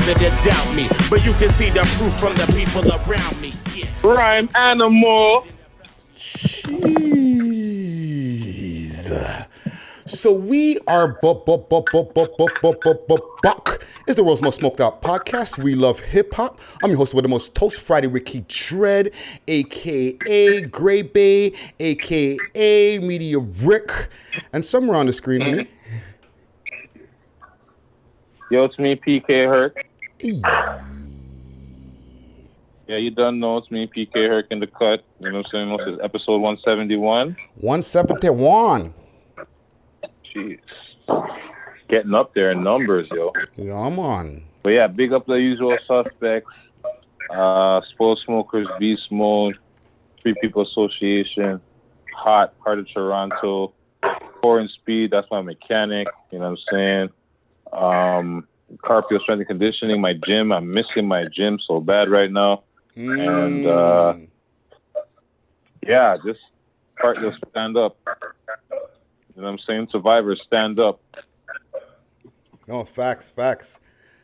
either to doubt me, but you can see the proof from the people around me. Yeah. Rhyme animal. Jeez. So we are Buck. It's the world's most smoked out podcast. We love hip hop. I'm your host with the most toast, Friday Ricky Dred, aka Gray Bay, aka Media Rick, and somewhere on the screen, honey. Yo, it's me, PK Hercs. Yeah, you done know it's me, PK Herc in the cut. You know what I'm saying? This is episode 171. 171. Jeez. Getting up there in numbers, yo. Yeah, I'm on. But yeah, big up the usual suspects. Spoiled Smokers, Beast Mode, Free People Association, Heart of Toronto, Core and Speed, that's my mechanic. You know what I'm saying? Carpio Strength and Conditioning, my gym. I'm missing my gym so bad right now. And yeah, just Carpio stand up. You know what I'm saying? Survivors stand up. No, facts.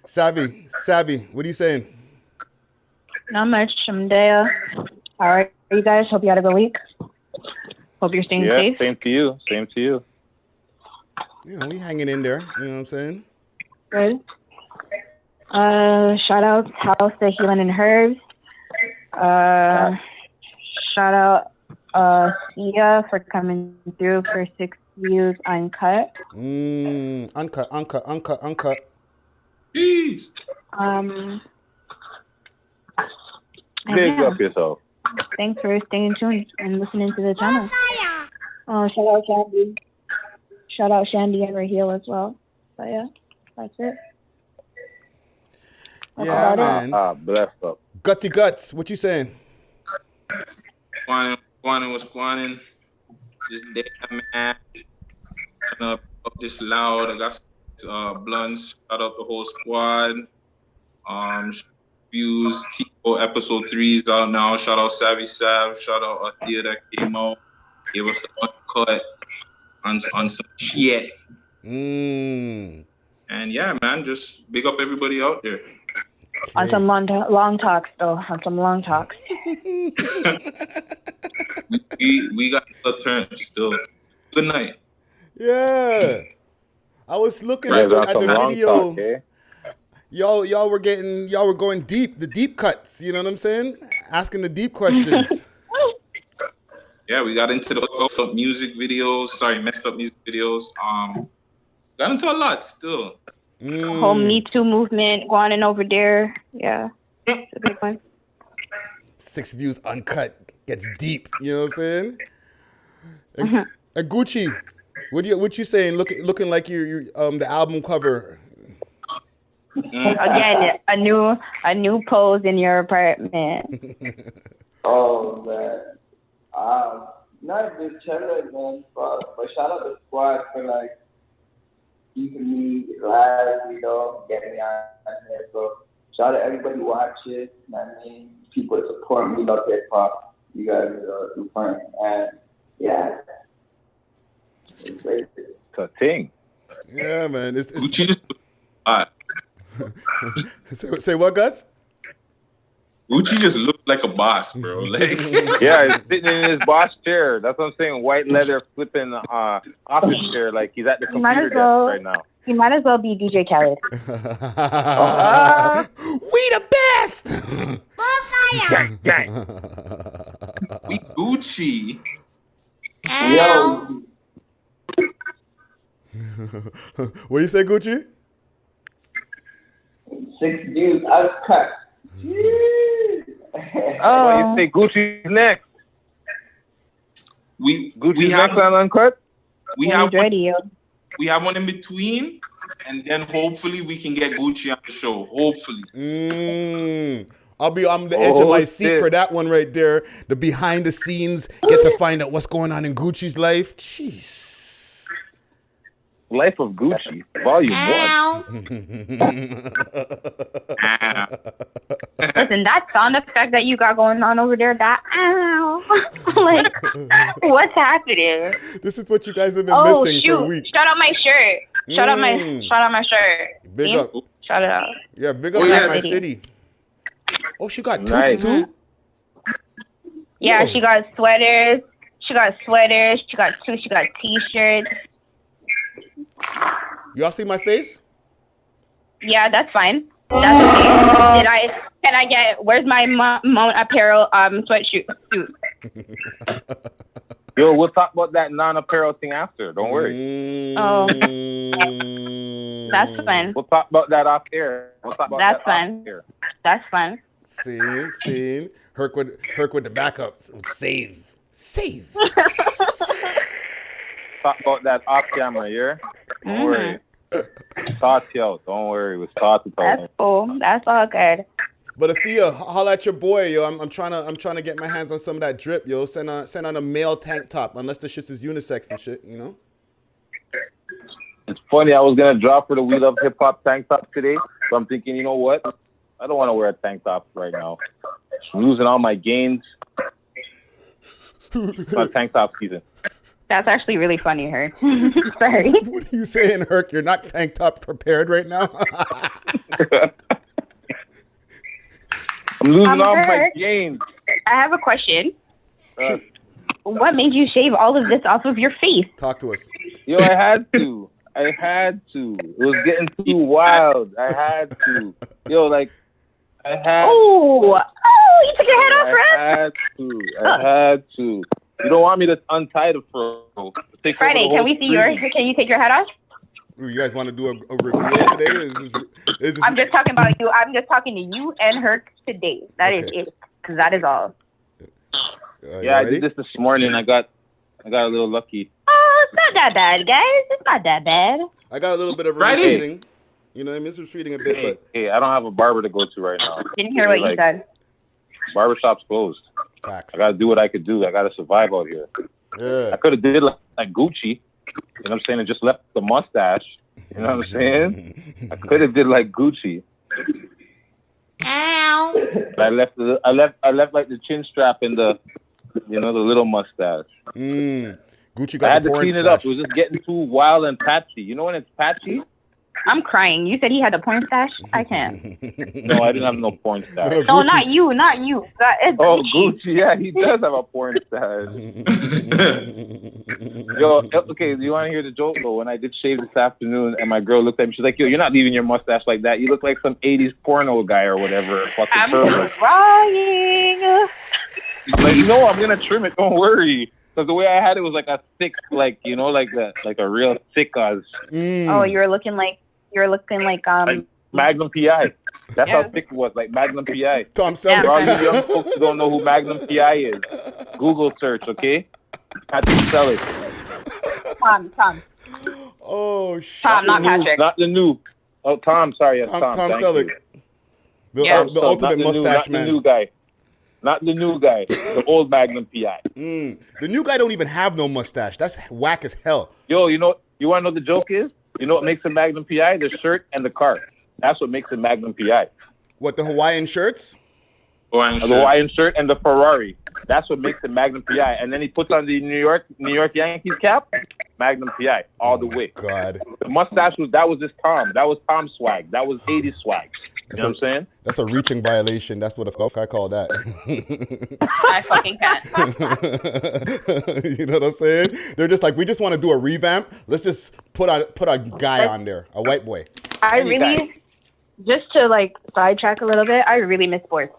Savy, what are you saying? Not much. I'm there. All right, you guys. Hope you had a good week. Hope you're staying safe. Yeah, same to you. You know, we hanging in there. You know what I'm saying? Good. Shout out House the Healing and Herbs. Shout out Sia for coming through for 6 views uncut. Uncut. Jeez. Big up yourself. Thanks for staying tuned and listening to the channel. Shout out Shandy. Shout out Shandy and Raheel as well. But yeah, that's it. Yeah, man. Blessed up. Gutsy Guts, what you saying? Squanning. Just there, man. Turn up this loud. I got blunts. Shout out the whole squad. Views. Tico episode 3 is out now. Shout out Savy Sav. Shout out Athea that came out. Gave us the uncut on some shit. And yeah, man, just big up everybody out there. Okay. On some long talks, though. On some long talks. we got the turn still. Good night. Yeah. I was looking at the video. Talk, eh? Y'all were going deep, the deep cuts, you know what I'm saying? Asking the deep questions. Yeah, we got into the music videos. Messed up music videos. Got into a lot still. Whole Me Too movement going on over there. Yeah, it's a big one. 6 views uncut gets deep. You know what I'm saying? And Gucci, what you saying? Looking like you the album cover. Again, a new pose in your apartment. Oh man, not just chilling, man. But shout out the squad for like keeping me live, you know, getting me on here. So shout out to everybody watching. You know what I mean, people that support me, love hip hop. You guys do fun, and yeah, it's great. It's a thing. Yeah, man. It's Gucci just say what, Guts? Gucci just looked like a boss, bro. Like yeah, he's sitting in his boss chair. That's what I'm saying. White leather flipping office chair, like he's at the computer desk right now. He might as well be DJ Khaled. We the best. Gang. we Gucci. Yo. What you say, Gucci? 6 views uncut. Oh, you say Gucci's next? Gucci's next on uncut? We have one in between, and then hopefully we can get Gucci on the show. Hopefully. I'm the edge of my seat for that one right there. The behind the scenes, get to find out what's going on in Gucci's life. Jeez. Life of Gucci, Volume 1. Listen, that sound effect that you got going on over there, that ow. Like, what's happening? This is what you guys have been missing for weeks. Shout out my shirt. Shout out my shirt. Big up. Shout it out. Yeah, big up Oh, my yeah. city. Oh, she got Nice. toots too? Yeah, Yo. she got sweaters. She got t-shirts. Y'all see my face? Yeah, that's fine. That's okay. Where's my Mount Apparel sweatshirt suit? Yo, we'll talk about that non-apparel thing after. Don't worry. That's fun. We'll talk about that off air. That's fun. That's fun. Scene. Herc with the backups. Save. Talk about that off camera, yeah? Don't worry. Talk to you. Don't worry. We'll talk to That's cool. That's all good. But Athea, holla at your boy, yo. I'm trying to get my hands on some of that drip, yo. Send on a male tank top, unless the shit is unisex and shit, you know. It's funny. I was gonna drop for the We Love Hip Hop tank top today, but I'm thinking, you know what? I don't want to wear a tank top right now. I'm losing all my gains. It's not tank top season. That's actually really funny, Herc. Sorry. What are you saying, Herc? You're not tank top prepared right now. I'm losing all my Herc. gains. I have a question. What made you shave all of this off of your face? Talk to us. Yo, I had to. It was getting too wild. I had to. Yo, like, I had. Oh, you took your head off, Fred? I had to. You don't want me to untie the fro. Friday, can we see yours? Can you take your head off? Ooh, you guys want to do a reveal today? Is this... I'm just talking about you. I'm just talking to you and Herc today. That is it. Because that is all. Yeah, I did this morning. I got a little lucky. Oh, it's not that bad, guys. It's not that bad. I got a little bit of Friday. retreating. You know what I mean? Retreating a bit, but Hey, I don't have a barber to go to right now. Didn't hear what you said. Barbershop's closed. facts. I gotta do what I could do. I gotta survive out here. Yeah. I could have did like Gucci. You know what I'm saying? And just left the mustache. You know what I'm saying? I could have did like Gucci. Ow. But I left like the chin strap and the little mustache. Gucci I got had the to porn clean it up. flash. It was just getting too wild and patchy. You know when it's patchy? I'm crying. You said he had a porn stash? I can't. No, I didn't have no porn stash. No, not you. Not you. It's Oh, Gucci. Gucci, yeah, he does have a porn stash. Yo, okay, do you want to hear the joke though? When I did shave this afternoon and my girl looked at me, she's like, yo, you're not leaving your mustache like that. You look like some 80s porno guy or whatever. Fucking I'm turtle. crying. I'm like, no, I'm going to trim it. Don't worry. Because the way I had it was like a thick, like a real thick Oh, you're looking like Magnum PI. That's Yeah. how thick it was, like Magnum PI. Tom For all Selleck. you young folks who don't know who Magnum PI is, Google search, okay? Had to sell it. Tom. Oh shit. Tom, not Noob, Patrick. not the noob. Oh, Tom, sorry. Yes, Tom thank Selleck. you. The, Yeah. the ultimate not the mustache new, not man. the new guy. Not the new guy. The old Magnum PI. The new guy don't even have no mustache. That's whack as hell. Yo, you want to know what the joke is? You know what makes a Magnum PI? The shirt and the car. That's what makes a Magnum PI. What, the Hawaiian shirts? Hawaiian The shirt. Hawaiian shirt and the Ferrari. That's what makes a Magnum PI. And then he puts on the New York Yankees cap. Magnum PI all the way. God. The mustache was just Tom. That was Tom swag. That was 80s swag. You know what I'm saying? That's a reaching violation. That's what a fuck I call that. I fucking can't. You know what I'm saying? They're just like, we just want to do a revamp. Let's just put a guy on there, a white boy. I really, just to like sidetrack a little bit, I really miss sports.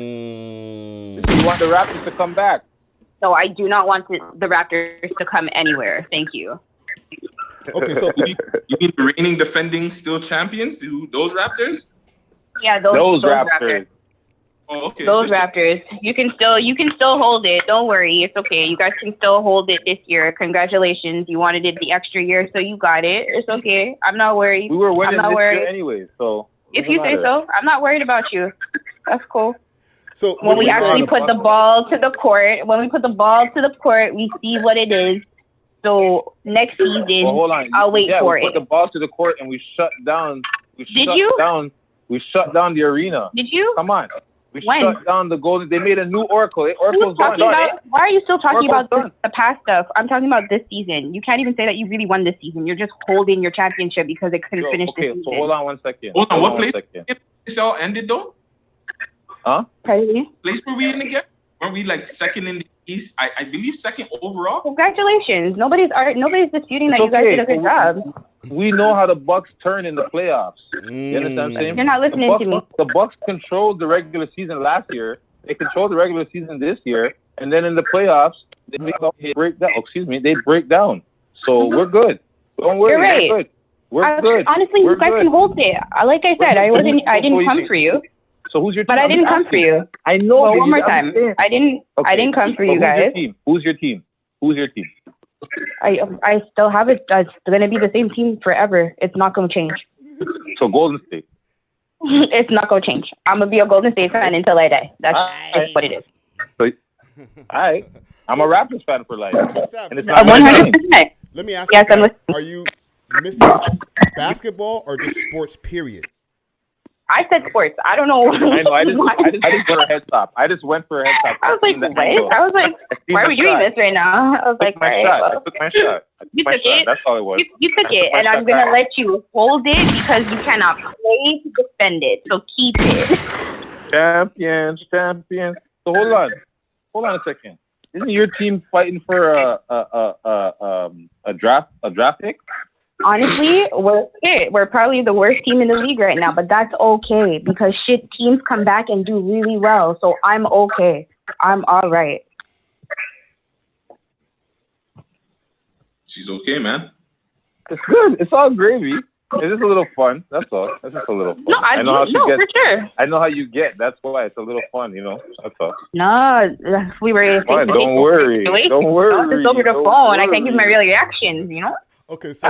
You want the Raptors to come back. So I do not want the Raptors to come anywhere. Thank you. Okay, so You mean the reigning defending still champions? Those Raptors? Yeah, those Raptors. Oh, okay. Those Just- Raptors. You can still hold it. Don't worry. It's okay. You guys can still hold it this year. Congratulations. You wanted it the extra year, so you got it. It's okay. I'm not worried. We were winning I'm not this worried. year anyway, so. If you say so, I'm not worried about you. That's cool. so When we you actually saying? put the ball to the court, we see what it is. So next season, Well, hold on. I'll wait for we it. put the ball to the court and we shut down. We shut down the arena. Did you? Come on. We When? shut down the Golden. They made a new Oracle. Oracle's Talking done. about, why are you still talking Oracle's about done. the past stuff? I'm talking about this season. You can't even say that you really won this season. You're just holding your championship because it couldn't finish Okay, this season. so hold on 1 second. Hold on, what one place? second. This all ended though? Huh? Crazy. Place were we in again? Weren't we like second in the East? I believe second overall. Congratulations. Nobody's disputing that It's you guys okay. did a good job. We know how the Bucks turn in the playoffs. You understand what I'm saying? You're not listening to me. The Bucks controlled the regular season last year. They controlled the regular season this year, and then in the playoffs, they break down. They break down. So we're good. Don't worry. You're right. We're good. We're good. Honestly, We're you guys good. can hold it. Like I said, I didn't come for you. So who's your team? But I didn't come for you. I know. Well, but one more I'm time. saying- I didn't come for you guys. Who's your team? Who's your team? I still have it. It's gonna be the same team forever. It's not gonna change. So Golden State. It's not gonna change. I'm gonna be a Golden State fan until I die. That's what it is. So, all right. I'm a Raptors fan for life. Sam, And it's let not me- my 100%. Let me ask Yes, you, I'm Sam, listening. are you missing basketball or just sports, period? I said sports. I don't know. I know. I just for a head top. I just went for a head top. I was like, what? I was like, why are we doing this right now? I was like, all right, I well, took my shot. you took it. That's all it was. You took it, and I'm gonna let you hold it because you cannot play to defend it. So keep it. Champions. So hold on a second. Isn't your team fighting for a draft pick? Honestly, we're shit. We're probably the worst team in the league right now, but that's okay because shit teams come back and do really well. So I'm okay. I'm all right. She's okay, man. It's good. It's all gravy. It's just a little fun. That's all. It's just a little fun. No, I know how she gets. for sure. I know how you get. That's why it's a little fun. That's all. No, we were. Fine, don't worry. Don't worry. It's over the Don't phone. I can't worry. give my real reactions. Okay, so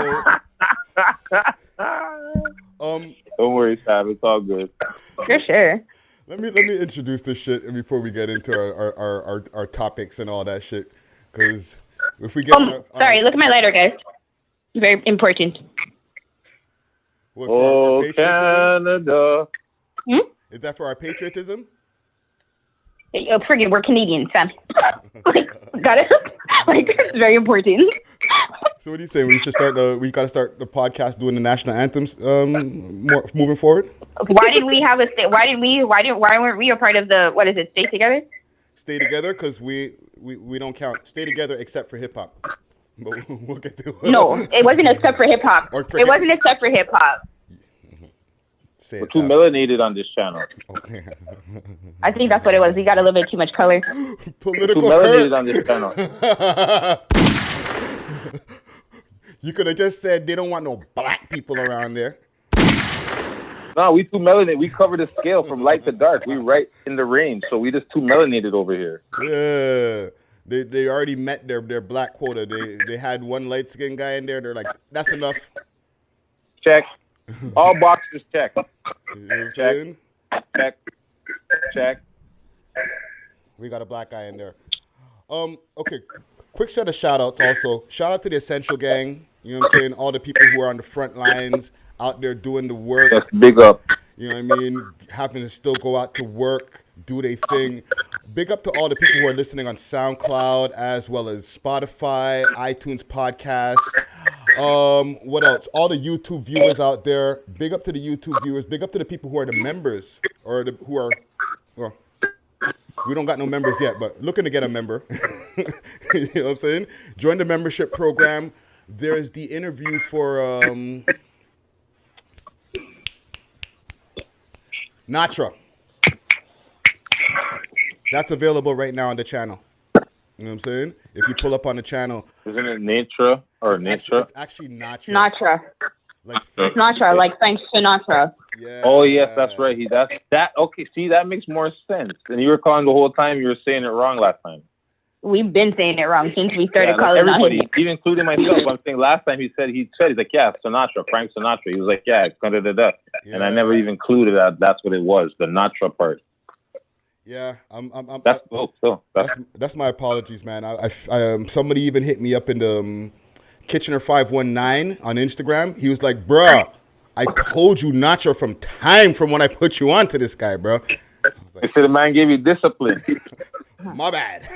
Don't worry, Sam. It's all good. For sure. let me introduce this shit and before we get into our topics and all that shit, because if we get Sorry. Look at my lighter, guys. Very important. what, for our patriotism? Canada. Is that for our patriotism? Forget, we're Canadians, Sam. Got it? It's very important. So what are you saying? We gotta start the podcast doing the national anthems moving forward? Why did we have a state? Why weren't we a part of the, what is it, Stay Together? Stay together because we don't count. Stay together except for hip hop. But we'll get to it. No, it wasn't except for hip hop. Or It forget- wasn't except for hip hop. Say We're it, too Sam. melanated on this channel. Okay. I think that's what it was. We got a little bit too much color. Too Political melanated hurt. on this channel. You could have just said they don't want no black people around there. No, we too melanated. We cover the scale from light to dark. We right in the range, so we just too melanated over here. Yeah. They already met their black quota. They had one light skinned guy in there. They're like, that's enough. Check. All boxes check. You know what I'm saying? Check. We got a black guy in there. Okay. Quick set of shout outs also. Shout out to the Essential Gang. You know what I'm saying? All the people who are on the front lines out there doing the work. Yes, big up. You know what I mean? Having to still go out to work, do their thing. Big up to all the people who are listening on SoundCloud as well as Spotify, iTunes podcast. What else? All the YouTube viewers out there. Big up to the YouTube viewers. Big up to the people who are the members or who are, well, we don't got no members yet, but looking to get a member. You know what I'm saying? Join the membership program. There's the interview for Natra. That's available right now on the channel. You know what I'm saying? If you pull up on the channel. Isn't it Natra or Natra? It's actually Natra. Sinatra. Like Sinatra, like Frank Sinatra. Yeah. Oh yes, that's right. That. Okay, see, that makes more sense. And you were calling the whole time. You were saying it wrong last time. We've been saying it wrong since we started Yeah, calling on everybody, him. even including myself. I'm saying last time he's like, yeah, Sinatra, Frank Sinatra. He was like, yeah, da. And I never even included that. That's what it was, the Natra part. Yeah, That's dope. So that's my apologies, man. I somebody even hit me up in the Kitchener 519 on Instagram. He was like, "Bruh, I told you Nacho from when I put you on to this guy, bro." I was They said the man gave you discipline. My bad.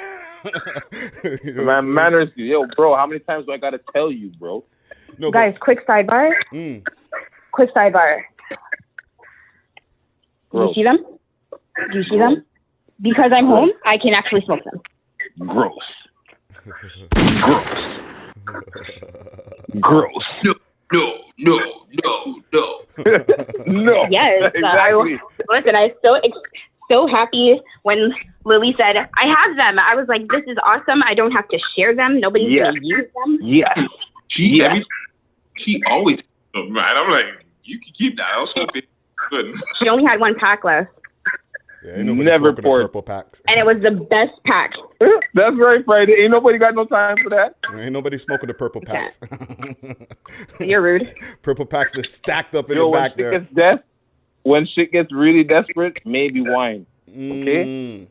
The man manners you. Yo, bro, how many times do I gotta tell you, bro? No, Guys, quick sidebar. Quick sidebar. Do you see them? Do you see them? Because I'm home, I can actually smoke them. Gross. Gross. No. No. Yes. Exactly. Listen, I was so happy when Lily said, I have them. I was like, this is awesome. I don't have to share them. Nobody's going to use them. Yes. She always, right? I'm like, you can keep that. I'll smoke it. Good. She only had one pack left. Yeah, ain't nobody Never smoking the poured. purple packs. And it was the best pack. That's right, Friday. Ain't nobody got no time for that. Ain't nobody smoking the purple packs. You're rude. Purple packs are stacked up in the back there. When shit gets really desperate, maybe wine. Okay?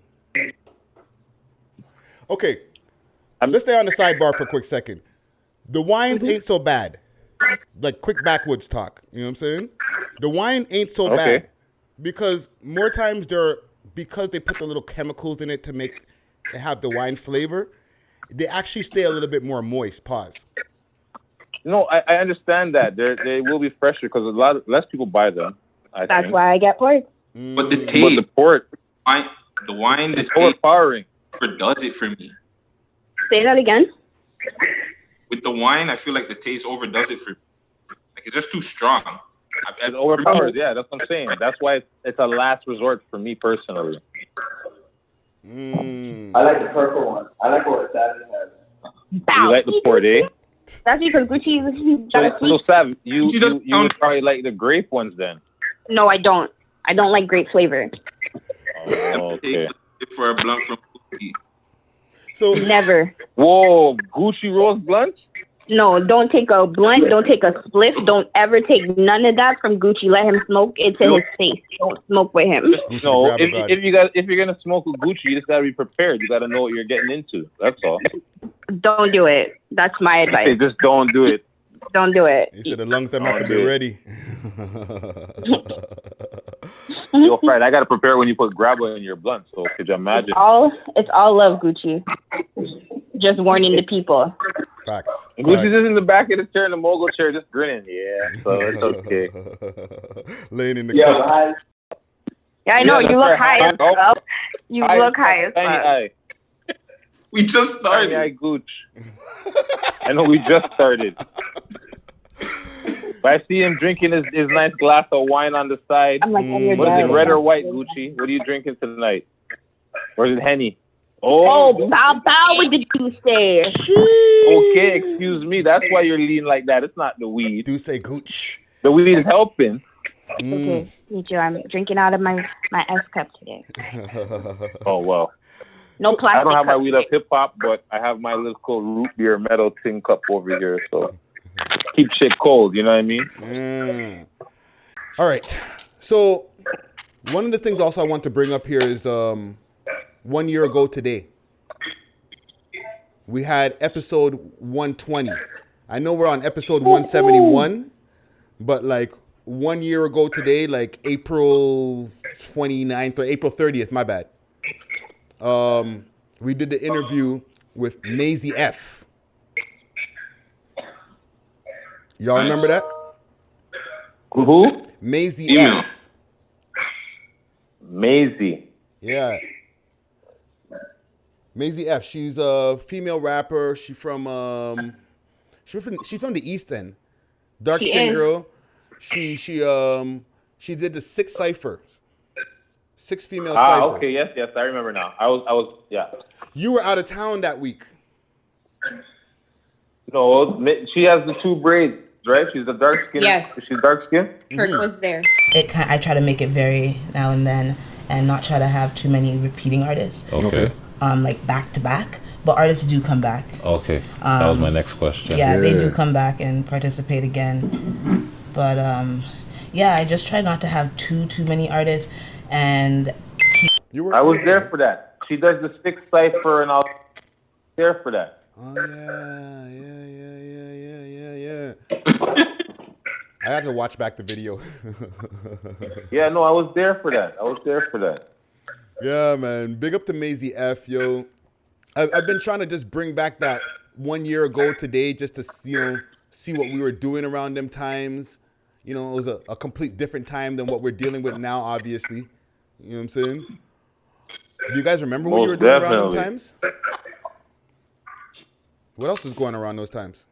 Okay. Let's stay on the sidebar for a quick second. The wines ain't so bad. Like quick backwoods talk. You know what I'm saying? The wine ain't so bad. Because more times because they put the little chemicals in it to make it have the wine flavor, they actually stay a little bit more moist. Pause. No, I understand that. They will be fresher because less people buy them. That's why I get poured. But the taste, the port, the wine, the it's overpowering. taste does it for me. Say that again. With the wine, I feel like the taste overdoes it for me. Like it's just too strong. It overpowers, yeah, that's what I'm saying. That's why it's a last resort for me personally. I like the purple one. I like what Savy has. You like the port, eh? That's because Gucci got a So Sav, you you would probably like the grape ones then. No, I don't. I don't like grape flavor. Oh, okay. For a blunt from Gucci. So Never. Whoa, Gucci Rose blunts? No, don't take a blunt. Don't take a spliff. Don't ever take none of that from Gucci. Let him smoke. It's in his face. Don't smoke with him. Gucci No, grab a bag. if you're gonna smoke with Gucci, you just gotta be prepared. You gotta know what you're getting into. That's all. Don't do it. That's my advice. Hey, just don't do it. Don't do it. He said the lungs them have to be ready. Yo, Fred, I gotta prepare when you put grabber in your blunt. So could you imagine? It's all love, Gucci. Just warning the people. Facts. Gucci's just in the back of the chair in the mogul chair, just grinning. Yeah, so it's okay. Laying in the Yeah, cup. guys. Yeah, I know. Yeah, You look that's high right. as well. You look high as Tiny fuck. eye. We just Tiny started. eye Gooch. I know we just started. But I see him drinking his nice glass of wine on the side. I'm like, oh, you're What is it, dead. red or white, Gucci? What are you drinking tonight? Or is it Henny? Oh, bow with the juice there. Okay, excuse me. That's why you're leaning like that. It's not the weed. Do say gooch. The weed is helping. Okay, me too. I'm drinking out of my S cup today. Oh, well. No plastic. I don't have my cup. weed of hip-hop, but I have my little root beer metal tin cup over here, so keep shit cold, you know what I mean? All right. So one of the things also I want to bring up here is 1 year ago today, we had episode 120. I know we're on episode 171, but like 1 year ago today, like April 29th or April 30th, my bad. We did the interview with Maisie F. Y'all remember that? Who? Maisie Email. F. Maisie. Yeah. Maisie F. She's a female rapper. She's from the East End. Dark skinned girl. She did the 6 ciphers. 6 female ciphers. Okay, yes, I remember now. I was, yeah. You were out of town that week. No, she has the 2 braids, right? She's the dark skin. Yes. She's dark skin. Herc was there. I try to make it vary now and then, and not try to have too many repeating artists. Okay. Like back to back, but artists do come back. Okay. That was my next question. Yeah, they do come back and participate again. But yeah, I just try not to have too many artists, and I was there for that. She does the 6 cipher, and I was there for that. Oh yeah. I had to watch back the video. Yeah, no, I was there for that. Yeah, man. Big up to Maisie F, yo. I've been trying to just bring back that 1 year ago today just to see what we were doing around them times. You know, it was a complete different time than what we're dealing with now, obviously. You know what I'm saying? Do you guys remember what you were Most doing around them definitely. times? What else was going around those times?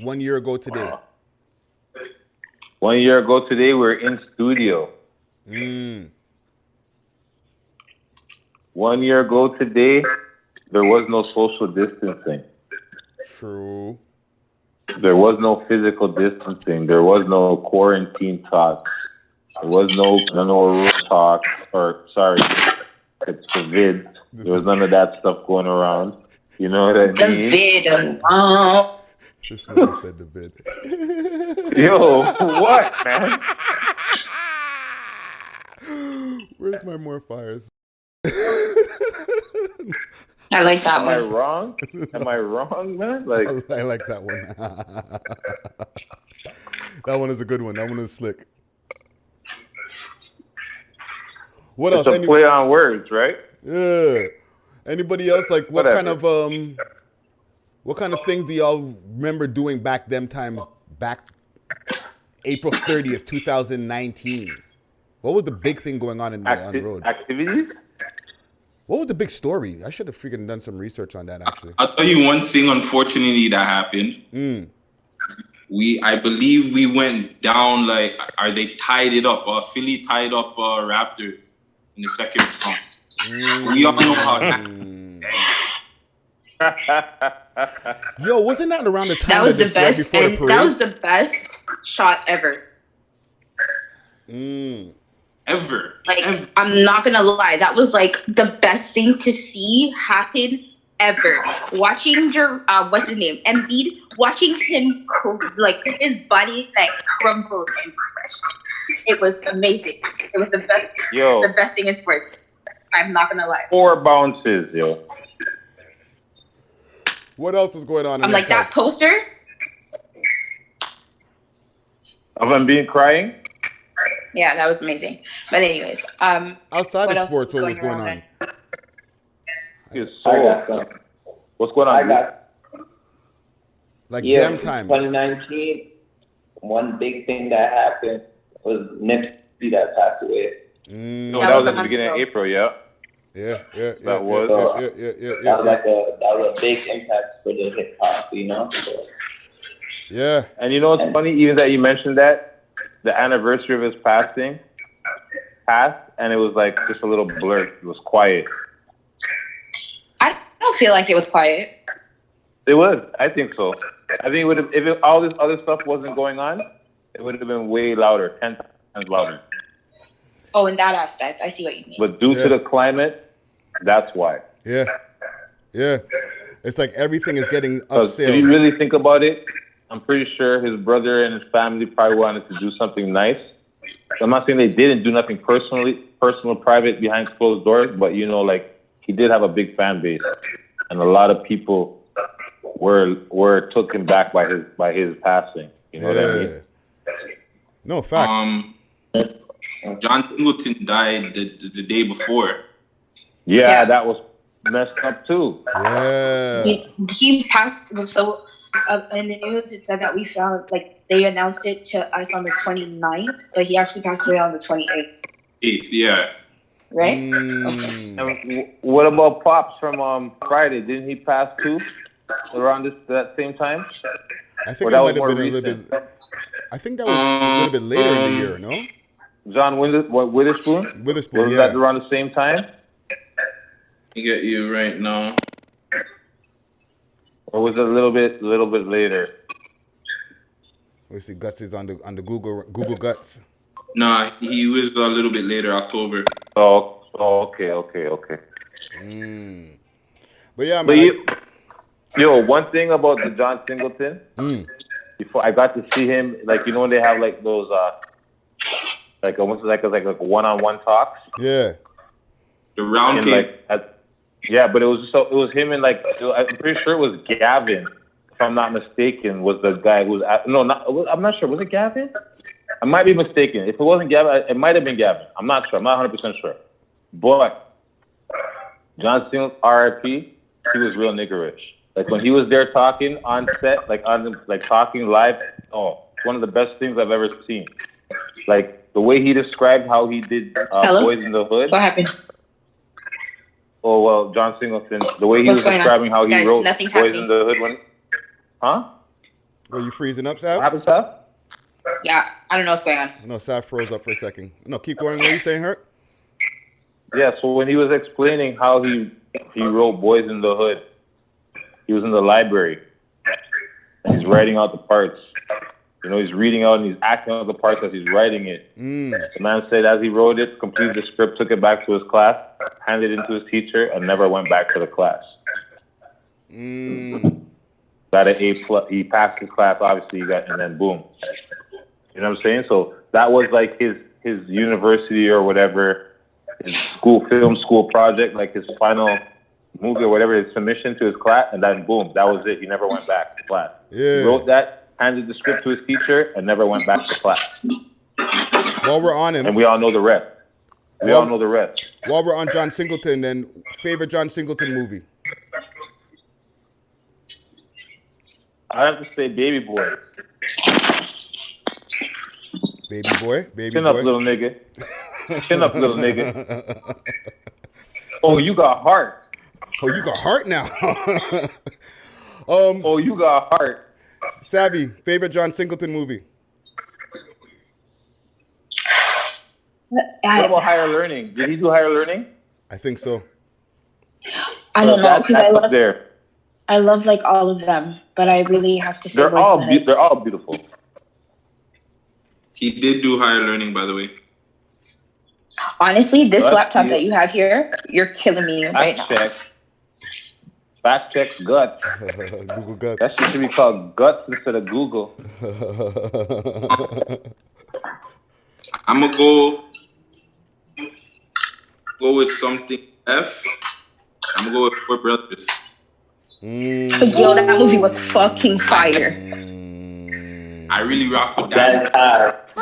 1 year ago today. 1 year ago today, we were in studio. 1 year ago today, there was no social distancing. True. There was no physical distancing. There was no quarantine talks. There was no room talks. It's COVID. There was none of that stuff going around. You know what I mean? Just when you said the vid. Yo, what, man? Where's my more fires? I like that Am one. I wrong? Am I wrong, man? Like, I like that one. That one is a good one. That one is slick. What it's else? a play on words, right? Yeah. Anybody else? Like, what Whatever. kind of things do y'all remember doing back them times? Back April 30th, 2019. What was the big thing going on on the road? Activities? What was the big story? I should have freaking done some research on that, actually. I'll tell you one thing, unfortunately, that happened. I believe we went down, like, are they tied it up? Philly tied up Raptors in the second round. We all know how that Yo, wasn't that around the time That was the right best. before the And parade? that was the best shot ever. ever. Like, I'm not gonna lie, that was like the best thing to see happen ever. Watching what's his name, Embiid, watching him his body like crumble and crushed. It was amazing. It was the best thing in sports. I'm not gonna lie. 4 bounces, yo. What else was going on? I'm like, that poster. Of him being crying? Yeah, that was amazing. But anyways, outside what of else sports, what was going going around on? What's going on? I got Like yeah, damn times. 2019, one big thing that happened was Nipsey that passed away. No, that was at the beginning of April, yeah. Yeah. That was That was a big impact for the hip hop, you know. So, yeah. And you know what's funny? Even that you mentioned that, the anniversary of his passing passed, and it was like just a little blur. It was quiet. I don't feel like it was quiet. It was. I think so. I think it would have, all this other stuff wasn't going on, it would have been way louder, 10 times louder. Oh, in that aspect, I see what you mean. But due to the climate, that's why. Yeah. It's like everything is getting Because if upsale. you really think about it, I'm pretty sure his brother and his family probably wanted to do something nice. I'm not saying they didn't do nothing personal, private, behind closed doors, but you know, like, he did have a big fan base, and a lot of people were taken back by his passing. You know what I mean? No facts. John Singleton died the day before. Yeah, that was messed up too. Yeah. He passed. So in the news, it said that we found, like, they announced it to us on the 29th, but he actually passed away on the 28th. Yeah. Right? And what about Pops from Friday? Didn't he pass too around that same time? I think it might have been a little bit. I think that was a little bit later in the year, no? John Witherspoon? Was that around the same time? I get you right now. Or was it a little bit later? We see Guts is on the Google Guts. Nah, he was a little bit later, October. Oh, okay. But yeah, man. One thing about the John Singleton, before I got to see him, like, you know, when they have like those, like almost like one-on-one talks. Yeah. The round table. Yeah, but it was him and like, I'm pretty sure it was Gavin, if I'm not mistaken, was the guy who was I'm not sure. Was it Gavin? I might be mistaken. If it wasn't Gavin, it might have been Gavin. I'm not sure. I'm not 100% sure. But John Singleton, R.I.P., he was real niggerish. Like when he was there talking on set, like talking live, it's one of the best things I've ever seen. Like the way he described how he did Boys in the Hood. What happened? Oh, well, John Singleton, the way he was describing how he wrote Boys in the Hood when... Huh? Were you freezing up, Sav? What happened, Sav? Yeah, I don't know what's going on. No, Sav froze up for a second. No, keep going. What are you saying, Herc? Yeah, so when he was explaining how he wrote Boys in the Hood, he was in the library. And he's writing out the parts. You know, he's reading out and he's acting out the parts as he's writing it. The man said as he wrote it, completed the script, took it back to his class, handed it to his teacher, and never went back to the class. Got an A+. He passed his class, obviously, and then boom. You know what I'm saying? So that was like his university or whatever, his film school project, like his final movie or whatever, his submission to his class, and then boom, that was it. He never went back to class. Yeah. He wrote that, handed the script to his teacher, and never went back to class. While we're on him. And we all know the rest. All know the rest. While we're on John Singleton, then, favorite John Singleton movie? I have to say Baby Boy. Baby Boy? Chin up, little nigga. Chin up, little nigga. Oh, you got heart. Oh, you got heart now. Oh, you got heart. Savy, favorite John Singleton movie? What about Higher Learning? Did he do Higher Learning? I think so. I don't know, because I love like all of them, but I really have to say they're all beautiful. He did do Higher Learning, by the way. Honestly, this laptop that you have here, you're killing me right now. Fact check guts. Google Guts. That shit should be called Guts instead of Google. I'm gonna go with something F. I'm gonna go with Four Brothers. Yo, that movie was fucking fire. I really rock with that.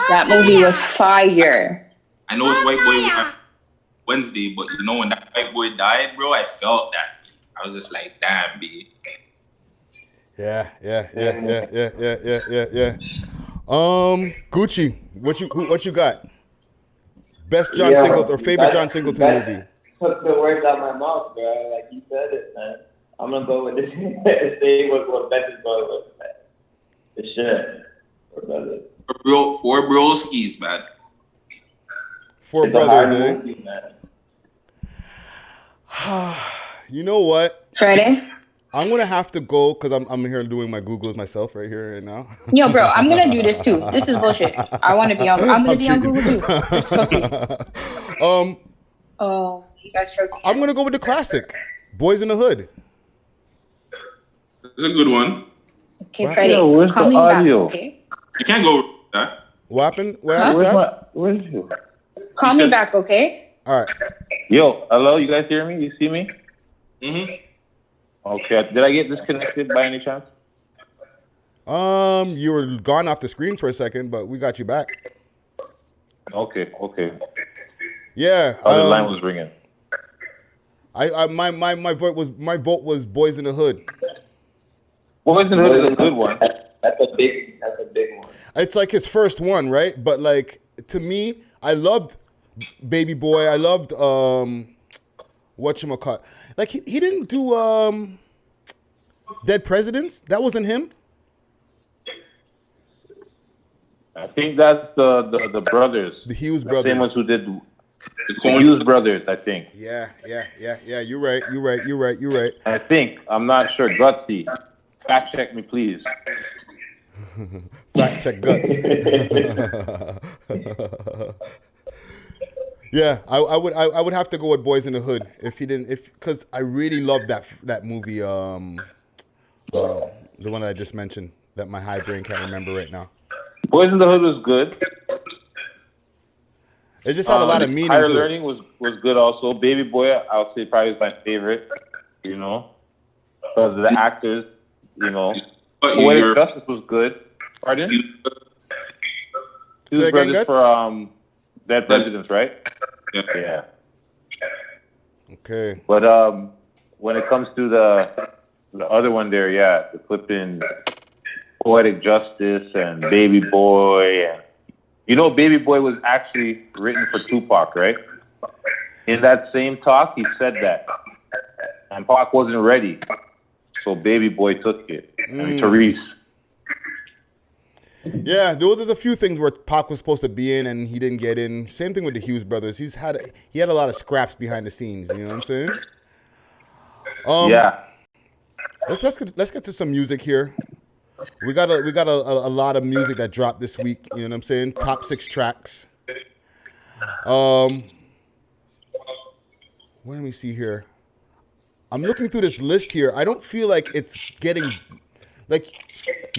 That movie was fire. I know it's White Boy Wednesday, but you know when that white boy died, bro, I felt that. I was just like, damn, B. Yeah. Gucci, what you got? Best John Singleton or favorite John Singleton movie? Took the words out of my mouth, bro. Like you said it, man. I'm gonna go with this. Say what Beth is going with, man. The shit. Four broskies, man. Four brothers, eh? Movie, you know what? Friday? I'm gonna have to go because I'm here doing my Googles myself right here right now. Yo, bro, I'm gonna do this too. This is bullshit. I want to be on. I'm gonna be on Google too. Oh, you guys are. I'm gonna go with the classic, Boys in the Hood. It's a good one. Okay, Friday. Where's call the me audio? back, okay? You can't go with that. What happened? What happened? Where's you? Call me back, okay? All right. Yo, hello, you guys hear me? You see me? Mm-hmm. Okay. Did I get disconnected by any chance? You were gone off the screen for a second, but we got you back. Okay. Yeah. The line was ringing. My vote was Boys in the Hood. Boys in the Hood is a good one. That's a big one. It's like his first one, right? But like to me, I loved Baby Boy. I loved whatchamacallit. Like he didn't do Dead Presidents. That wasn't him. I think that's the brothers. The Hughes the brothers. Same ones who did the Hughes brothers, I think. Yeah. You're right. I think. I'm not sure. Gutsy. Fact check me, please. Fact check Guts. Yeah, I would have to go with Boys in the Hood because I really loved that movie. The one that I just mentioned that my high brain can't remember right now. Boys in the Hood was good. It just had a lot of meaning. Higher to Learning was good also. Baby Boy, I'll say probably is my favorite. You know, because the actors. You know, Poetic Justice was good. Pardon? Hughes again, Brothers Guts? for Dead Presidents, right? Yeah. Okay. But when it comes to the other one there, yeah, the flipping Poetic Justice and Baby Boy, and Baby Boy was actually written for Tupac, right? In that same talk, he said that, and Pac wasn't ready, so Baby Boy took it. I mean, Therese. Yeah, there was a few things where Pac was supposed to be in and he didn't get in. Same thing with the Hughes brothers. He had a lot of scraps behind the scenes. You know what I'm saying? Yeah. Let's get to some music here. We got a lot of music that dropped this week. You know what I'm saying? Top 6 tracks. Let me see here. I'm looking through this list here. I don't feel like it's getting like.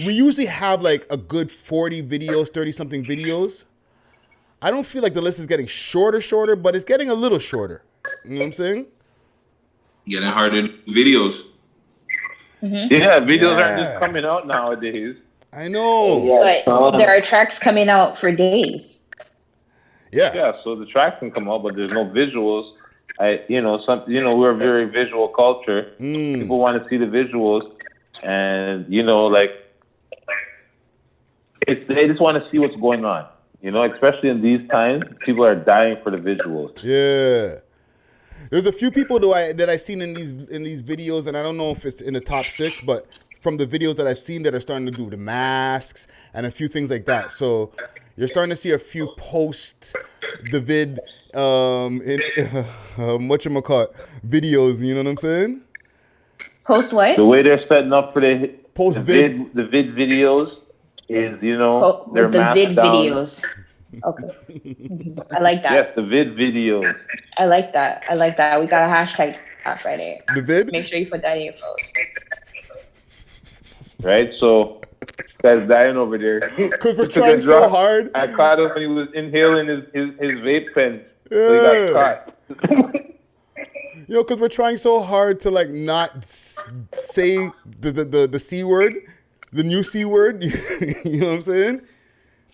We usually have like a good 40 videos, 30-something videos. I don't feel like the list is getting shorter, but it's getting a little shorter. You know what I'm saying? Getting harder to do videos. Mm-hmm. Yeah, videos aren't just coming out nowadays. I know. But there are tracks coming out for days. Yeah, so the tracks can come out, but there's no visuals. We're a very visual culture. People want to see the visuals, and they just want to see what's going on. Especially in these times, people are dying for the visuals. Yeah. There's a few people that I seen in these videos, and I don't know if it's in the top 6, but from the videos that I've seen that are starting to do the masks and a few things like that. So you're starting to see a few post the vid videos. You know what I'm saying? Post what? The way they're setting up for the vid videos is they're the masked vid down. Videos. Okay. I like that. Yes, the vid videos. I like that. We got a hashtag that Friday. The vid? Make sure you put that in your post. Right? So, this guy's dying over there. Because we're trying so hard. I caught him when he was inhaling his vape pen. So he got caught. Because we're trying so hard to not say the C word, the new C word. You know what I'm saying?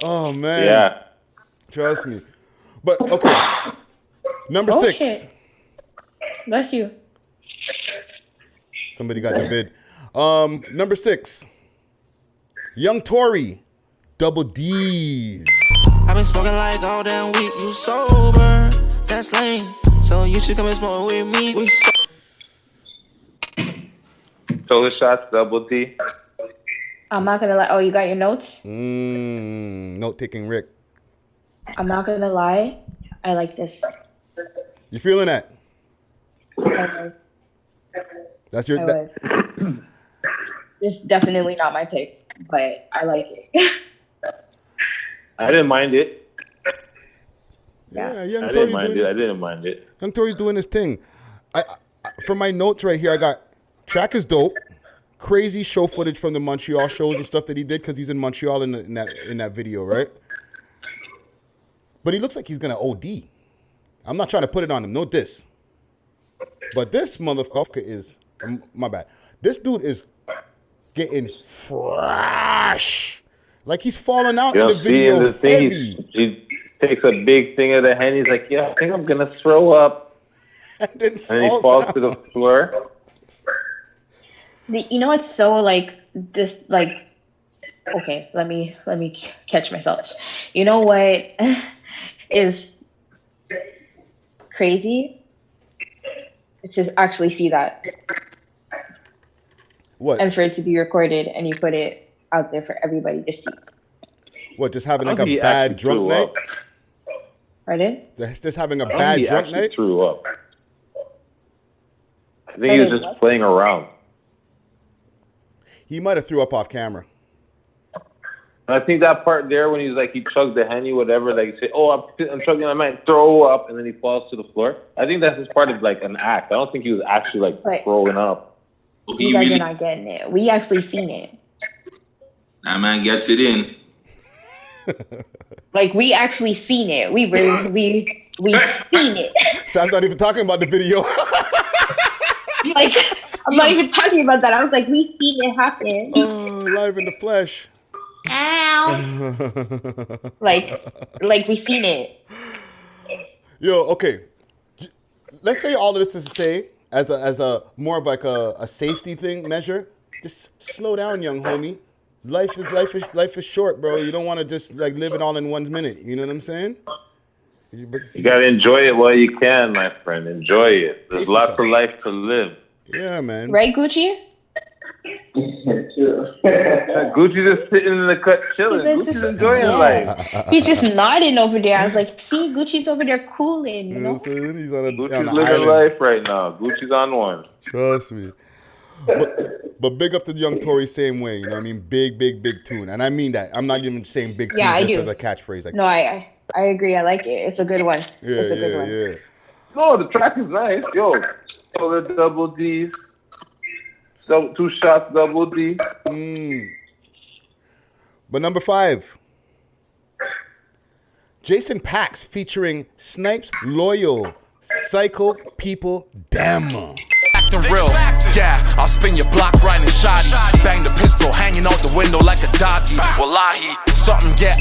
Oh, man. Yeah. Trust me. But, okay. Number 6. Shit. Bless you. Somebody got the vid. Number 6. Young Tory. Double D's. I've been smoking like all damn week. You sober. That's lame. So you should come and smoke with me. Solar shots, Double D. I'm not gonna lie. Oh, you got your notes? Note taking Rick. I'm not gonna lie. I like this. You feeling that? I That's your. was. It's definitely not my pick, but I like it. I didn't mind it. Yeah, Young I Tory's didn't mind doing it. his I didn't mind it. Young Tory's doing his thing. I for my notes right here, I got track is dope. Crazy show footage from the Montreal shows and stuff that he did because he's in Montreal in that video, right? But he looks like he's gonna OD. I'm not trying to put it on him. Note this. But this motherfucker is my bad. This dude is getting fresh. Like he's falling out in the video heavy. He takes a big thing of the hand. He's like, yeah, I think I'm gonna throw up. And then he falls to the floor. You know what's so okay, let me catch myself. You know what is crazy? It's to actually see that. What? And for it to be recorded and you put it out there for everybody to see. What, just having like a bad drunk night? Pardon? Just having a bad drunk night? Threw up. I think he was just playing around. He might have threw up off camera. I think that part there when he's like, he chugged the Henny, whatever, like, say, oh, I'm chugging, I might throw up, and then he falls to the floor. I think that's just part of like an act. I don't think he was actually like throwing up. You guys are not getting it. We actually seen it. That man gets it in. Like we actually seen it. We seen it. Sam's not even talking about the video. Like I'm not even talking about that. I was like, we seen it happen. Oh, live in the flesh. like we seen it. Yo, okay. Let's say all of this is to say as a more of like a safety thing measure. Just slow down, young homie. Life is short, bro. You don't want to just like live it all in 1 minute. You know what I'm saying? You gotta enjoy it while you can, my friend. Enjoy it. There's lots of life to live. Yeah, man. Right, Gucci? Gucci's just sitting in the cut chilling. Gucci's enjoying life. He's just nodding over there. I was like, see, Gucci's over there cooling, you know? He's on Gucci's living life right now. Gucci's on one. Trust me. But big up to the young Tory same way, you know what I mean? Big tune. And I mean that. I'm not even saying big tune just as a catchphrase. Like, no, I agree. I like it. It's a good one. Yeah, it's a good one. Yeah. No, the track is nice. Yo, the double D's. So 2 shots, double D. But number 5. Jason Pax featuring Snipes Loyal. Psycho People Damn. Acting real, yeah, I'll spin your block riding shoddy. Bang the pistol hanging out the window like a doggy. Wallahi, something get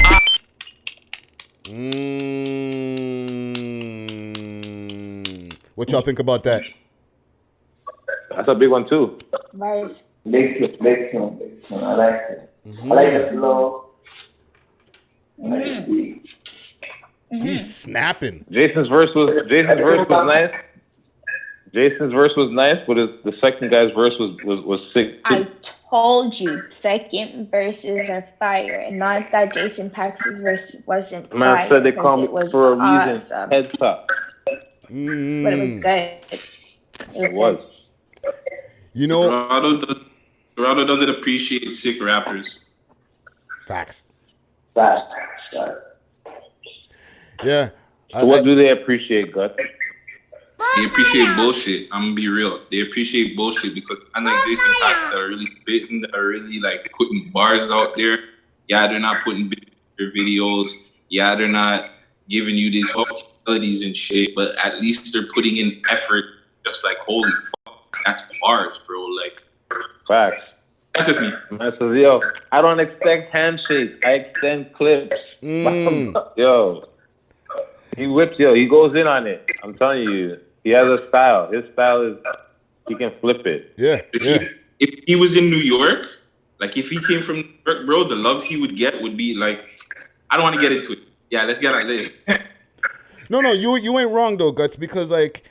What y'all think about that? That's a big one too. Bars. Big tune. I like it. I like the flow. I like the beat. He's snapping. Jason's verse was nice. Jason's verse was nice, but the second guy's verse was sick. I told you, second verses are fire, and not that Jason Pax's verse wasn't fire. Man said they called me for a reason. Awesome. Head top. But it was good. It was. You know, Dorado doesn't appreciate sick rappers. Facts. Yeah. So what do they appreciate, Gut? They appreciate bullshit. I'm gonna be real. They appreciate bullshit because I like Jason Pax that are really spitting, that are really like putting bars out there. Yeah, they're not putting videos. Yeah, they're not giving you these melodies and shit. But at least they're putting in effort. Just like holy fuck, that's bars, bro. Like facts. That's just me. I says, yo, I don't expect handshakes. I extend clips. Yo, he whips. Yo, he goes in on it. I'm telling you. He has a style. His style is, he can flip it. Yeah. If he was in New York, like if he came from New York, bro, the love he would get would be like, I don't want to get into it. Yeah, let's get on it. No, you ain't wrong though, Guts, because like,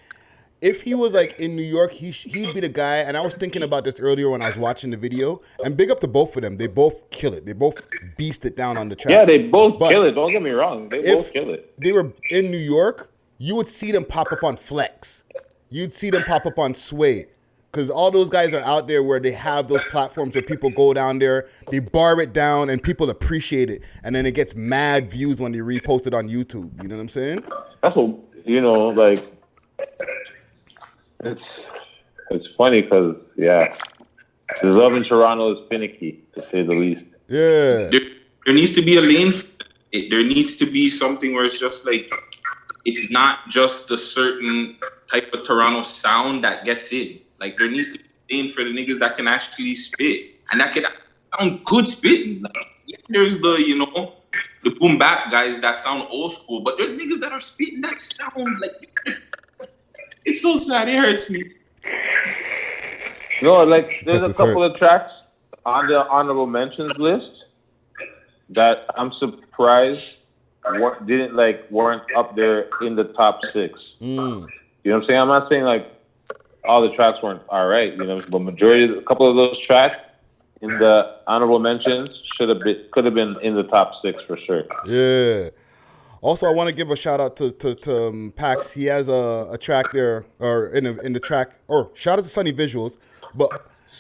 if he was like in New York, he'd be the guy. And I was thinking about this earlier when I was watching the video. And big up to both of them. They both kill it. They both beast it down on the track. Yeah, they both kill it. Don't get me wrong. They both kill it. They were in New York, you would see them pop up on Flex. You'd see them pop up on Sway. Because all those guys are out there where they have those platforms where people go down there, they bar it down, and people appreciate it. And then it gets mad views when they repost it on YouTube. You know what I'm saying? That's what, like, it's funny because, yeah, the love in Toronto is finicky, to say the least. Yeah. There needs to be a lane. There needs to be something where it's just like, it's not just a certain type of Toronto sound that gets in. Like, there needs to be a lane for the niggas that can actually spit. And that can sound good spitting. Like, yeah, there's the, the boom bap guys that sound old school, but there's niggas that are spitting that sound like, it's so sad. It hurts me. No, like, there's a couple of tracks on the honorable mentions list that I'm surprised weren't up there in the top 6. You know what I'm saying? I'm not saying like all the tracks weren't all right, but a couple of those tracks in the honorable mentions could have been in the top 6 for sure. Yeah. Also, I want to give a shout out to Pax. He has a track there, or in the track, or shout out to Sunny Visuals, but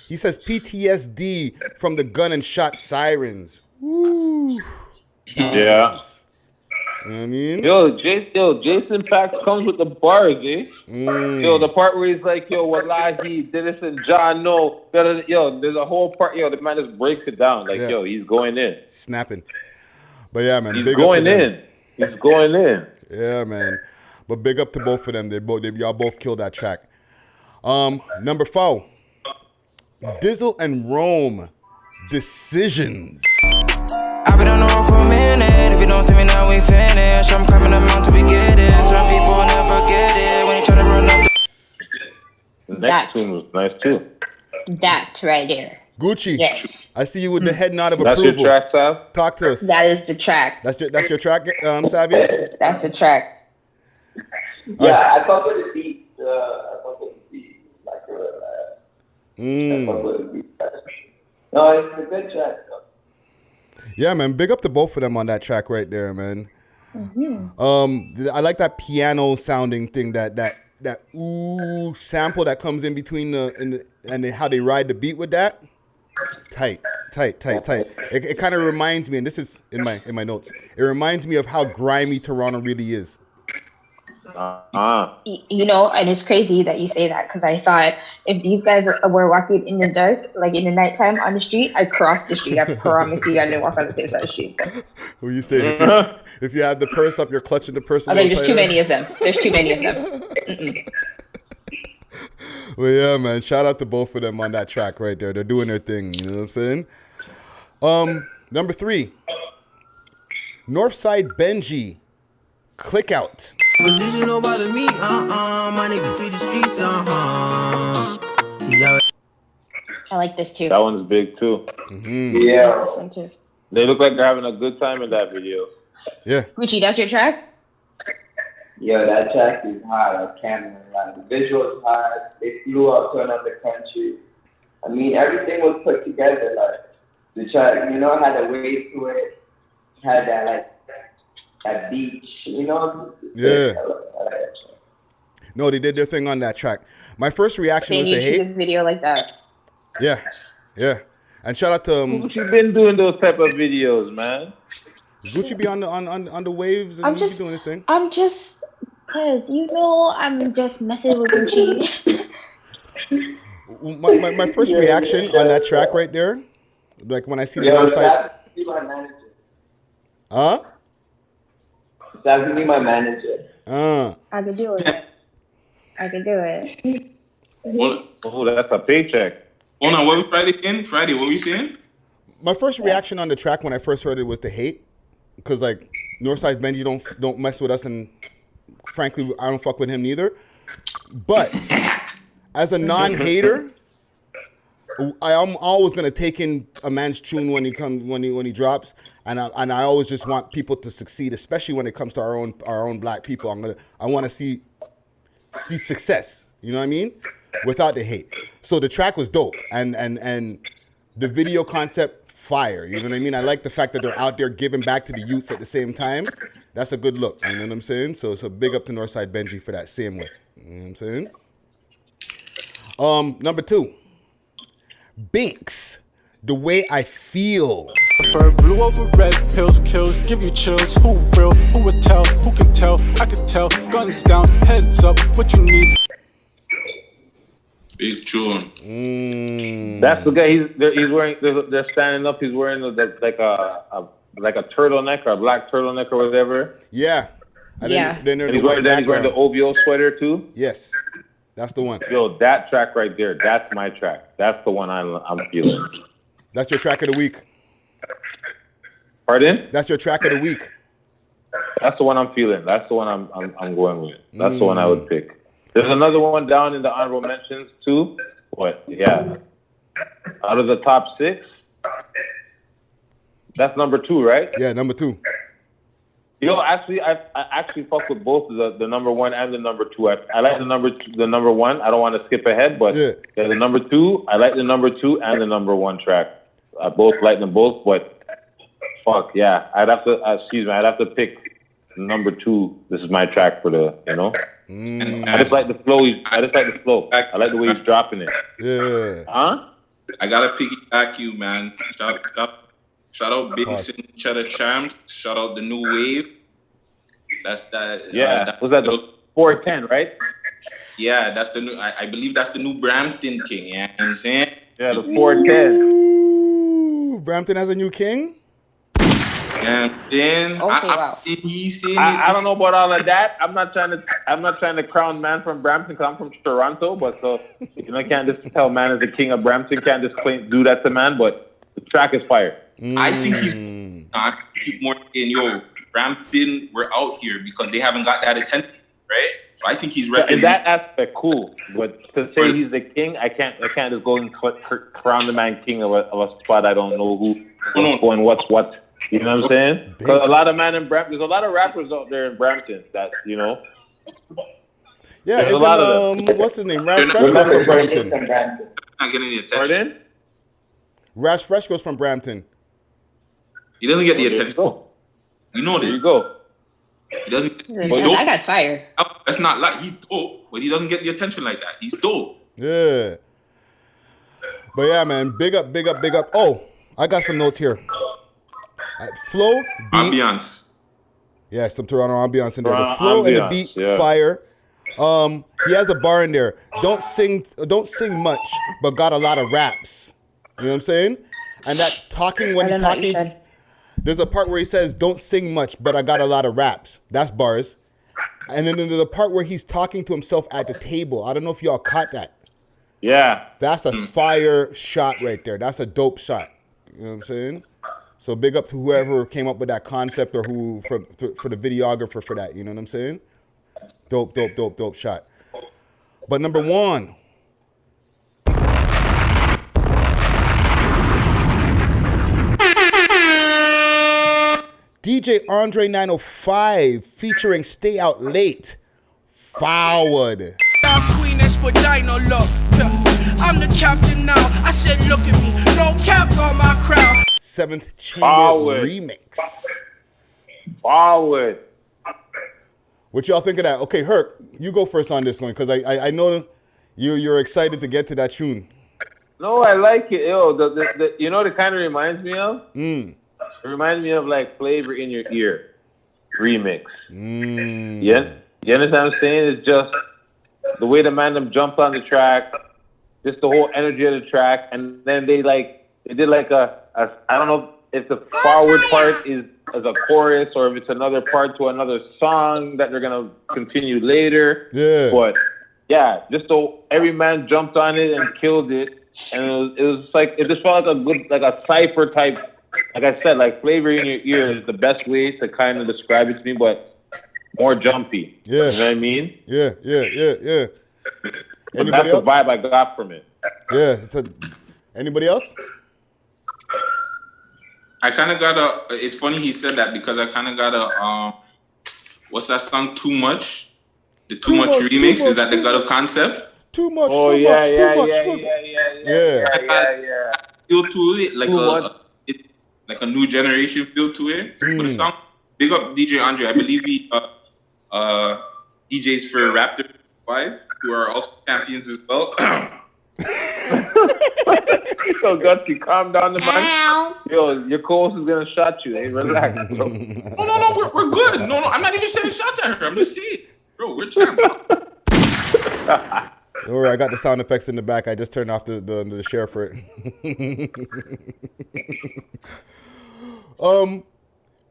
he says PTSD from the gun and shot sirens. Woo. Yeah. You know what I mean? Jason Pax comes with the bars, eh? The part where he's like, wallahi, Denison, John, no. There's a whole part, the man just breaks it down. Like, he's going in. Snapping. But yeah, man. He's going in. He's going in. Yeah, man. But big up to both of them. Y'all both killed that track. Number 4. Dizzle and Rome. Decisions. been on the road for a minute. If you don't see me now, we finish. I'm climbing the mountain, we get it. Some people never get it when you try to run up. The next tune was nice too. That right there. Gucci. Yes. I see you with the head nod of That's approval. your track, Sav? Talk to us. That is the track. That's your track, Savy? That's the track. Yeah, I fuck with the beat. I fuck with the beat. Like, I fuck with the beat. No, it's a good track, though. Yeah, man. Big up to both of them on that track right there, man. I like that piano sounding thing, that ooh sample that comes in between and how they ride the beat with that. Tight. It kind of reminds me, and this is in my notes. It reminds me of how grimy Toronto really is. You know, and it's crazy that you say that because I thought if these guys were walking in the dark, like in the nighttime on the street, I'd cross the street. I promise you, I didn't walk on the same side of the street. What you say? If you have the purse up, you're clutching the purse. Okay, there's too many of them. Mm-mm. Well, yeah, man. Shout out to both of them on that track right there. They're doing their thing. You know what I'm saying? Number 3, Northside Benji, Click Out. Position don't bother me, my nigga feed the streets, I like this too. That one's big too. Yeah. I like this one too. They look like they're having a good time in that video. Yeah. Gucci, that's your track? Yo, that track is hard. I can't even lie. The visual is hard. They flew out to another country. I mean, everything was put together. Like, the track, you know, had a wave to it. Had that, like, that beach, you know? Yeah. No, they did their thing on that track. My first reaction was to hate. This video like that. Yeah. And shout out to Gucci been doing those type of videos, man. Gucci be on the waves and he be doing his thing. I'm just, cause you know, I'm just messing with Gucci. my first reaction on that track right there, like when I see the Northside. Huh? That could be my manager. I could do it. Oh, that's a paycheck. Hold on, what was Friday again? Friday, what were you saying? My first reaction on the track when I first heard it was to hate, because like Northside Benji don't mess with us, and frankly I don't fuck with him neither. But as a non-hater, I am always gonna take in a man's tune when he drops, and I always just want people to succeed, especially when it comes to our own black people. I want to see success. You know what I mean? Without the hate. So the track was dope, and the video concept fire. You know what I mean? I like the fact that they're out there giving back to the youths at the same time. That's a good look. You know what I'm saying? So it's a big up to Northside Benji for that same way. You know what I'm saying? Number 2, Binks, The Way I Feel. For blue over red, pills, kills, give you chills. Who will, who would tell, who can tell, I can tell. Guns down, heads up, what you need. Big tune. That's the guy. He's wearing. They're standing up. He's wearing like a turtleneck or a black turtleneck or whatever. Yeah. And then he's wearing the OVO sweater too. Yes, that's the one. Yo, that track right there. That's my track. That's the one I'm feeling. That's your track of the week. Pardon? That's your track of the week. That's the one I'm feeling. That's the one I'm going with. That's the one I would pick. There's another one down in the honorable mentions too. But yeah, out of the top 6, that's number 2, right? Yeah, number 2. Yo, actually, I actually fuck with both the number 1 and the number 2. I like the number 1. I don't want to skip ahead, but yeah, the number 2. I like the number 2 and the number 1 track. I both like them both, but fuck yeah, I'd have to pick number 2. This is my track for the, you know. I just like the flow. I like the way he's dropping it. Yeah. Huh? I gotta piggyback you, man. Shout out Bizz and Cheddar Champs. Shout out the New Wave. That's that. Yeah. Was that the 410, right? Yeah, that's the new. I believe that's the new Brampton King. You know what I'm saying? Yeah, the 410. Ooh, Brampton has a new king. And then wow. I don't know about all of that. I'm not trying to crown man from Brampton because I'm from Toronto. But so you know, I can't just tell man is the king of Brampton. Can't just do that to man. But the track is fire. I think he's Nah, he's more saying, yo, Brampton, we're out here because they haven't got that attention, right? So I think he's repping. In that aspect, cool. But to say he's the king, I can't just go and crown the man king of a spot. I don't know who's going what's what. You know what I'm saying? Because a lot of man in Brampton, there's a lot of rappers out there in Brampton that, you know. Yeah, there's a lot of them. What's his name? Rash Fresh goes from Brampton. Not getting the attention. Pardon? Rash Fresh goes from Brampton. He doesn't get the attention. You know this. There you go. He doesn't. He's I dope. got fire. That's not like he's dope, but he doesn't get the attention like that. He's dope. Yeah. But yeah, man, big up. Oh, I got some notes here. Flow, beat. Ambiance. Yeah, some Toronto ambiance in there. The Toronto flow and the ambiance, beat, yeah. fire. He has a bar in there. Don't sing much, but got a lot of raps. You know what I'm saying? And that talking when he's talking. There's a part where he says, "Don't sing much, but I got a lot of raps." That's bars. And then there's a part where he's talking to himself at the table. I don't know if y'all caught that. Yeah. That's a fire shot right there. That's a dope shot. You know what I'm saying? So big up to whoever came up with that concept or who for the videographer for that. You know what I'm saying? Dope shot. But number one. DJ Andre 905 featuring Stay Out Late. Forward. Queen Expedito, look. I'm the captain now. I said, look at me. No cap on my crown. 7th Chamber remix. Forward. What y'all think of that? Okay, Herc, you go first on this one because I know you're excited to get to that tune. No, I like it. Yo, the you know what it kind of reminds me of? It reminds me of like Flavor in Your Ear remix. Yeah, you understand what I'm saying? It's just the way the man them jumped on the track, just the whole energy of the track, and then they did like a I don't know if the forward part is as a chorus or if it's another part to another song that they're gonna continue later. Yeah. But yeah, just so every man jumped on it and killed it, and it was like it just felt like a good like a cipher type. Like I said, like Flavor in Your Ear is the best way to kind of describe it to me, but more jumpy. Yeah. You know what I mean? Yeah. And that's the vibe I got from it. Yeah. Anybody else? I kind of got it's funny he said that because I kind of got what's that song, Too Much? The Too Much remix, is that the gut of concept? Too much, oh, too yeah, much, yeah, too much. Yeah. Feel to it, like a new generation feel to it. But the song, big up DJ Andre. I believe he DJs for Raptor 5, who are also champions as well. So gutsy, calm down the man. Yo, your co-host is gonna shot you. Hey, relax, bro. No, we're good. No, I'm not even sending shots at her. I'm just saying, bro, we're champs. Don't worry, I got the sound effects in the back. I just turned off the share for it.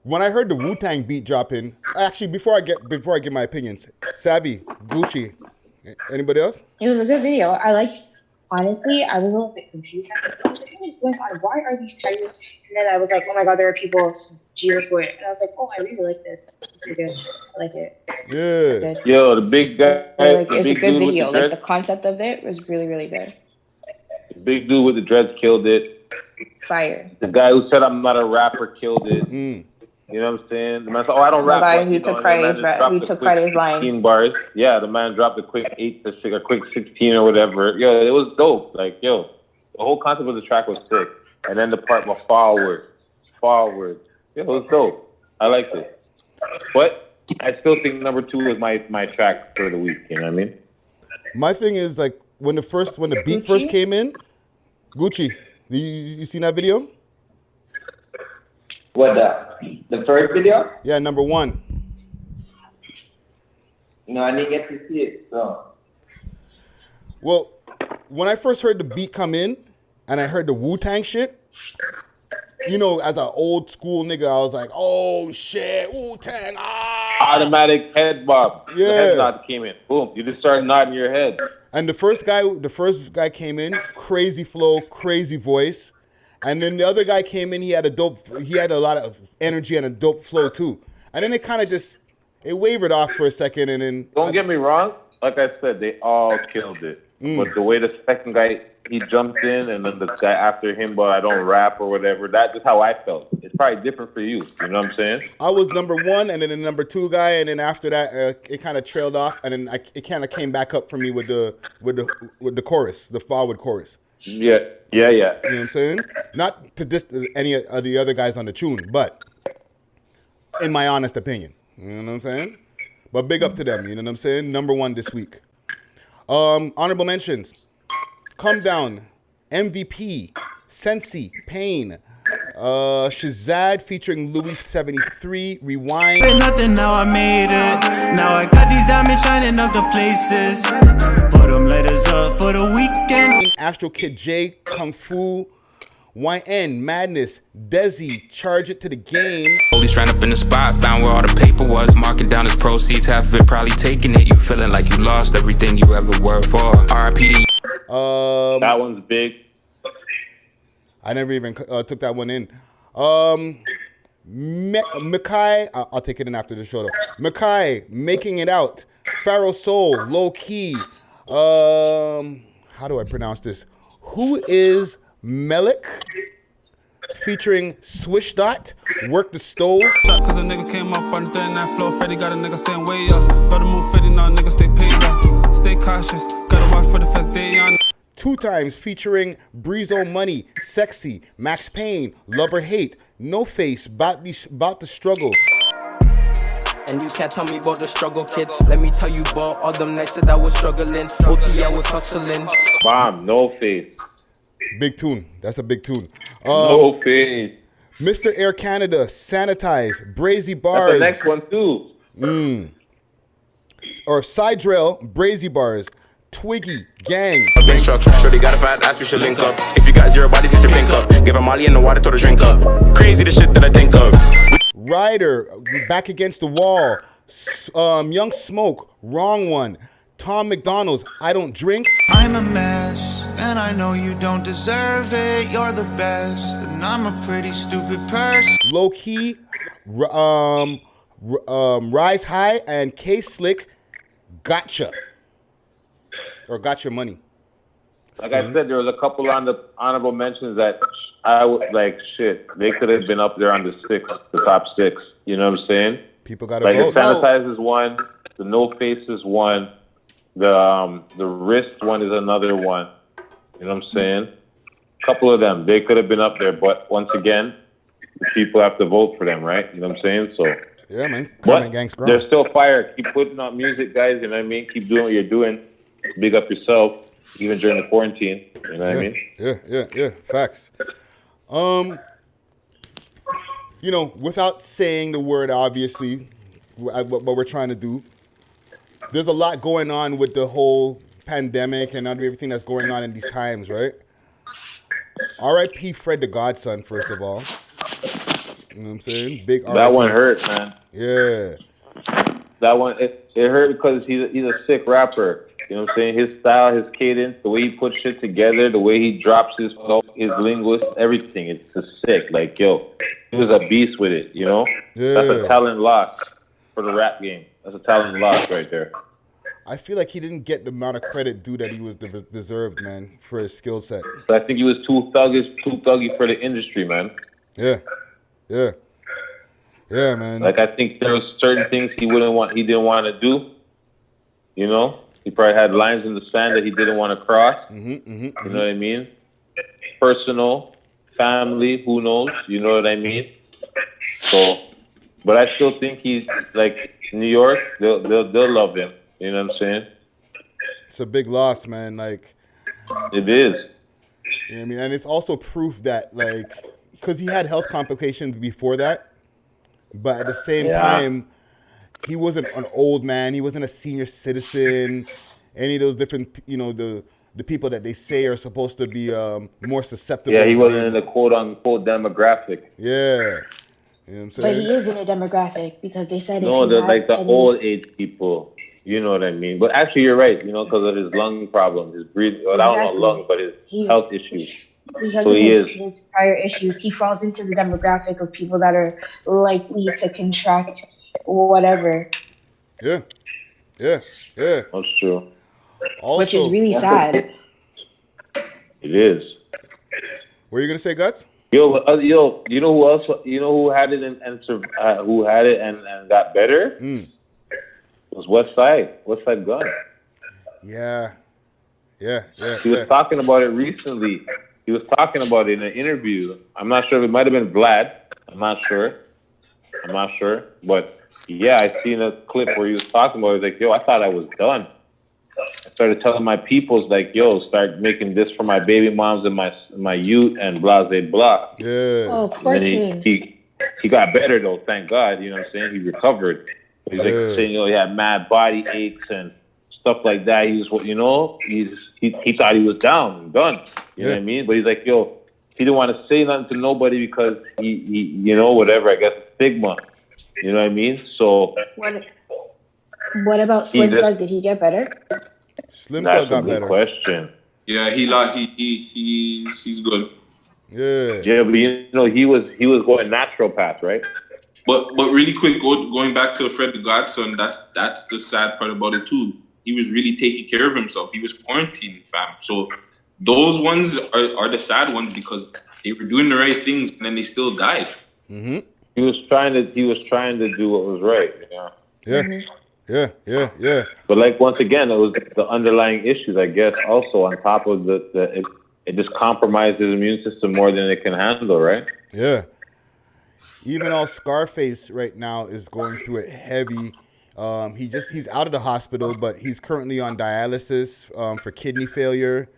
When I heard the Wu-Tang beat drop in, actually before I get my opinions, Savy, Gucci, anybody else? It was a good video. Honestly, I was a little bit confused. I was like, what is going on? Why are these titles? And then I was like, oh my god, there are people cheers for it. And I was like, oh, I really like this. This is good. I like it. Yeah. Yo, the big guy. It's a good video. Like the concept of it was really, really good. The big dude with the dreads killed it. Fire. The guy who said I'm not a rapper killed it. You know what I'm saying? The man said, I don't rap. The guy who took Friday's line. 16 bars. Yeah, the man dropped a quick 16 or whatever. Yo, it was dope. Like, yo, the whole concept of the track was sick. And then the part was forward. Yo, it was dope. I liked it. But I still think number 2 is my track for the week. You know what I mean? My thing is like when the beat first came in, Gucci, you seen that video? What, the first video? Yeah, number 1. No, I didn't get to see it, so. Well, when I first heard the beat come in and I heard the Wu-Tang shit, you know, as an old school nigga, I was like, oh shit, Wu-Tang, Automatic head bob. Yeah. The head nod came in. Boom. You just started nodding your head. And the first guy came in, crazy flow, crazy voice. And then the other guy came in. He had a lot of energy and a dope flow too. And then it kind of just wavered off for a second. And then don't get me wrong. Like I said, they all killed it. But the way the second guy, he jumped in, and then the guy after him, but I don't rap or whatever. That's just how I felt. It's probably different for you. You know what I'm saying? I was number one, and then the number two guy, and then after that, it kind of trailed off, and then it kind of came back up for me with the chorus, the forward chorus. Yeah. You know what I'm saying? Not to diss any of the other guys on the tune, but in my honest opinion, you know what I'm saying? But big up to them, you know what I'm saying? Number one this week. Honorable mentions. Come Down, MVP, Sensi, Pain, Shazad featuring Louis 73, Rewind. Ain't nothing, now I made it. Now I got these diamonds shining up the places. Put them letters up for the weekend. Astro Kid J, Kung Fu, YN, Madness, Desi, Charge It to the Game. Police ran up in the spot, found where all the paper was, marking down his proceeds, half of it probably taking it. You feeling like you lost everything you ever worked for. R.I.P. That one's big. I never even took that one in. Makai, I'll take it in after the show though. Makai, Making It Out. Pharaoh Soul, Low Key. How do I pronounce this? Who is Melik? Featuring Swish Dot, Work the Stove. Cause a nigga came up on the that floor. Freddy got a nigga staying way up. Better move 50 now, nigga stay paid up. Stay cautious, gotta watch for the first day on. 2 times featuring Breezo Money, Sexy, Max Payne, Love or Hate, No Face, About the Struggle. And you can't tell me about the struggle, kid. Let me tell you about all them nights that I was struggling. OT, I was hustling. Bomb, No Face. Big tune. That's a big tune. No Face. Mr. Air Canada, Sanitize, Brazy Bars. That's the next one too. Or Side Drill, Brazy Bars, Twiggy, Gang. Big truck, sure they got a fat ass, we should link up. If you got 0 bodies, get your pink up. Give her Molly in the water, told her drink up. Crazy the shit that I think of. Ryder, Back Against the Wall, Young Smoke, Wrong One, Tom McDonald's, I Don't Drink. I'm a mess, and I know you don't deserve it. You're the best, and I'm a pretty stupid person. Low Key, Rise High, and K Slick, Gotcha. Or Got Your Money. Like I said, there was a couple on the honorable mentions that I would like. Shit, they could have been up there on the top 6. You know what I'm saying? People got to like vote. The Sanitize is one. The No Face is one. The Wrist one is another one. You know what I'm saying? A couple of them, they could have been up there, but once again, the people have to vote for them, right? You know what I'm saying? So yeah, man. But they're still fire. Keep putting out music, guys. You know what I mean? Keep doing what you're doing. Big up yourself, even during the quarantine. You know what I mean? Yeah. Facts. You know, without saying the word, obviously, what we're trying to do, there's a lot going on with the whole pandemic and everything that's going on in these times, right? R.I.P. Fred the Godson, first of all. You know what I'm saying? Big R.I.P. That one hurt, man. Yeah. That one, it hurt because he's a sick rapper. You know what I'm saying? His style, his cadence, the way he puts shit together, the way he drops his flow, his linguist, everything. It's just sick. Like, yo, he was a beast with it, you know? Yeah. That's a talent loss for the rap game. That's a talent loss right there. I feel like he didn't get the amount of credit due that he was deserved, man, for his skill set. So I think he was too thuggy for the industry, man. Yeah, man. Like, I think there was certain things he didn't want to do, you know? He probably had lines in the sand that he didn't want to cross. You know what I mean? Personal, family, who knows? You know what I mean? So, but I still think he's like New York. They'll love him. You know what I'm saying? It's a big loss, man. Like, it is. You know what I mean? And it's also proof that, like, because he had health complications before that, but at the same time, he wasn't an old man. He wasn't a senior citizen. Any of those different, you know, the people that they say are supposed to be more susceptible. Yeah, he wasn't in the quote-unquote demographic. Yeah. You know what I'm saying? But he is in a demographic because they said no, they're like the old age people. You know what I mean? But actually, you're right. You know, because of his lung problem, his breathing. Well, I don't know lung, but his health issues. because So of he is. his prior issues, he falls into the demographic of people that are likely to contract whatever. Yeah. Yeah. Yeah. That's true. Also, which is really sad. It is. What are you gonna say, Guts? Yo, you know who else? You know who had it and who had it and got better? It was West Side Gun. Yeah. He was talking about it recently. He was talking about it in an interview. I'm not sure. It might have been Vlad. I'm not sure. But yeah, I seen a clip where he was talking about it. He was like, yo, I thought I was done. I started telling my peoples, like, yo, start making this for my baby moms and my youth and blah, blah. Yeah. Oh, And then he got better, though, thank God. You know what I'm saying? He recovered. He's like saying, he had mad body aches and stuff like that. He was, he thought he was done. You know what I mean? But he's like, yo, he didn't want to say nothing to nobody because he you know, whatever, I guess, stigma. You know what I mean? So what about Slim Thug? Did he get better? Slim Thug got better. Question. Yeah, he's good. Yeah, but you know, he was going natural path, right? But really quick, going back to Fred the Godson, that's the sad part about it too. He was really taking care of himself. He was quarantined, fam. So those ones are the sad ones because they were doing the right things and then they still died. Mm-hmm. He was trying to do what was right. Yeah. Mm-hmm. Yeah. But like once again, it was the underlying issues, I guess. Also on top of it just compromised his immune system more than it can handle, right? Yeah. Even all Scarface right now is going through it heavy. He's out of the hospital, but he's currently on dialysis for kidney failure.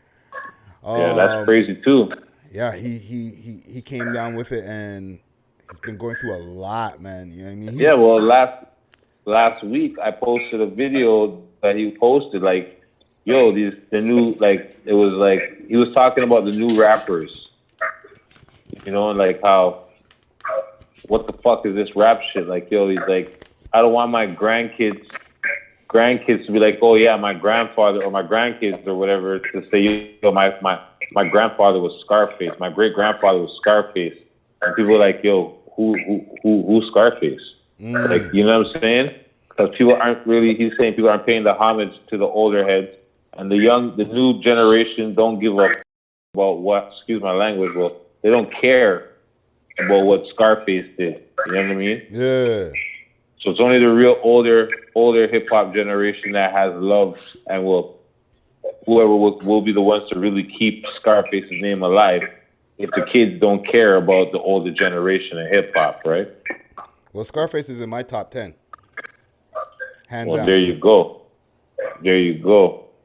Yeah, that's crazy too. Yeah, he came down with it and he's been going through a lot, man. You know what I mean? Well, last week I posted a video that he posted, like, yo, the new, like, it was like he was talking about the new rappers, you know, and like how, what the fuck is this rap shit? Like, yo, he's like, I don't want my grandkids to be like, oh yeah, my grandfather or my grandkids or whatever to say, yo, my grandfather was Scarface, my great grandfather was Scarface, and people are like, yo, who's Scarface? Like, you know what I'm saying? Because people aren't really, he's saying people aren't paying the homage to the older heads, and the new generation don't give a about what, excuse my language, well, they don't care about what Scarface did. You know what I mean? Yeah. So it's only the real older hip hop generation that has love and whoever will be the ones to really keep Scarface's name alive. If the kids don't care about the older generation of hip hop, right? Well, Scarface is in my top 10. Hands Well, down. there you go.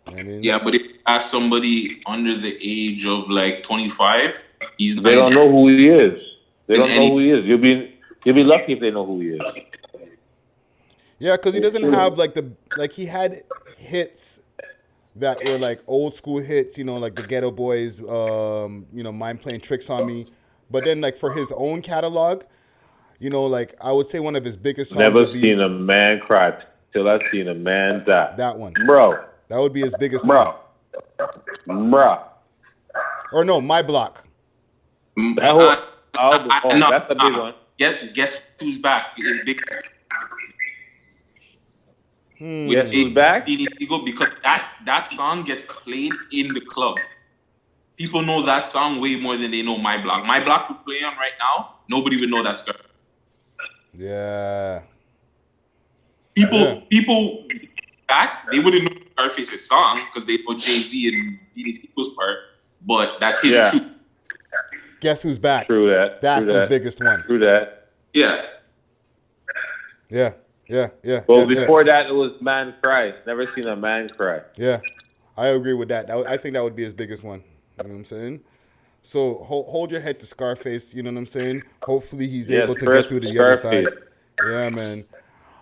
I mean, Yeah, but if you ask somebody under the age of like 25, they don't know who he is. You'll be lucky if they know who he is. yeah, because he doesn't have he had hits that were like old school hits, you know, like the Ghetto Boys, you know, Mind Playing Tricks on Me. But then like for his own catalog, you know, like I would say one of his biggest songs Never would be seen a man cry till I've seen a man die. that one. Bro. That would be his biggest Bro. one. Or no, My Block. That's a big one. Guess who's back is big. Guess who's back? Because that song gets played in the club. People know that song way more than they know My Block. My Block would play on right now. Nobody would know that stuff. Yeah. People back, they wouldn't know Scarface's song because they know Jay-Z and Beanie Siegel's part, but that's his truth. Guess who's back? True that. That's his biggest one. True that. Yeah. Well, before that, it was Man Cry. Never seen a man cry. Yeah, I agree with that. I think that would be his biggest one. You know what I'm saying? So hold your head to Scarface. You know what I'm saying? Hopefully he's able to get through to the other side. Yeah, man.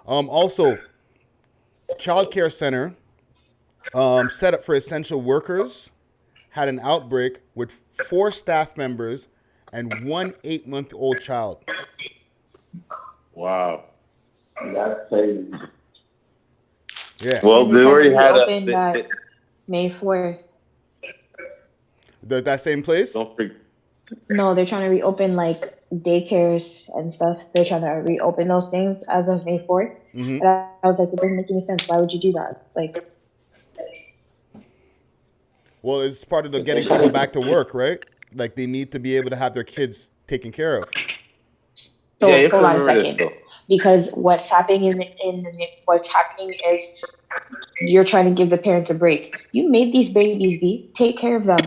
Also, Child Care Center set up for essential workers had an outbreak with 4 staff members and 1 8-month-old child. Wow. That's crazy. Yeah. Well, they already had May 4th. That same place? Don't forget. No, they're trying to reopen like daycares and stuff. They're trying to reopen those things as of May 4th. Mm-hmm. And I was like, it doesn't make any sense. Why would you do that? Like, Well, it's part of the getting people back to work, right? Like they need to be able to have their kids taken care of. so Yeah, you have to hold on a remember this, second. though. Because what's happening what's happening is you're trying to give the parents a break. You made these babies, B. Take care of them.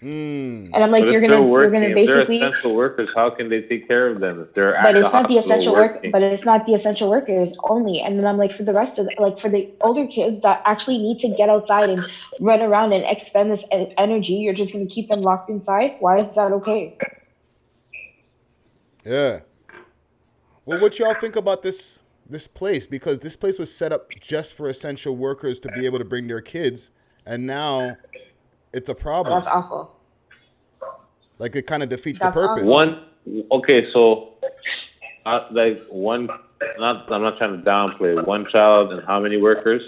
And I'm like, But you're if they're gonna working, if basically. they're essential workers, how can they take care of them if they're at But the it's not the hospital essential working? But it's not the essential workers only. And then I'm like, for the rest of like for the older kids that actually need to get outside and run around and expend this energy, you're just gonna keep them locked inside. Why is that okay? Yeah. Well, what y'all think about this place? Because this place was set up just for essential workers to be able to bring their kids, and now it's a problem. That's awful. Like it kind of defeats That's the purpose. I'm not trying to downplay. One child and how many workers?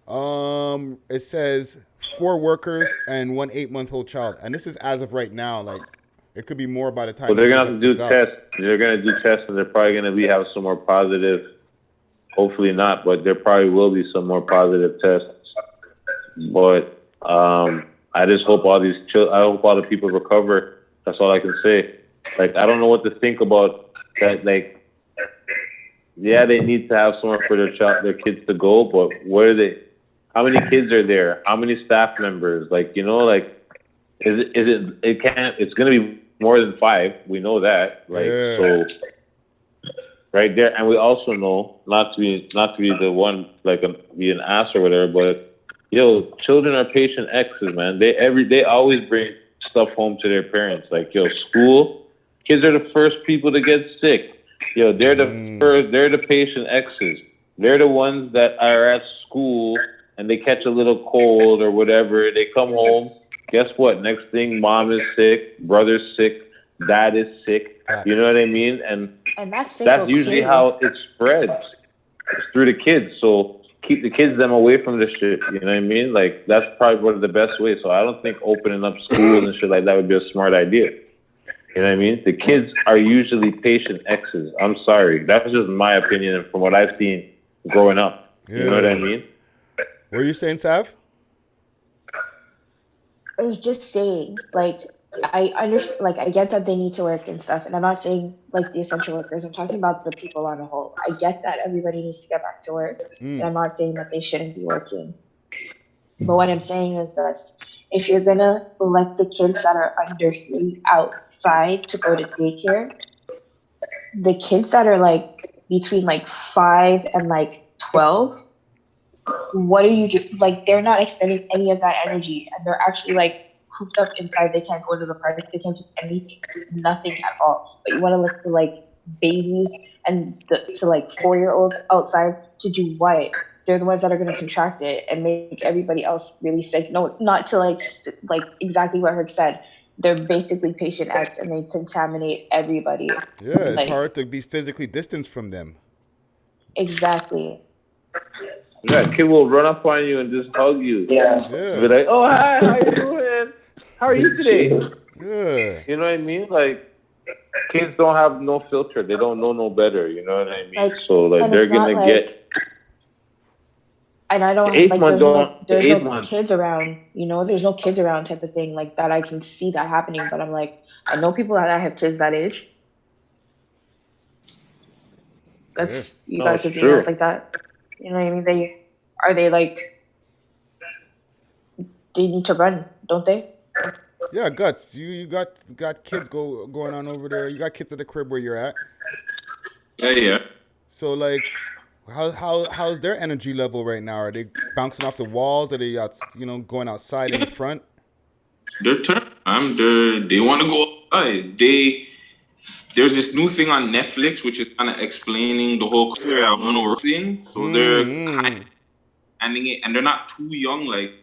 It says 4 workers and 1 8-month-old child, and this is as of right now. Like it could be more by the time. So they're this gonna have to is do out. tests. They're gonna do tests, and they're probably gonna have some more positive. Hopefully not, but there probably will be some more positive tests. But I just hope all the people recover. That's all I can say. Like I don't know what to think about that. Like, yeah, they need to have somewhere for their kids to go, but where are they? How many kids are there? How many staff members? Like, it's gonna be more than 5. We know that. Like, so right there, and we also know not to be the one be an ass or whatever, but children are patient X's, man. They always bring stuff home to their parents. Like, school kids are the first people to get sick. They're the patient X's. They're the ones that are at school and they catch a little cold or whatever. They come home. Guess what? Next thing, mom is sick, brother's sick, dad is sick. You know what I mean? And that's usually how it spreads. It's through the kids. So keep the kids them away from this shit. You know what I mean? Like, that's probably one of the best ways. So I don't think opening up schools and shit like that would be a smart idea. You know what I mean? The kids are usually patient X's. I'm sorry. That's just my opinion and from what I've seen growing up. You know what I mean? What are you saying, Sav? I was just saying, like, I understand, like, I get that they need to work and stuff, and I'm not saying, like, the essential workers. I'm talking about the people on a whole. I get that everybody needs to get back to work, and I'm not saying that they shouldn't be working. But what I'm saying is this. If you're going to let the kids that are under 3 outside to go to daycare, the kids that are, like, between, like, 5 and, like, 12, what are you doing? Like, they're not expending any of that energy, and they're actually, like, cooped up inside. They can't go to the park. They can't do anything, nothing at all. But you want to let the, like, babies and to, like, 4-year-olds outside to do what? They're the ones that are going to contract it and make everybody else really sick. No, not to, like exactly what Herc said. They're basically patient X, and they contaminate everybody. Yeah, it's hard to be physically distanced from them. Exactly. Yeah, kid will run up on you and just hug you. Yeah. Be like, oh, hi, how you doing? How are you today? Yeah. You know what I mean? Like, kids don't have no filter. They don't know no better. You know what I mean? Like, so, like, they're going to get... And I don't, there's no kids around, there's no kids around type of thing, like, that I can see that happening. But I'm like, I know people that have kids that age. You got kids like that. You know what I mean? They need to run, don't they? Yeah, Guts, you got kids going on over there. You got kids at the crib where you're at. Yeah. So, like, how's their energy level right now? Are they bouncing off the walls? Are they going outside in the front? Their turn. They want to go outside. There's this new thing on Netflix which is kind of explaining the whole thing. So they're kind of ending it, and they're not too young. Like,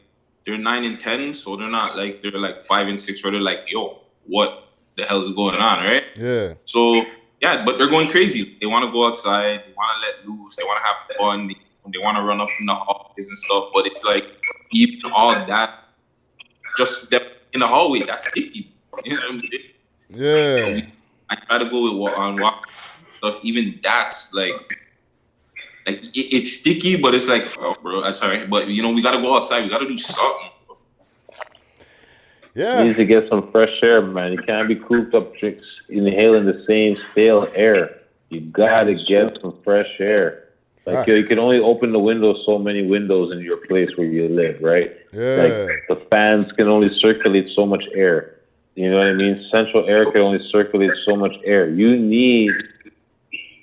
they're 9 and 10, so they're not like they're like 5 and 6 where they're like, yo, what the hell is going on, right? Yeah. So yeah, but they're going crazy. They want to go outside. They want to let loose. They want to have fun. They want to run up in the hallways and stuff. But it's like, even all that, just them in the hallway. That's sticky. You know what I'm saying? Yeah. I try to go with what stuff. Even that's like it's sticky, but it's like, oh, bro, I'm sorry, but you know, we gotta go outside. We gotta do something. Yeah. You need to get some fresh air, man. You can't be cooped up inhaling the same stale air. You gotta get some fresh air. Like you can only open the windows so many windows in your place where you live, right? Yeah. Like the fans can only circulate so much air. You know what I mean? Central air can only circulate so much air. You need,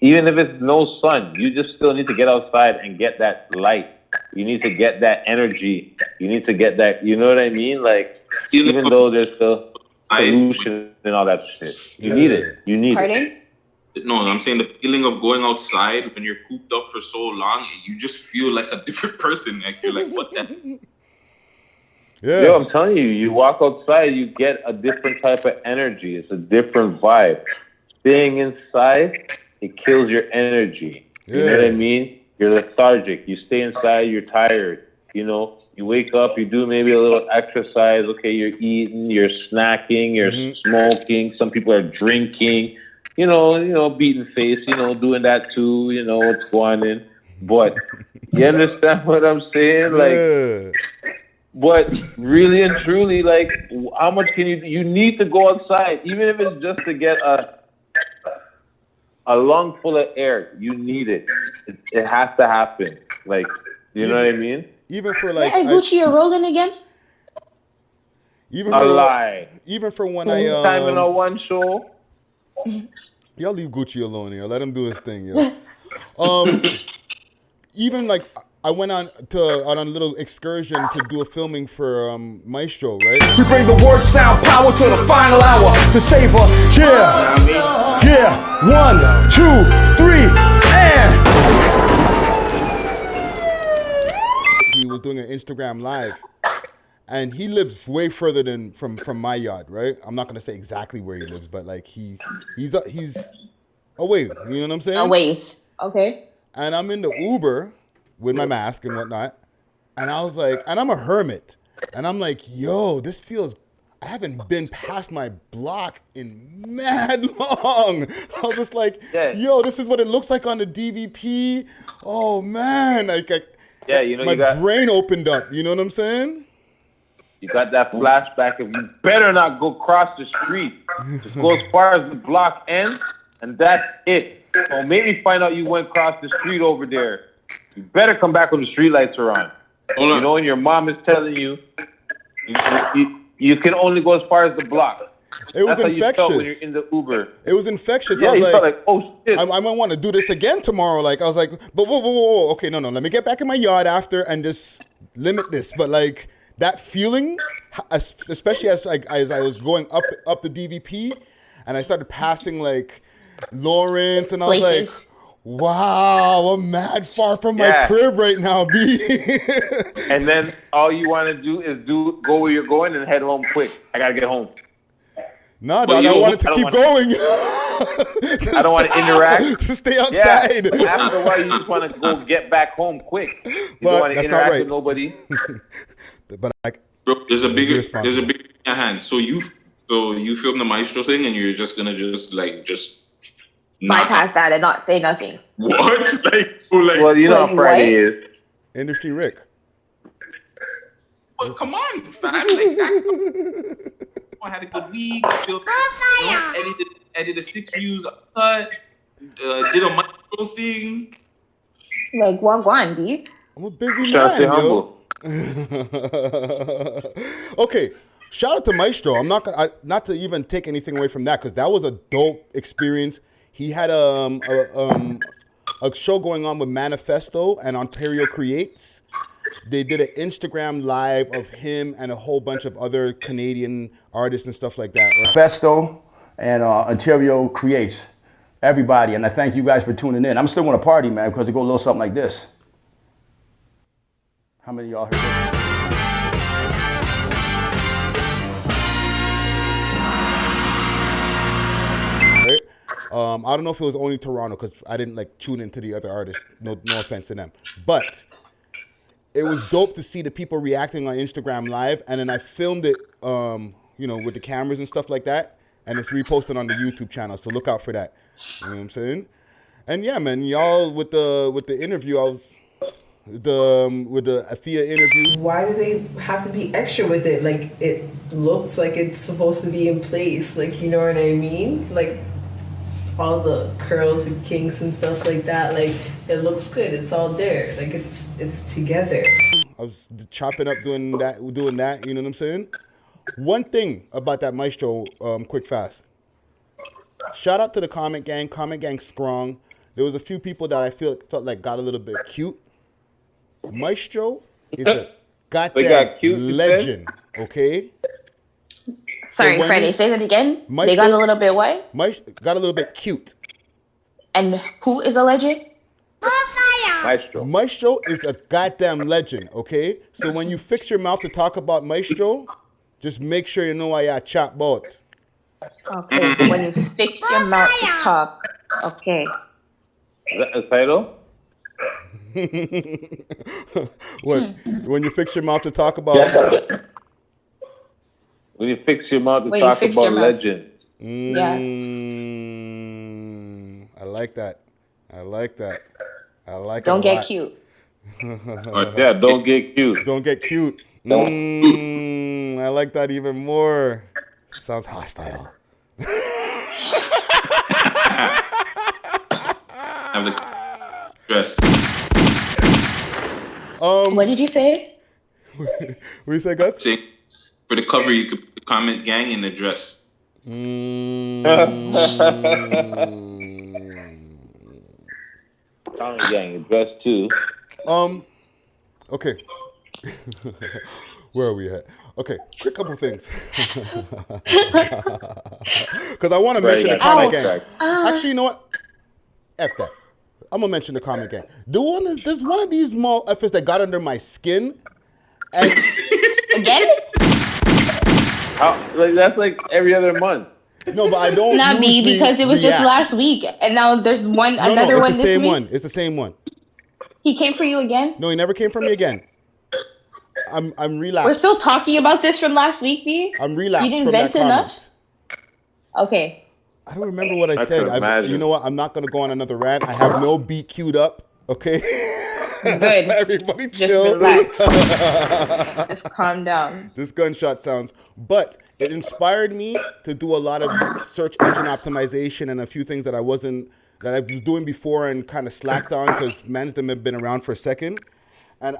even if it's no sun, you just still need to get outside and get that light. You need to get that energy. You need to get that, you know what I mean? Like, even though there's still pollution and all that shit. You need it. You need it. No, I'm saying the feeling of going outside when you're cooped up for so long, you just feel like a different person. Like you're like, what the? Yeah. Yo, I'm telling you, you walk outside, you get a different type of energy. It's a different vibe. Staying inside, it kills your energy. You know what I mean? You're lethargic. You stay inside, you're tired. You know, you wake up, you do maybe a little exercise. Okay, you're eating, you're snacking, you're smoking. Some people are drinking. You know, beating face. You know, doing that too. You know what's going on. But you understand what I'm saying? Like, but really and truly, like, how much can you need to go outside, even if it's just to get a lung full of air. You need it. It has to happen. Like, you know what I mean? Even for like, Gucci, you're rolling again. Even a for lie. Even for when time in a one show. Y'all leave Gucci alone, yo. Let him do his thing, yo. Even like I went on a little excursion to do a filming for Maestro, right? We bring the word sound power to the final hour to savor. Yeah. 1, 2, 3, and he was doing an Instagram live. And he lives way further than from my yard, right? I'm not gonna say exactly where he lives, but like he's away. You know what I'm saying? A ways. Okay. And I'm in the Uber with my mask and whatnot, and I was like, and I'm a hermit, and I'm like, yo, this feels. I haven't been past my block in mad long. I was just like, yo, this is what it looks like on the DVP. Oh man, my brain opened up. You know what I'm saying? You got that flashback of you better not go cross the street. Just go as far as the block ends, and that's it. Or maybe find out you went across the street over there. You better come back when the street lights are on. You know, and your mom is telling you, you can only go as far as the block. It was That's infectious. How you felt when you're in the Uber. It was infectious. Yeah, I was you felt like, oh shit. I might want to do this again tomorrow. Like I was like, but whoa. Okay, no. Let me get back in my yard after and just limit this. But like that feeling, especially as I was going up the DVP, and I started passing like Lawrence, and I was like, wow, I'm mad far from my crib right now, B. And then all you want to do is go where you're going and head home quick. I gotta get home. No, dog, I wanted to keep going. I don't want to interact. Stay outside. Yeah. After a while, you just want to go get back home quick. You don't want to interact with nobody. But bro, there's a bigger in your hand. So you film the Maestro thing, and you're just gonna just bypass that and not say nothing. What? Well, you know how Friday is. Industry Rick. Well, come on, fam. Like that's. I had a good week. I feel edited 6 views, cut, did a Maestro thing. Like one, B. I'm a busy man, yo. Okay, shout out to Maestro. I'm not to even take anything away from that, because that was a dope experience. He had a show going on with Manifesto and Ontario Creates. They did an Instagram live of him and a whole bunch of other Canadian artists and stuff like that. Right? Festo and Ontario Creates. Everybody, and I thank you guys for tuning in. I'm still going to party, man, because it go a little something like this. How many of y'all heard that? I don't know if it was only Toronto, because I didn't tune into the other artists. No offense to them, but it was dope to see the people reacting on Instagram Live, and then I filmed it, you know, with the cameras and stuff like that, and it's reposted on the YouTube channel. So look out for that. You know what I'm saying? And yeah, man, y'all with the interview, with the Athea interview. Why do they have to be extra with it? Like, it looks like it's supposed to be in place. Like, you know what I mean? Like, all the curls and kinks and stuff like that. Like, it looks good. It's all there. Like, it's together. I was chopping up doing that. You know what I'm saying? One thing about that Maestro, quick fast. Shout out to the comment gang. Comment gang strong. There was a few people that I felt like got a little bit cute. Maestro is a goddamn legend, okay? Sorry, so Freddie, say that again. Maestro, they got a little bit what? Maestro got a little bit cute. And who is a legend? Maestro is a goddamn legend, okay? So when you fix your mouth to talk about Maestro, just make sure you know why you chat about. Okay, so when you fix your mouth to talk, okay. Is that a title? What? When you fix your mouth to talk about... When you fix your mouth to talk about legends. Yeah. I like that. I like that. I like Don't it a get lot. cute. Yeah, don't get cute. Don't get cute. I like that even more. Sounds hostile. Have the dress. What did you say? What you say, Guts? Say, for the cover, you could put comment gang in the dress. Comment gang, dress too. Okay. Where are we at? Okay, quick couple things. Because I want to mention the comment gang. Actually, you know what? F that. I'm gonna mention the comment gang. There's one of these small efforts that got under my skin. And again? Like that's like every other month. No, but I don't. Not me, because it was just last week, and now there's another one this week. It's the same one. It's the same one. He came for you again? No, he never came for me again. I'm relapsed. We're still talking about this from last week, B? I'm relapsed You didn't from vent that enough? comment. Okay. I don't remember what I said. You know what? I'm not going to go on another rant. I have no beat queued up. Okay? Good. So everybody chill. Just relax. Just calm down. This gunshot sounds. But it inspired me to do a lot of search engine optimization and a few things that I was doing before and kind of slacked on because man's them have been around for a second. And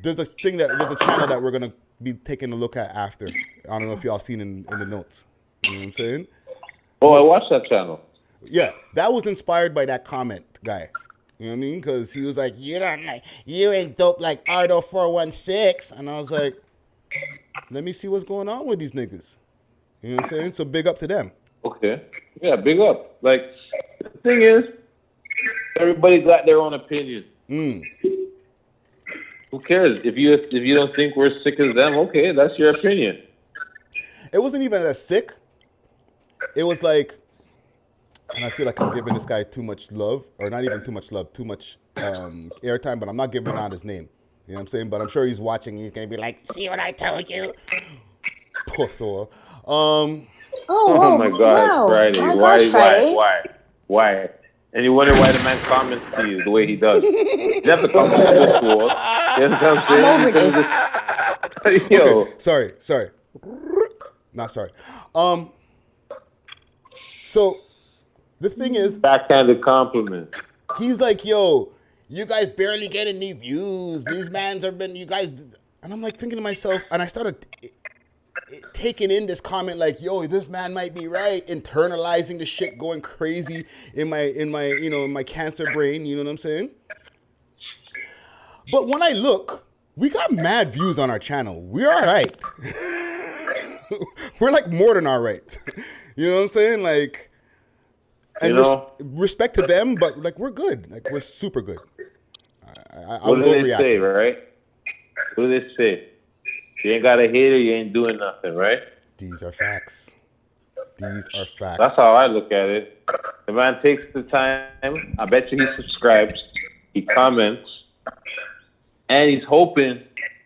there's a channel that we're going to be taking a look at after. I don't know if y'all seen in the notes. You know what I'm saying? Oh, I watched that channel. Yeah, that was inspired by that comment guy. You know what I mean? Because he was like, you ain't dope like Ardo 416. And I was like, let me see what's going on with these niggas. You know what I'm saying? So big up to them. Okay. Yeah, big up. Like, the thing is, everybody got their own opinion. Who cares? If you don't think we're sick as them, okay, that's your opinion. It wasn't even that sick. It was like, and I feel like I'm giving this guy too much love, or not even too much love, too much airtime, but I'm not giving out his name. You know what I'm saying? But I'm sure he's watching. He's going to be like, see what I told you? Pussor. Oh my God, Friday. Why? And you wonder why the man comments to you the way he does. You have to come over this to us. You know what I'm saying? Yo. Okay, sorry. Not sorry. So the thing is, backhanded compliment. He's like, yo, you guys barely get any views. These mans have been, you guys, and I'm like thinking to myself, and I started taking in this comment like, yo, this man might be right, internalizing the shit, going crazy in my cancer brain. You know what I'm saying? But when I look, we got mad views on our channel. We're all right. We're like more than all right. You know what I'm saying? Like, and respect to them, but like we're good. Like we're super good. What do they say, right? What do they say? You ain't got a hater, you ain't doing nothing, right? These are facts. That's how I look at it. The man takes the time. I bet you he subscribes. He comments. and he's hoping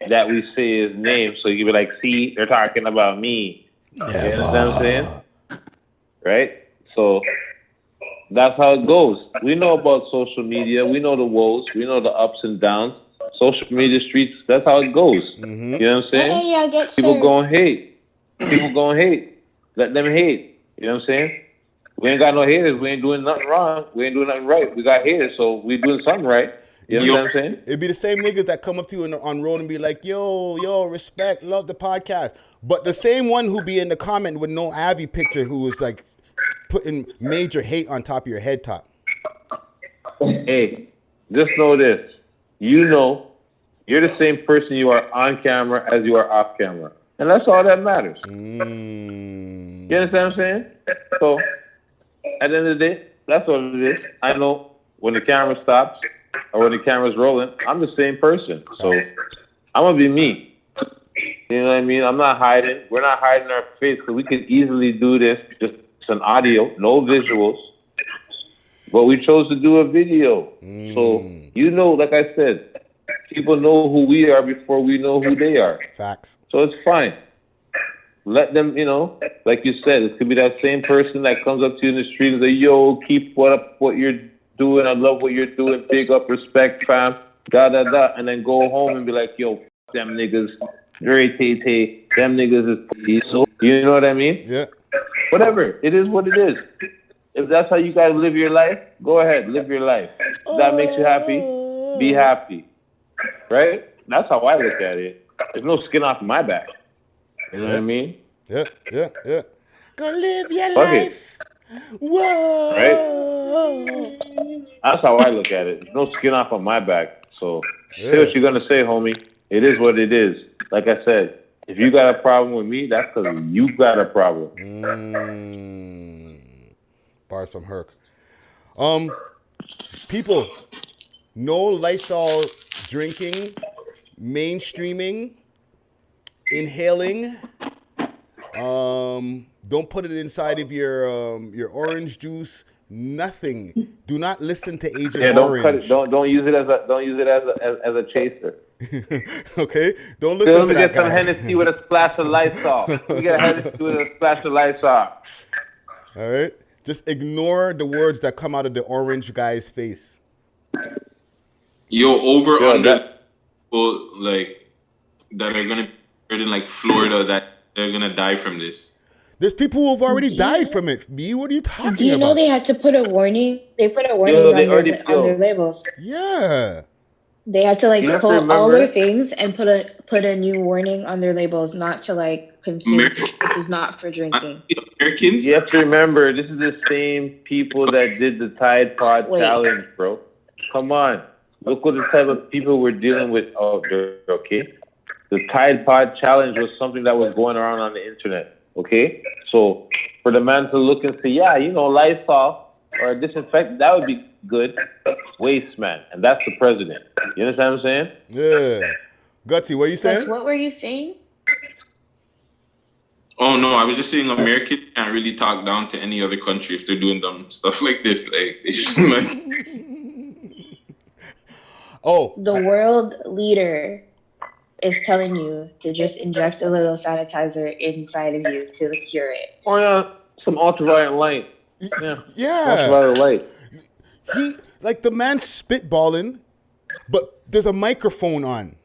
that we say his name, so you can be like, see, they're talking about me. You understand what I'm saying? Right? So that's how it goes. We know about social media. We know the woes. We know the ups and downs. Social media streets, that's how it goes. Mm-hmm. You know what I'm saying? Hey, I get People served. going hate. People going hate. Let them hate. You know what I'm saying? We ain't got no haters. We ain't doing nothing wrong. We ain't doing nothing right. We got haters, so we doing something right. You know what I'm saying? It'd be the same niggas that come up to you on road and be like, yo, respect, love the podcast. But the same one who be in the comment with no Abby picture who was like putting major hate on top of your head top. Hey, just know this. You know, you're the same person you are on camera as you are off camera. And that's all that matters. You understand what I'm saying? So, at the end of the day, that's what it is. I know when the camera stops or when the camera's rolling, I'm the same person. So, I'm going to be me. You know what I mean? I'm not hiding. We're not hiding our face because we could easily do this. Just an audio, no visuals. But we chose to do a video. So, you know, like I said, people know who we are before we know who they are. Facts. So it's fine. Let them, you know, like you said, it could be that same person that comes up to you in the street and say, yo, keep what you're doing. I love what you're doing. Big up, respect, fam, da. And then go home and be like, yo, f them niggas. Very tay. Them niggas is p. So, you know what I mean? Yeah. Whatever. It is what it is. If that's how you gotta live your life, go ahead, live your life. If that makes you happy, be happy. Right? That's how I look at it. There's no skin off my back. You know what I mean? Yeah. Go live your Fuck life. Whoa. Right? That's how I look at it. There's no skin off on my back. So say what you're gonna say, homie. It is what it is. Like I said, if you got a problem with me, that's because you got a problem. Bars from Herc. People, no Lysol drinking, mainstreaming, inhaling. Don't put it inside of your orange juice. Nothing. Do not listen to Agent Orange. Cut it. Don't use it as a chaser. Okay, don't listen to that get guy. some Hennessy with a splash of Lysol. We get a Hennessy with a splash of Lysol. All right, just ignore the words that come out of the orange guy's face. Under people like that are gonna be in like Florida that they're gonna die from this. There's people who have already died from it. B, what are you talking about? Do you know they had to put a warning? They put a warning on their labels. Yeah. They had to like pull all their things and put a new warning on their labels, not to like consume. This is not for drinking. Americans? You have to remember, this is the same people that did the Tide Pod challenge, bro. Come on. Look what the type of people we're dealing with out there, okay? The Tide Pod challenge was something that was going around on the internet, okay? So for the man to look and say, yeah, you know, Lysol or disinfectant, that would be good. Waste man, and that's the president. You understand what I'm saying? Yeah. Gutsy, what are you saying? What were you saying? Oh no, I was just saying Americans can't really talk down to any other country if they're doing dumb stuff like this. Like they should like. The world leader is telling you to just inject a little sanitizer inside of you to cure it. Or some ultraviolet light. Yeah. Ultraviolet light. He, like, the man's spitballing, but there's a microphone on.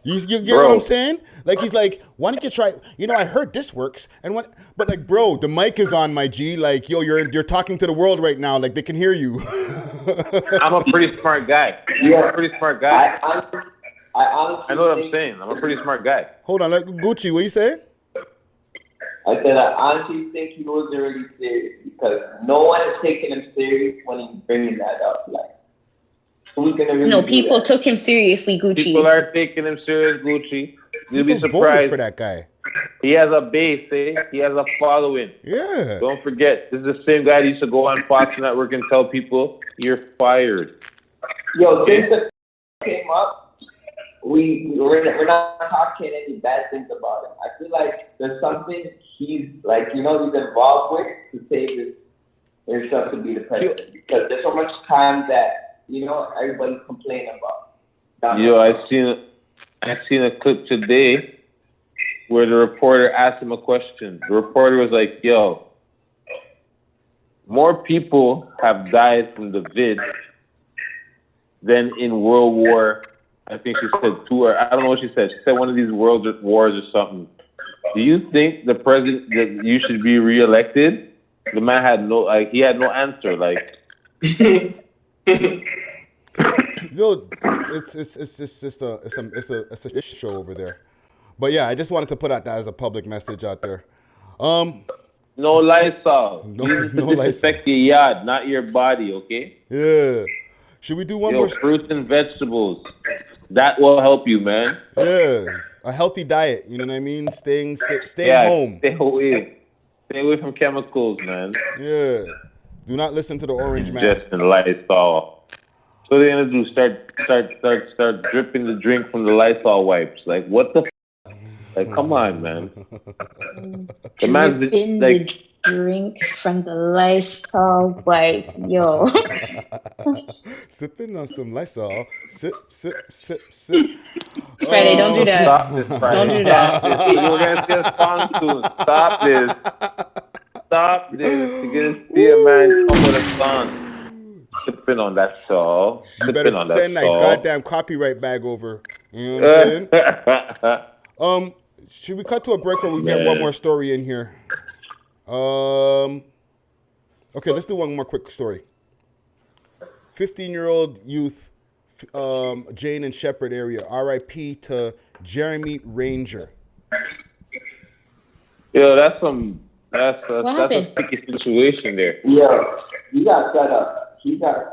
You get what I'm saying? Like, he's like, why don't you try, you know, I heard this works. But like, bro, the mic is on, my G. Like, yo, you're talking to the world right now. Like, they can hear you. I'm a pretty smart guy. Yeah. I'm a pretty smart guy. I honestly I know what I'm saying. I'm a pretty smart guy. Hold on, like, Gucci, what you say? I said I honestly think he was already serious because no one is taking him serious when he's bringing that up. Like, who's gonna really No, people took him seriously, Gucci. People are taking him serious, Gucci. You'll be People voted surprised. for that guy. He has a base, eh? He has a following. Yeah. Don't forget, this is the same guy that used to go on Fox Network and tell people, you're fired. Yo, since the came up, we're not talking any bad things about him. I feel like there's something he's like, you know, he's involved with to save himself to be the president. Because there's so much time that, you know, everybody's complaining about. Yo, I seen a clip today where the reporter asked him a question. The reporter was like, "Yo, more people have died from the vid than in World War." I think she said 2, or I don't know what she said. She said one of these world wars or something. Do you think the president that you should be reelected? The man had no he had no answer. Like, Yo, it's just a show over there. But yeah, I just wanted to put out that as a public message out there. no Lysol. No, You need to no disinfect your yard, not your body. Okay. Yeah. Should we do one Yo, more? fruits and vegetables. That will help you, man. Yeah. A healthy diet. You know what I mean? Stay home. Stay away from chemicals, man. Yeah. Do not listen to the orange man. Just in Lysol. So they're gonna do start dripping the drink from the Lysol wipes. Like, what the? Like, come on, man. The man's Dripping like, the drink from the Lysol wipes, yo. Sipping on some Lysol. Sip, sip, sip, sip. Friday, don't do that. Stop this, Friday. Don't do that. Stop this. You're gonna see a song soon. Stop this. Stop this. You're gonna see a man come with a song. Sipping on that saw. You better Sipping on send that saw. goddamn copyright bag over. You know what I'm saying? Should we cut to a break or we get one more story in here? Okay, let's do one more quick story. 15-year-old youth, Jane and Shepherd area. R.I.P. to Jeremy Ranger. Yo, that's a sticky situation there. Yeah, he got set up. He got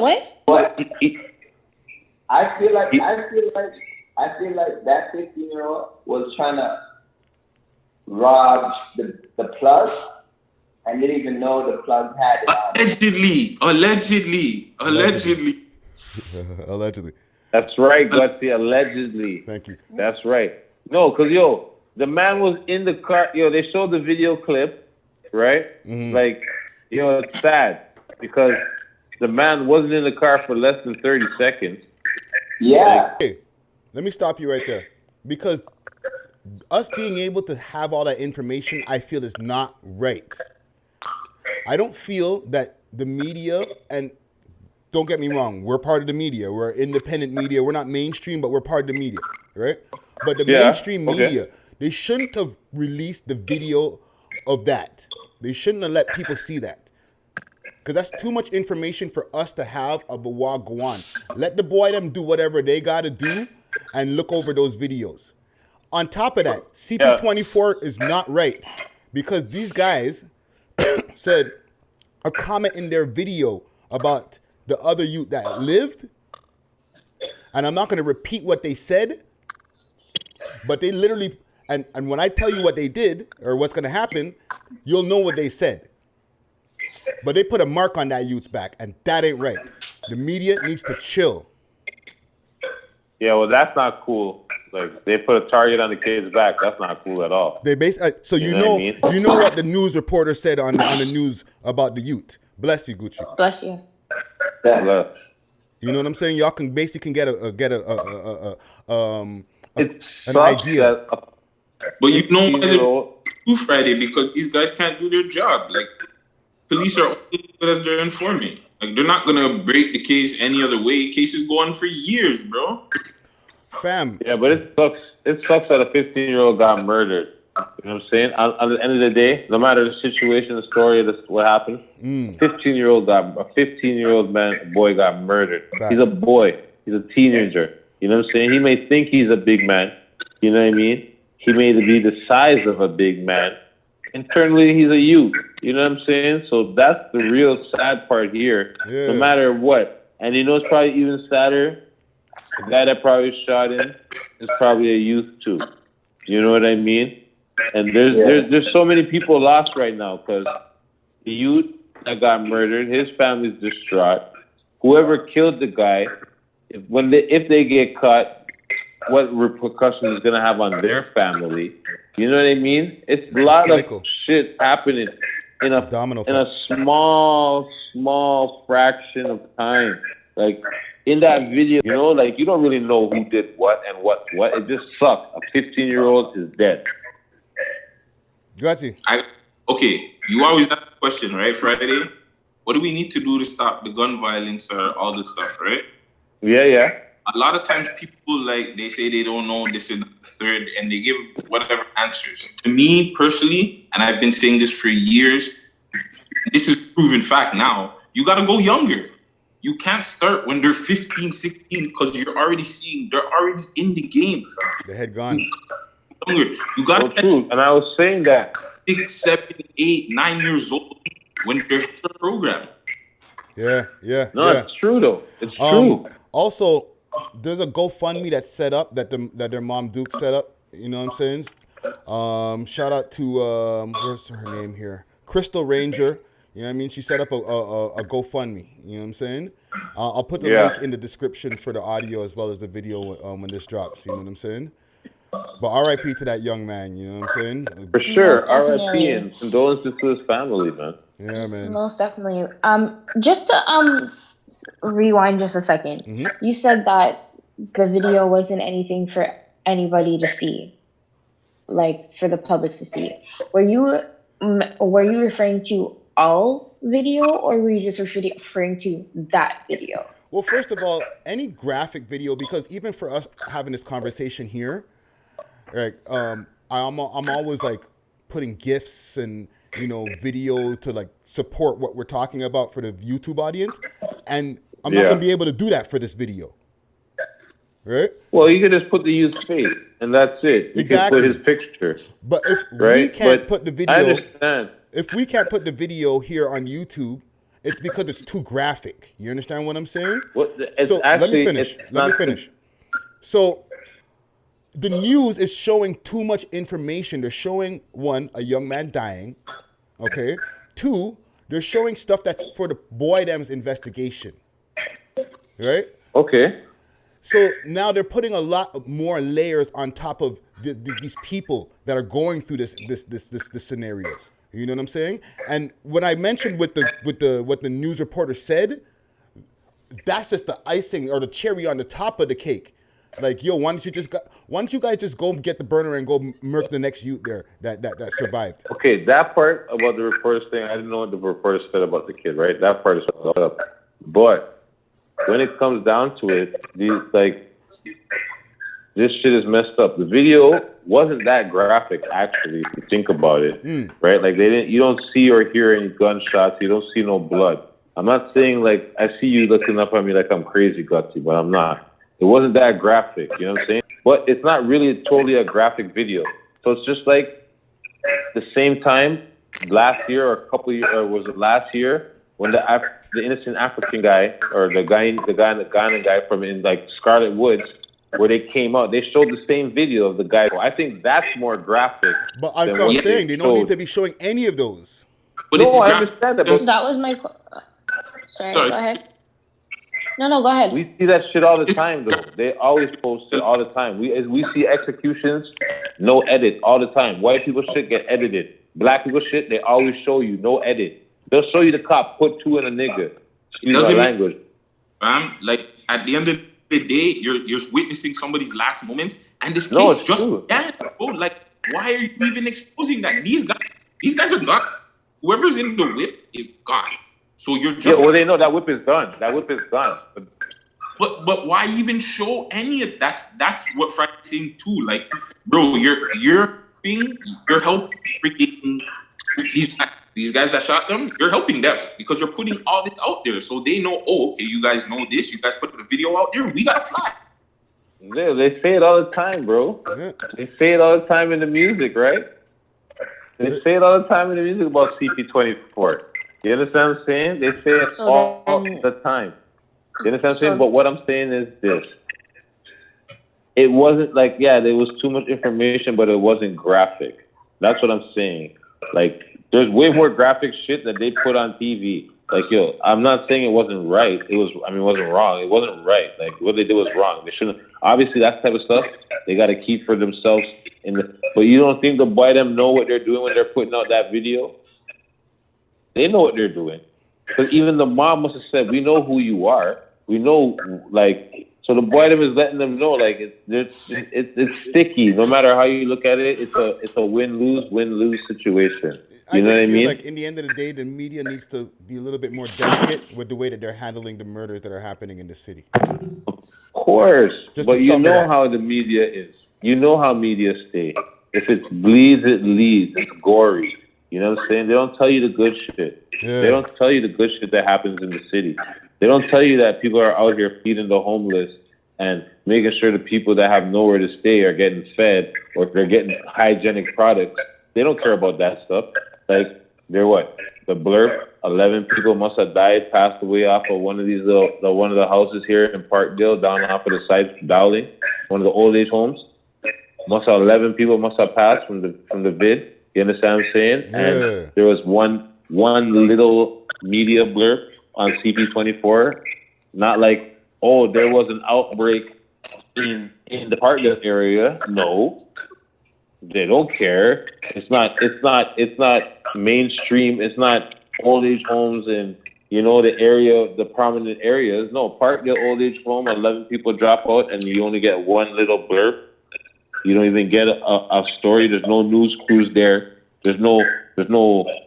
what? But I feel like that 15-year-old was trying to rob the plug and didn't even know the plug had it. Allegedly. Allegedly. That's right, Gutsy. Allegedly. Thank you. That's right. No, because, yo, the man was in the car. Yo, they showed the video clip, right? Mm-hmm. Like, yo, it's sad because the man wasn't in the car for less than 30 seconds. Yeah. Hey, let me stop you right there. Because us being able to have all that information, I feel is not right. I don't feel that the media, and don't get me wrong, we're part of the media. We're independent media. We're not mainstream, but we're part of the media, right? But the mainstream media, they shouldn't have released the video of that. They shouldn't have let people see that. Because that's too much information for us to have of a walk go on. Let the boy them do whatever they got to do and look over those videos. On top of that, CP24 is not right because these guys said a comment in their video about the other youth that lived, and I'm not going to repeat what they said, but they literally, and when I tell you what they did or what's going to happen, you'll know what they said. But they put a mark on that youth's back, and that ain't right. The media needs to chill. Yeah, well, that's not cool. Like, they put a target on the kid's back. That's not cool at all. They so you know what the news reporter said on the news about the youth. Bless you, Gucci. Bless you. Bless. You know what I'm saying? Y'all can basically get an idea. But you know why they do Friday? Because these guys can't do their job. Like, police are only good as their informant. Like, they're not gonna break the case any other way. Cases go on for years, bro. Fam. Yeah, but it sucks. It sucks that a 15-year-old got murdered. You know what I'm saying? At the end of the day, no matter the situation, the story, what happened, 15-year-old boy got murdered. Facts. He's a boy. He's a teenager. You know what I'm saying? He may think he's a big man. You know what I mean? He may be the size of a big man. Internally, he's a youth. You know what I'm saying? So that's the real sad part here. Yeah. No matter what. And you know it's probably even sadder? The guy that probably shot him is probably a youth too. You know what I mean? And there's so many people lost right now because the youth that got murdered, his family's distraught. Whoever killed the guy, if they get caught, what repercussions is gonna have on their family? You know what I mean? It's a lot of shit happening in a small fraction of time. Like, in that video, you know, like you don't really know who did what and what. It just sucks. A 15-year-old is dead. Gotcha. Okay, you always ask the question, right, Friday? What do we need to do to stop the gun violence or all this stuff, right? Yeah. A lot of times people, like, they say they don't know this and the third, and they give whatever answers. To me, personally, and I've been saying this for years, this is proven fact now, you got to go younger. You can't start when they're 15, 16, because you're already seeing, they're already in the game. The head gone. You got to catch. And I was saying that 6, 7, 8, 9 years old when they're in the program. Yeah. No, it's true though. It's true. Also, there's a GoFundMe that's set up that their mom Duke set up. You know what I'm saying? Shout out to where's her name here? Crystal Ranger. You know what I mean? She set up a GoFundMe. You know what I'm saying? I'll put the link in the description for the audio as well as the video when this drops. You know what I'm saying? But R.I.P. to that young man. You know what I'm saying? For sure. R.I.P. and condolences to his family, man. Yeah, man. Most definitely. Just to rewind just a second. Mm-hmm. You said that the video wasn't anything for anybody to see, like for the public to see. Were you referring to all video, or were you just referring to that video? Well, first of all, any graphic video, because even for us having this conversation here, like I'm always like putting GIFs and video to like support what we're talking about for the YouTube audience, and I'm not gonna be able to do that for this video, right? Well, you can just put the youth's face, and that's it. You can put his picture. But if we can't put the video, I understand. If we can't put the video here on YouTube, it's because it's too graphic. You understand what I'm saying? So let me finish. So the news is showing too much information. They're showing, one, a young man dying. Okay. Two, they're showing stuff that's for the boy them's investigation. Right? Okay. So now they're putting a lot more layers on top of these people that are going through this scenario. You know what I'm saying? And when I mentioned what the news reporter said, that's just the icing or the cherry on the top of the cake. Like, yo, why don't you guys just go get the burner and go murk the next youth there that survived? Okay, that part about the reporters thing, I didn't know what the reporter said about the kid, right? That part is fucked up. But when it comes down to it, this shit is messed up. The video wasn't that graphic, actually, if you think about it, right? Like, you don't see or hear any gunshots. You don't see no blood. I'm not saying, like, I see you looking up at me like I'm crazy gutsy, but I'm not. It wasn't that graphic, you know what I'm saying? But it's not really totally a graphic video. So it's just like the same time last year or a couple of years, or was it last year, when the innocent African guy or the Ghana guy from in like Scarlet Woods, where they came out, they showed the same video of the guy. I think that's more graphic. But I'm saying they don't need to be showing any of those. But no, I understand that. But that was my. Sorry, go ahead. No, go ahead. We see that shit all the time, though. They always post it all the time. We see executions, no edit, all the time. White people shit get edited. Black people shit, they always show you no edit. They'll show you the cop put two in a nigga. Excuse my language. Like, at the end of the day, you're witnessing somebody's last moments, and this case bro. Like, why are you even exposing that? These guys are gone. Whoever's in the whip is gone. So you're just they know that whip is done. That whip is done. But why even show any of that? That's what Friday's saying too. Like, bro, you're helping freaking these guys that shot them. You're helping them because you're putting all this out there, so they know. Oh, okay, you guys know this. You guys put the video out there. We gotta fly. Yeah, they say it all the time, bro. They say it all the time in the music, right? They say it all the time in the music about CP24. You understand what I'm saying? They say it all the time. You understand what I'm saying? But what I'm saying is this. It wasn't like, there was too much information, but it wasn't graphic. That's what I'm saying. Like, there's way more graphic shit that they put on TV. Like, yo, I'm not saying it wasn't right. It wasn't wrong. It wasn't right. Like, what they did was wrong. They shouldn't. Obviously, that type of stuff, they got to keep for themselves. But you don't think the boy them know what they're doing when they're putting out that video? They know what they're doing. Because even the mom must have said, we know who you are. We know, like, so the boy them is letting them know, like, it's sticky. No matter how you look at it, it's a win-lose situation. You know what I mean? Like in the end of the day, the media needs to be a little bit more delicate with the way that they're handling the murders that are happening in the city. Of course, Just but to you sum it know up. how the media is. You know how media stay. If it bleeds, it leads. It's gory. You know what I'm saying? They don't tell you the good shit. Yeah. They don't tell you the good shit that happens in the city. They don't tell you that people are out here feeding the homeless and making sure the people that have nowhere to stay are getting fed or if they're getting hygienic products. They don't care about that stuff. Like, they're what? The blurb, 11 people must have died, passed away off of one of these one of the houses here in Parkdale, down off of the side, Dowling, one of the old age homes. Must have 11 people must have passed from the vid. You understand what I'm saying? Yeah. And there was one little media blurb on CP24, not like, oh, there was an outbreak in the Parkdale area. No. They don't care. It's not mainstream. It's not old age homes and the prominent areas. No, Parkdale old age home, 11 people drop out and you only get one little blurb. You don't even get a story. There's no news crews there. There's no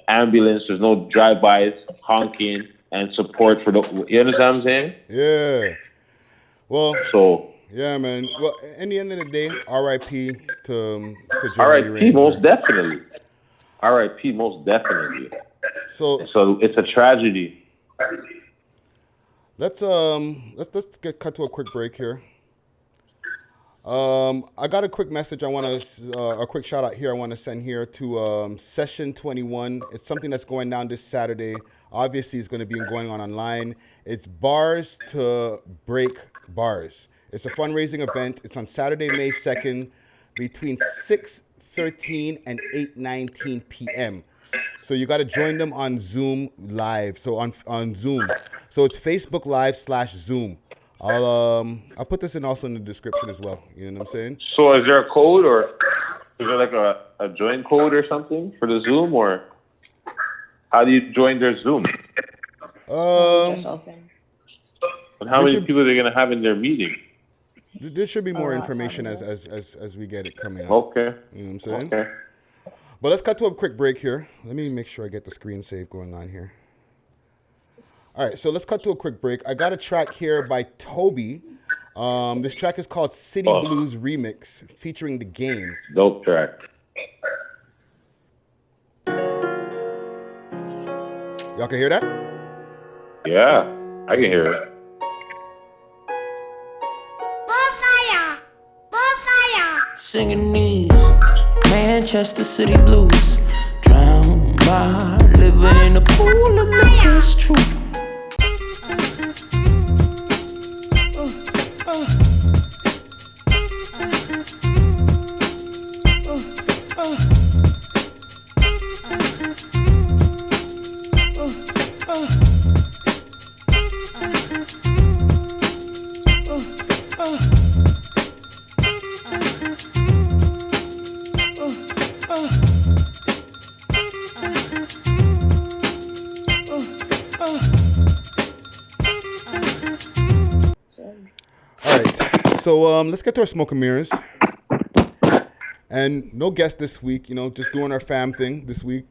ambulance. There's no drive-bys honking and support for the. You understand what I'm saying? Yeah. Well. So. Yeah, man. Well, in the end of the day, R.I.P. to Jeremy R.I.P. Ranger. most definitely. R.I.P. most definitely. So it's a tragedy. Let's get cut to a quick break here. I got a quick message. A quick shout out here. I want to send here to Session 21. It's something that's going down this Saturday. Obviously, it's going to be going on online. It's Bars to Break Bars. It's a fundraising event. It's on Saturday, May 2nd, between 6:13 and 8:19 p.m. So you got to join them on Zoom Live. So on Zoom. So it's Facebook Live /Zoom. I'll put this also in the description as well. You know what I'm saying? So is there a code or is there like a join code or something for the Zoom, or how do you join their Zoom? And how many people are they gonna have in their meeting? There should be more information as we get it coming out. Okay. You know what I'm saying? Okay. But let's cut to a quick break here. Let me make sure I get the screen save going on here. All right, so let's cut to a quick break. I got a track here by Toby. This track is called City Blues Remix, featuring The Game. Dope track. Y'all can hear that? Yeah, I can hear it. Singing these Manchester City blues, drowned by living in a pool of liquor. It's true. Let's get to our smoke and mirrors. And no guest this week, just doing our fam thing this week.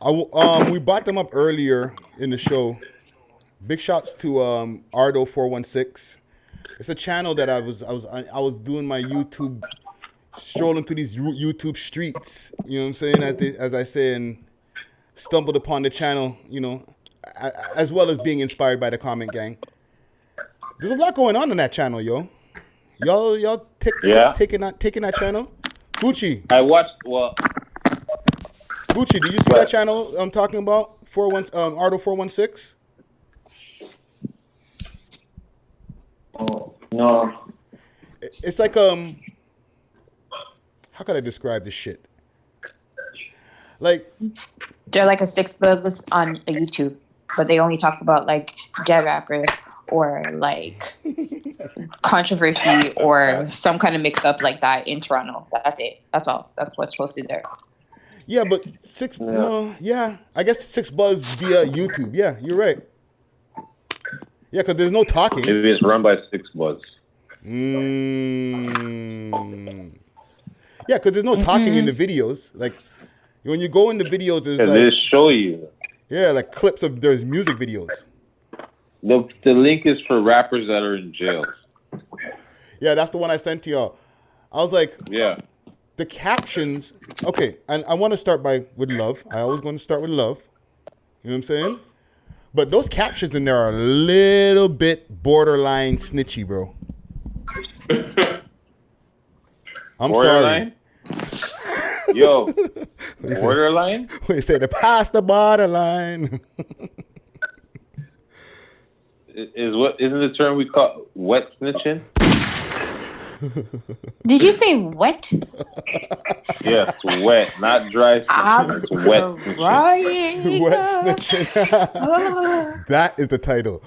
We brought them up earlier in the show. Big shouts to Ardo 416. It's a channel that I was doing my YouTube, strolling through these YouTube streets. You know what I'm saying? As I say, and stumbled upon the channel. As well as being inspired by the comment gang. There's a lot going on that channel, yo. Y'all taking that channel? Gucci. I watched Gucci, did you see that channel I'm talking about? Ardo 416? Oh, no. It's like how could I describe this shit? Like they're like a six bugs on YouTube, but they only talk about like dead rappers or like controversy or some kind of mix up like that in Toronto. That's it. That's all. That's what's posted there. Yeah, but I guess 6 buzz via YouTube. Yeah, you're right. Yeah, because there's no talking. Maybe it's run by Six Buds. Yeah, because there's no talking in the videos. Like when you go in the videos, there's They just show you. Yeah, like clips of there's music videos. The link is for rappers that are in jail. Yeah, that's the one I sent to y'all. I was like, yeah, the captions. Okay, and I want to start with love. I always want to start with love. You know what I'm saying? But those captions in there are a little bit borderline snitchy, bro. I'm borderline? Sorry. Yo, borderline? We say to pass the borderline. Isn't the term we call wet snitching? Did you say wet? Yes, wet, not dry snitching. It's wet snitching. Wet snitching. That is the title.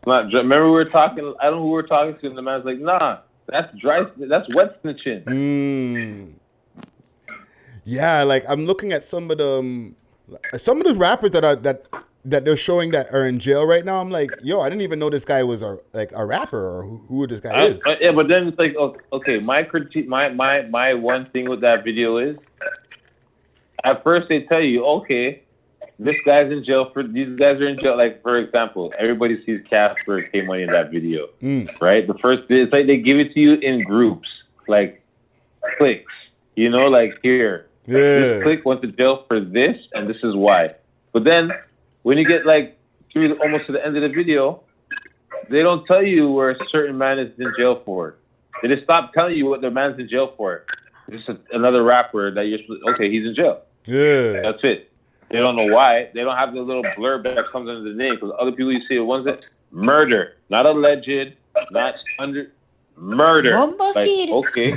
Not dry. Remember we were talking. I don't know who we were talking to, and the man's like, "Nah, that's dry. That's wet snitching." Yeah, like I'm looking at some of the rappers that they're showing that are in jail right now. I'm like, yo, I didn't even know this guy was a rapper or who this guy is. Yeah, but then it's like, okay, my critique, my one thing with that video is, at first they tell you, okay, this guy's in jail these guys are in jail. Like, for example, everybody sees Casper and K-Money in that video, right? The first bit, it's like they give it to you in groups, like clicks, you know, like here, this click went to jail for this, and this is why. But then when you get like almost to the end of the video, they don't tell you where a certain man is in jail for. They just stop telling you what the man's in jail for. Just another rapper that you're okay, he's in jail. Yeah, that's it. They don't know why. They don't have the little blurb that comes under the name, because other people you see, the ones that murder, not alleged, not under murder. Like, okay.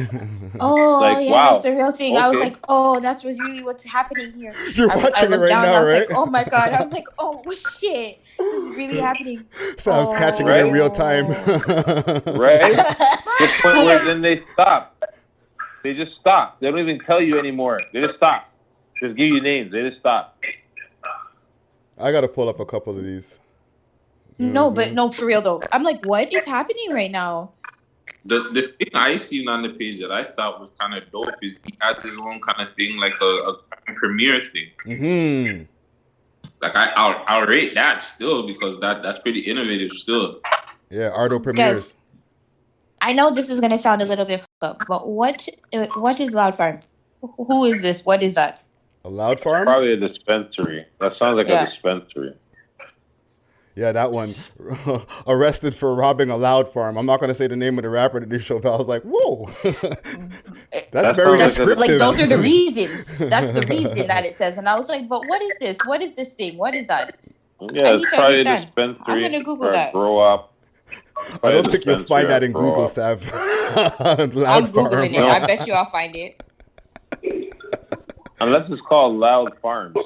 Oh, like, yeah, wow. that's a real thing. Okay. I was like, oh, that's really what's happening here. You're I watching it looked right down now, and I was right? like, oh my God. I was like, oh shit, this is really happening. So I was catching it in real time. Right? The point where then they stop. They just stop. They don't even tell you anymore. They just stop. Just give you names. They just stop. I gotta pull up a couple of these. No, but no, for real though. I'm like, what is happening right now? The thing I seen on the page that I thought was kind of dope is he has his own kind of thing, like a premiere thing. Mm-hmm. Like I'll rate that still, because that's pretty innovative still. Yeah, Ardo premieres. Guys, I know this is gonna sound a little bit fucked up, but what is Loud Farm? Who is this? What is that? A Loud Farm? Probably a dispensary. That sounds like a dispensary. Yeah, that one. Arrested for robbing a Loud Farm. I'm not going to say the name of the rapper that they showed, but I was like, whoa. That's very descriptive. Like, those are the reasons. That's the reason that it says. And I was like, but what is this? What is this thing? What is that? Yeah, it's probably a dispensary. I'm going to Google that. Grow up. I don't think you'll find that in Google, Sav. I'm Googling it. I bet you I'll find it. Unless it's called Loud Farms.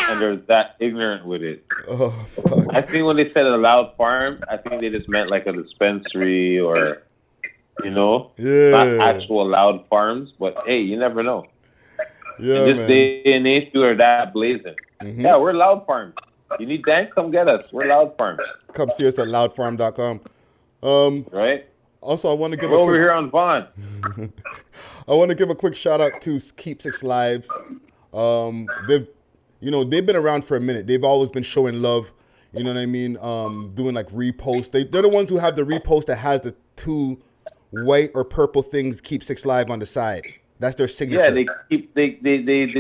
And they're that ignorant with it. Oh, fuck. I think when they said a Loud Farm, I think they just meant like a dispensary or, you know, not actual Loud Farms. But hey, you never know. Yeah, in this day and age, you are that blazing. Mm-hmm. Yeah, we're Loud Farms. You need dank? Come get us. We're Loud Farms. Come see us at loudfarm.com. Right? Also, I want to give we're over here on Vaughn. I want to give a quick shout out to Keep Six Live. They've been around for a minute. They've always been showing love. You know what I mean? Doing like reposts. They're the ones who have the repost that has the two white or purple things. Keep Six Live on the side. That's their signature. Yeah, they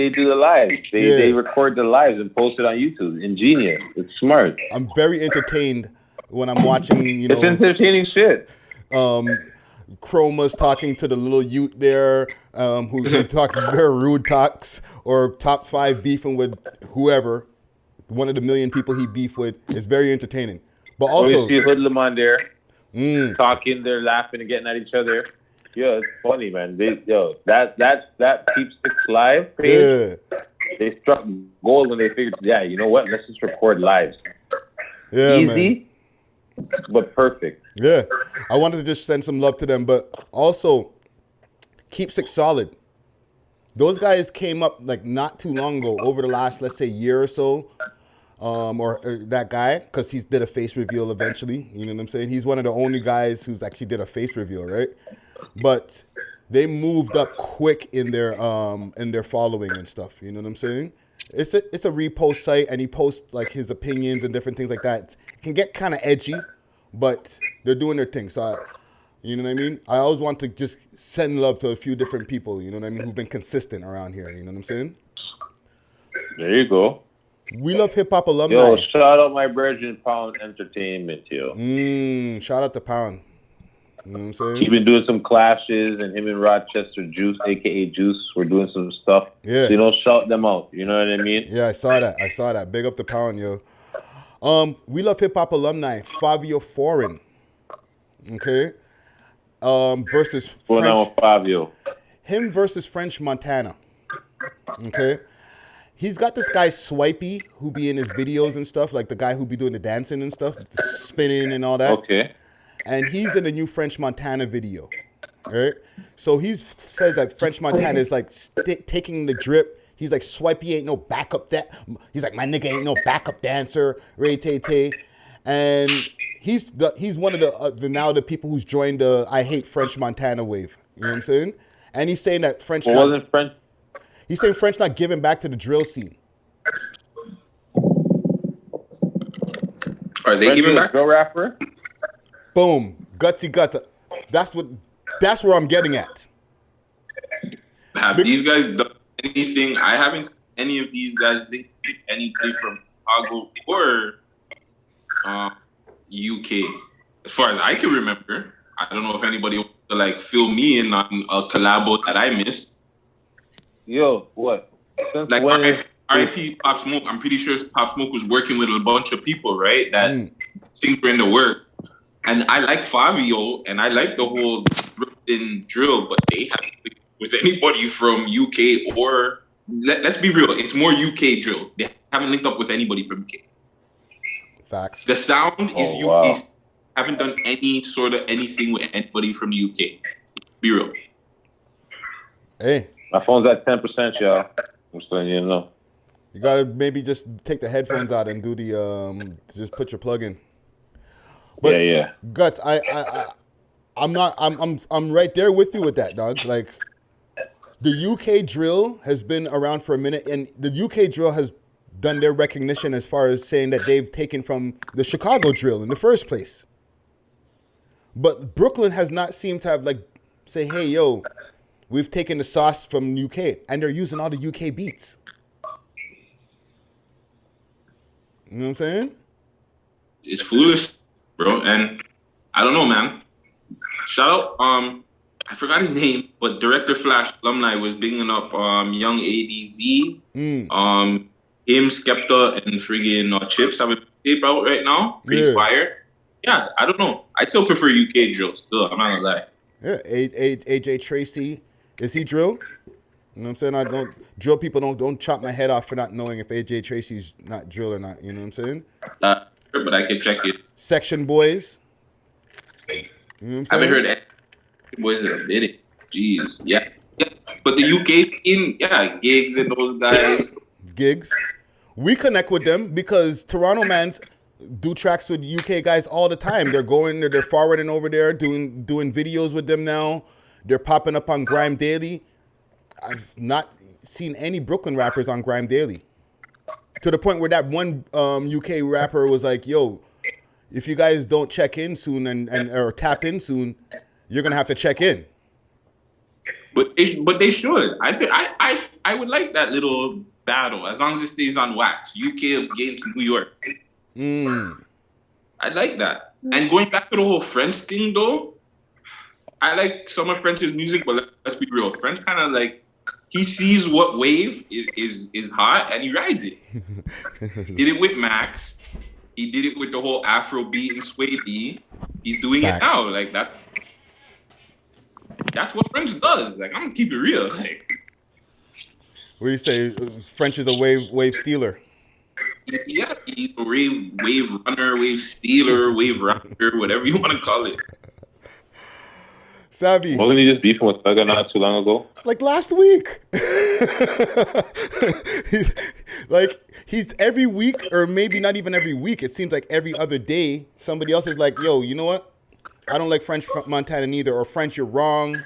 do the lives. They record the lives and post it on YouTube. Ingenious. It's smart. I'm very entertained when I'm watching. It's entertaining shit. Chroma's talking to the little youth there, who talks very rude talks, or top 5 beefing with whoever, one of the million people he beef with. Is very entertaining. But also, you see Hoodlum on there, talking, they're laughing and getting at each other. Yeah, it's funny, man. That Keep Six Live page, they struck gold when they figured, you know what? Let's just record lives. Yeah, easy, but perfect. Yeah, I wanted to just send some love to them, but also Keep Six Solid. Those guys came up like not too long ago, over the last, let's say, year or so. Or that guy, because he did a face reveal eventually. You know what I'm saying? He's one of the only guys who's actually did a face reveal, right? But they moved up quick in their following and stuff. You know what I'm saying? It's a repost site, and he posts like his opinions and different things like that. It can get kind of edgy, but they're doing their thing. So, you know what I mean? I always want to just send love to a few different people. You know what I mean? Who've been consistent around here. You know what I'm saying? There you go. We love hip hop alumni. Yo, shout out my Virgin Pound Entertainment, yo. Shout out to Pound. You know what I'm saying? He's been doing some clashes, and him and Rochester Juice, aka Juice, we're doing some stuff. Yeah. So, you know, shout them out. You know what I mean? Yeah, I saw that. Big up to Pound, yo. We love hip hop alumni, Fabio Foreign. Okay. Versus Fabio. Him versus French Montana. Okay. He's got this guy Swipey who be in his videos and stuff, like the guy who be doing the dancing and stuff, the spinning and all that. Okay. And he's in the new French Montana video, right? So he says that French Montana is like taking the drip. He's like, Swipey ain't no backup he's like, my nigga ain't no backup dancer, Ray Tay Tay. And he's one of the people who's joined the I Hate French Montana wave. You know what I'm saying? And he's saying that French. He's saying French not giving back to the drill scene. Are they giving back? Drill rapper? Boom. Gutsy guts. That's where I'm getting at. Have these guys done anything? I haven't seen any of these guys think anything from Chicago or UK. As far as I can remember, I don't know if anybody wants to like fill me in on a collabo that I missed. Yo, what? Since like RIP Pop Smoke, I'm pretty sure Pop Smoke was working with a bunch of people, right? That things were in the work. And I like Fabio, and I like the whole Brooklyn drill, but they haven't with anybody from UK or let's be real, it's more UK drill. They haven't linked up with anybody from UK. Facts. The sound is UK. Wow. Haven't done any sort of anything with anybody from the UK. Be real. Hey. My phone's at 10%, y'all. I'm just letting you know. You gotta maybe just take the headphones out and do the just put your plug in. But yeah. Guts, I'm right there with you with that, dog. Like the UK drill has been around for a minute, and the UK drill has done their recognition as far as saying that they've taken from the Chicago drill in the first place. But Brooklyn has not seemed to have like say, hey, yo, we've taken the sauce from UK, and they're using all the UK beats. You know what I'm saying? It's foolish, bro. And I don't know, man. Shout out, I forgot his name, but Director Flash alumni was bigging up young ADZ. Him, Skepta, and friggin' Chips have a tape out right now. Pretty fire. Yeah, I don't know. I'd still prefer UK drill still. I'm not gonna lie. Yeah, AJ Tracy. Is he drill? You know what I'm saying? Drill people don't chop my head off for not knowing if AJ Tracy's not drill or not. You know what I'm saying? Sure, but I can check it. Section Boys. You know what I'm I haven't heard that. Boys in a minute. Jeez. Yeah. But the UK scene, Gigs and those guys. Gigs. We connect with them because Toronto mans do tracks with UK guys all the time. They're forwarding over there, doing videos with them now. They're popping up on Grime Daily. I've not seen any Brooklyn rappers on Grime Daily. To the point where that one UK rapper was like, yo, if you guys don't check in soon or tap in soon, you're going to have to check in. But they should. I would like that little battle as long as it stays on wax. UK against New York. I like that. And going back to the whole French thing, though, I like some of French's music, but let's be real. French kind of like, he sees what wave is hot and he rides it. He did it with Max. He did it with the whole Afro beat and sway beat. He's doing it now. Like that. That's what French does. Like, I'm gonna keep it real. Like, what do you say? French is a wave stealer. Yeah, he's a wave runner, wave stealer, wave rocker, whatever you want to call it. Savy. Wasn't he just beefing with Thugger not too long ago? Like last week. he's every week, or maybe not even every week. It seems like every other day, somebody else is like, yo, you know what? I don't like French Montana neither, or French, you're wrong.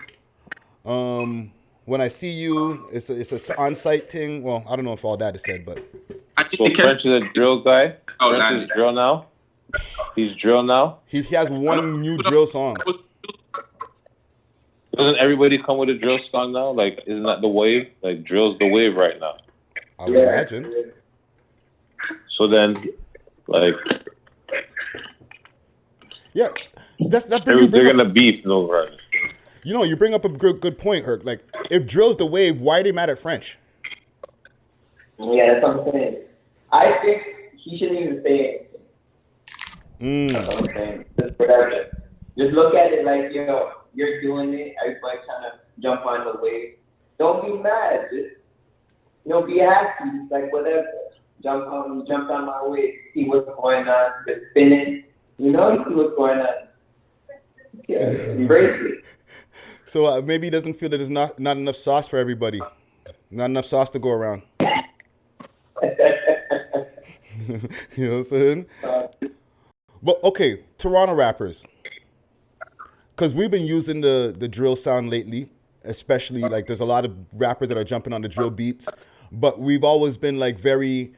When I see you, it's an on-site thing. Well, I don't know if all that is said, but. So French is a drill guy? French is drill now? He's drill now? He has one new drill song. Doesn't everybody come with a drill song now? Like, isn't that the wave? Like, drill's the wave right now. I would imagine. So then, like... Yeah, they're gonna beef over it. You know, you bring up a good point, Herc. Like, if drill's the wave, why are they mad at French? Yeah, that's what I'm saying. I think he shouldn't even say anything. That's what I'm saying. Just whatever. Just look at it like, you're doing it. Everybody trying to jump on the wave. Don't be mad. Just, be happy. Just like whatever. Jump on my wave. See what's going on. Just spin it. You see what's going on. Yeah, embrace it. So maybe he doesn't feel that there's not enough sauce for everybody. Not enough sauce to go around. You know what I'm saying? But okay, Toronto rappers. Because we've been using the drill sound lately, especially like there's a lot of rappers that are jumping on the drill beats. But we've always been like very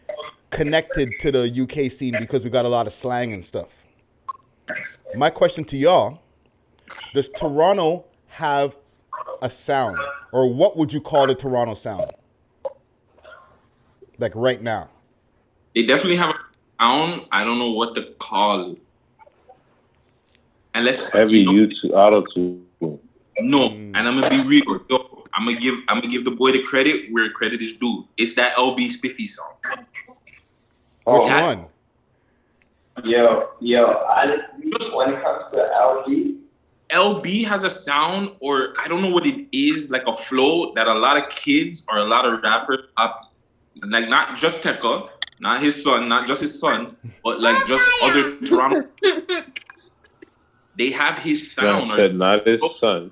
connected to the UK scene because we got a lot of slang and stuff. My question to y'all, does Toronto have a sound? Or what would you call the Toronto sound? Like right now. They definitely have a sound. I don't know what to call it. Unless heavy YouTube auto-tune. No, and I'm gonna be real. Yo, I'm gonna give the boy the credit where credit is due. It's that LB Spiffy song. Which one? Yo, honestly, when it comes to LB has a sound, or I don't know what it is, like a flow that a lot of kids or a lot of rappers up, like not just Tekka, not his son, not just his son, but like just other Toronto. They have his sound. Said not his son.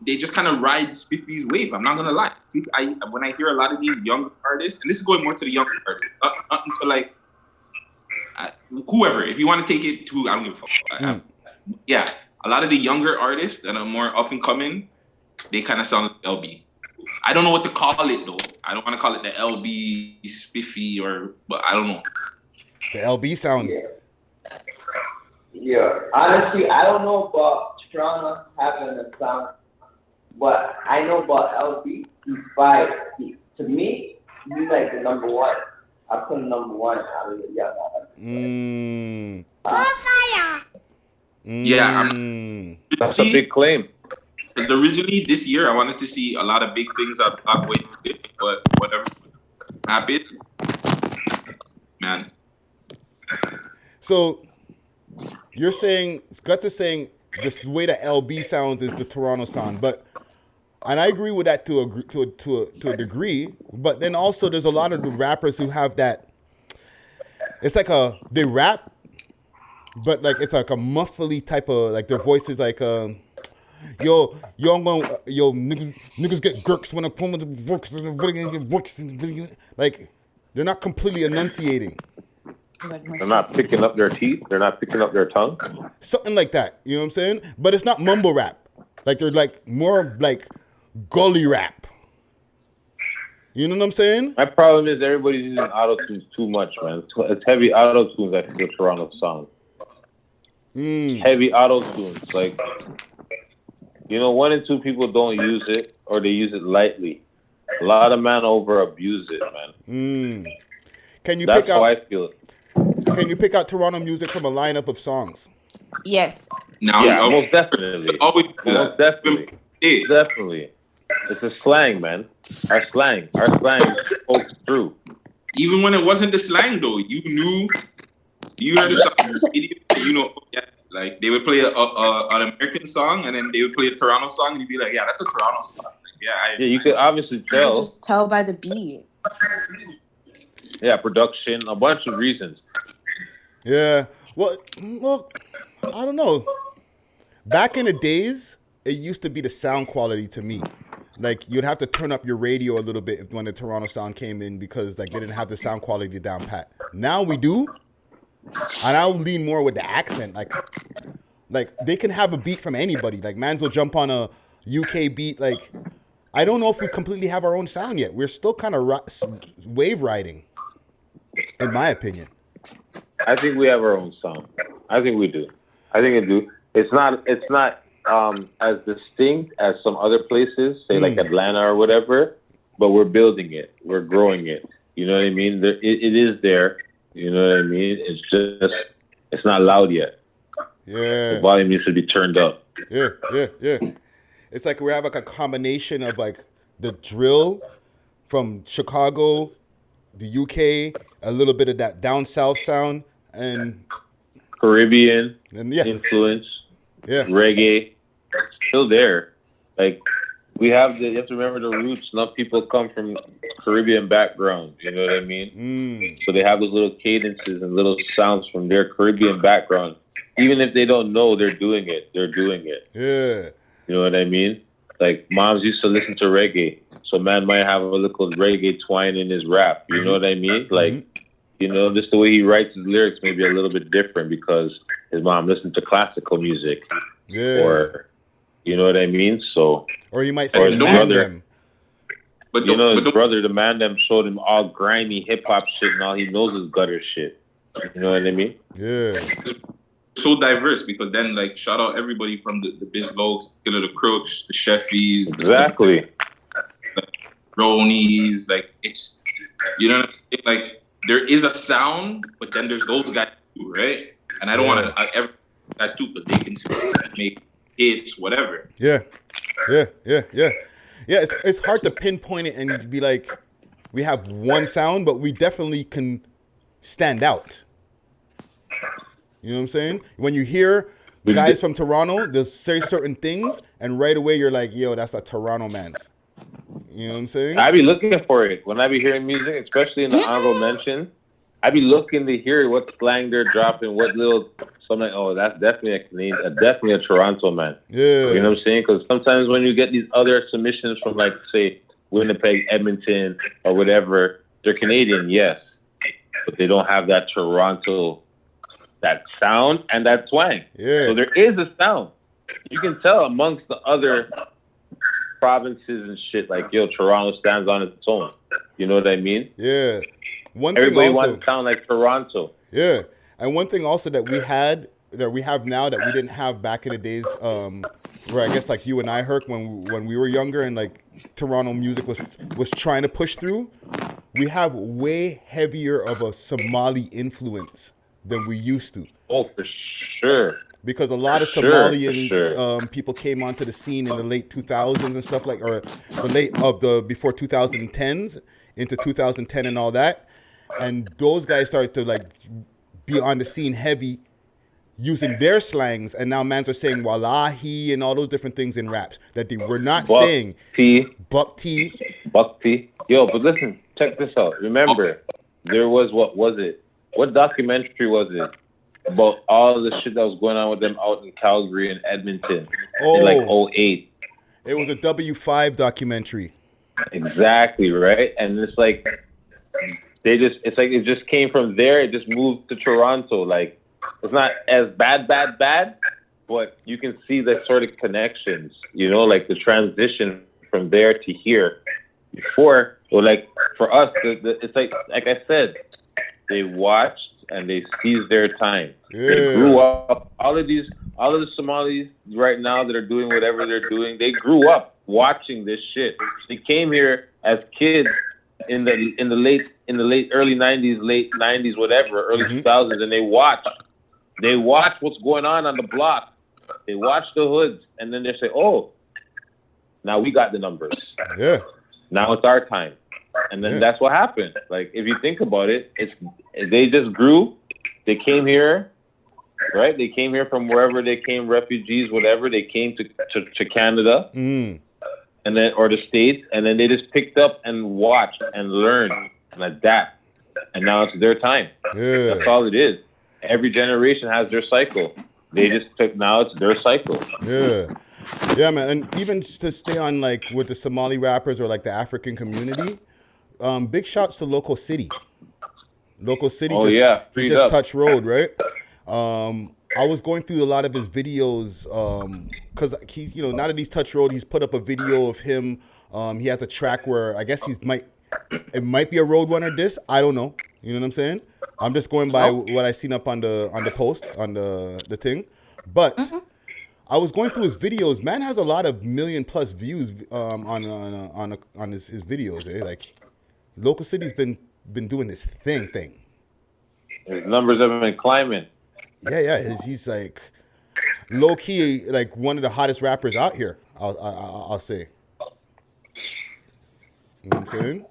They just kind of ride Spiffy's wave. I'm not gonna lie. When I hear a lot of these young artists, and this is going more to the younger artists, not into like whoever. If you want to take it to, I don't give a fuck. Yeah, a lot of the younger artists that are more up and coming, they kind of sound like LB. I don't know what to call it though. I don't want to call it the LB Spiffy but I don't know. The LB sound. Yeah, honestly, I don't know about Toronto having a sound, but I know about LB. He's fire. To me, he's like the number one. I put him number one out of the young artists. Yeah, that's a big claim. Because originally this year I wanted to see a lot of big things at Blockway, but whatever happened, man. So you're saying, Guts is saying the way that LB sounds is the Toronto sound, and I agree with that to a degree. But then also there's a lot of the rappers who have that. It's like they rap, but like it's like a muffly type of, like their voice is like yo niggas get gurks when I pull with the works, like they're not completely enunciating. They're not picking up their teeth. They're not picking up their tongue. Something like that. You know what I'm saying? But it's not mumble rap. Like they're like more like gully rap. You know what I'm saying? My problem is everybody's using auto-tunes too much, man. It's heavy auto-tunes that feel Toronto sound. Heavy auto-tunes. Like, 1 and 2 people don't use it, or they use it lightly. A lot of men over abuse it, man. Can you That's pick out? how I feel it. Can you pick out Toronto music from a lineup of songs? Yes. Now, most definitely. Most definitely. Definitely. It's a slang, man. Our slang spoke through. Even when it wasn't the slang, though, you heard the song, like they would play an American song, and then they would play a Toronto song, and you'd be like, yeah, that's a Toronto song. Like, you could obviously tell. Just tell by the beat. Yeah, production, a bunch of reasons. Yeah. Well, I don't know. back in the days, it used to be the sound quality to me. Like, you'd have to turn up your radio a little bit when the Toronto sound came in because, like, they didn't have the sound quality down pat. Now we do, and I'll lean more with the accent. Like they can have a beat from anybody. Like, mans will jump on a UK beat. Like, I don't know if we completely have our own sound yet. We're still kind of wave riding, in my opinion. I think we have our own sound. I think we do. I think we do. It's not as distinct as some other places, say like Atlanta or whatever, but we're building it. We're growing it. You know what I mean? It is there. You know what I mean? It's just, it's not loud yet. Yeah. The volume needs to be turned up. Yeah. It's like we have like a combination of like the drill from Chicago, the UK, a little bit of that down south sound, and Caribbean influence. Yeah. Reggae. Still there. Like, you have to remember the roots. Enough people come from Caribbean backgrounds, you know what I mean? So they have those little cadences and little sounds from their Caribbean background. Even if they don't know they're doing it, they're doing it. Yeah. You know what I mean? Like, moms used to listen to reggae, so man might have a little reggae twine in his rap. You know what I mean? Like, you know, just the way he writes his lyrics may be a little bit different because his mom listened to classical music. Yeah. Or, you know what I mean? So, or you might say his brother. But you know, his brother, the man them showed him all grimy hip hop shit, and all he knows is gutter shit. You know what I mean? Yeah. So diverse, because then, like, shout out everybody from the Bizz Logs, Killer the Crooks, the Chefies, exactly, the Ronies. Like, it's, you know, like, there is a sound, but then there's those guys too, right? And I don't want to ever guys too, because they can make hits, whatever. Yeah. It's hard to pinpoint it and be like, we have one sound, but we definitely can stand out. You know what I'm saying? When you hear guys from Toronto, they'll say certain things, and right away you're like, yo, that's a Toronto man's. You know what I'm saying? I be looking for it. When I be hearing music, especially in the honorable mention, I be looking to hear what slang they're dropping, what little, so I'm like, oh, that's definitely a Canadian, definitely a Toronto man. Yeah. You know what I'm saying? Because sometimes when you get these other submissions from, like, say, Winnipeg, Edmonton, or whatever, they're Canadian, yes, but they don't have that Toronto, that sound and that twang. Yeah. So there is a sound. You can tell amongst the other provinces and shit, like, yo, Toronto stands on its own. You know what I mean? Yeah. Everybody wants to sound like Toronto. Yeah. And one thing also that we have now that we didn't have back in the days, where I guess like you and I, Herc, when we were younger and like Toronto music was trying to push through, we have way heavier of a Somali influence than we used to. Oh, for sure. Because a lot of Somalian people came onto the scene in the late 2000s and stuff like, or before 2010s into 2010 and all that. And those guys started to like be on the scene heavy using their slangs. And now mans are saying wallahi and all those different things in raps that they were not saying. Buck T. Yo, but listen, check this out. Remember, there was, what documentary was it about all the shit that was going on with them out in Calgary and Edmonton in like 2008? It was a W5 documentary. Exactly, right? And it's like it just came from there. It just moved to Toronto. Like, it's not as bad, but you can see the sort of connections, you know, like the transition from there to here. Before, or like for us, it's like I said, they watched and they seized their time. Yeah. They grew up. All of the Somalis right now that are doing whatever they're doing, they grew up watching this shit. They came here as kids in the late early 90s, late 90s, whatever, early 2000s, and they watch what's going on the block. They watch the hoods, and then they say, oh, now we got the numbers. Yeah. Now it's our time. And then that's what happened. Like, if you think about it, they just grew. They came here, right? They came here from wherever they came, refugees, whatever. They came to Canada, and then, or the States, and then they just picked up and watched and learned and adapt. And now it's their time. Yeah. That's all it is. Every generation has their cycle. They just took, now it's their cycle. Yeah. Yeah, man. And even to stay on like with the Somali rappers or like the African community, big shouts to Local City. Local City he just touched road, right? I was going through a lot of his videos because he's, you know, now that he's touched road, he's put up a video of him. He has a track where I guess it might be a Roadrunner diss. I don't know. You know what I'm saying? I'm just going by what I seen up on the post on the thing. But I was going through his videos. Man has a lot of million plus views on his videos. Eh? Like Local City's been doing this thing. His numbers have been climbing. Yeah. He's like low key like one of the hottest rappers out here. I'll say. You know what I'm saying?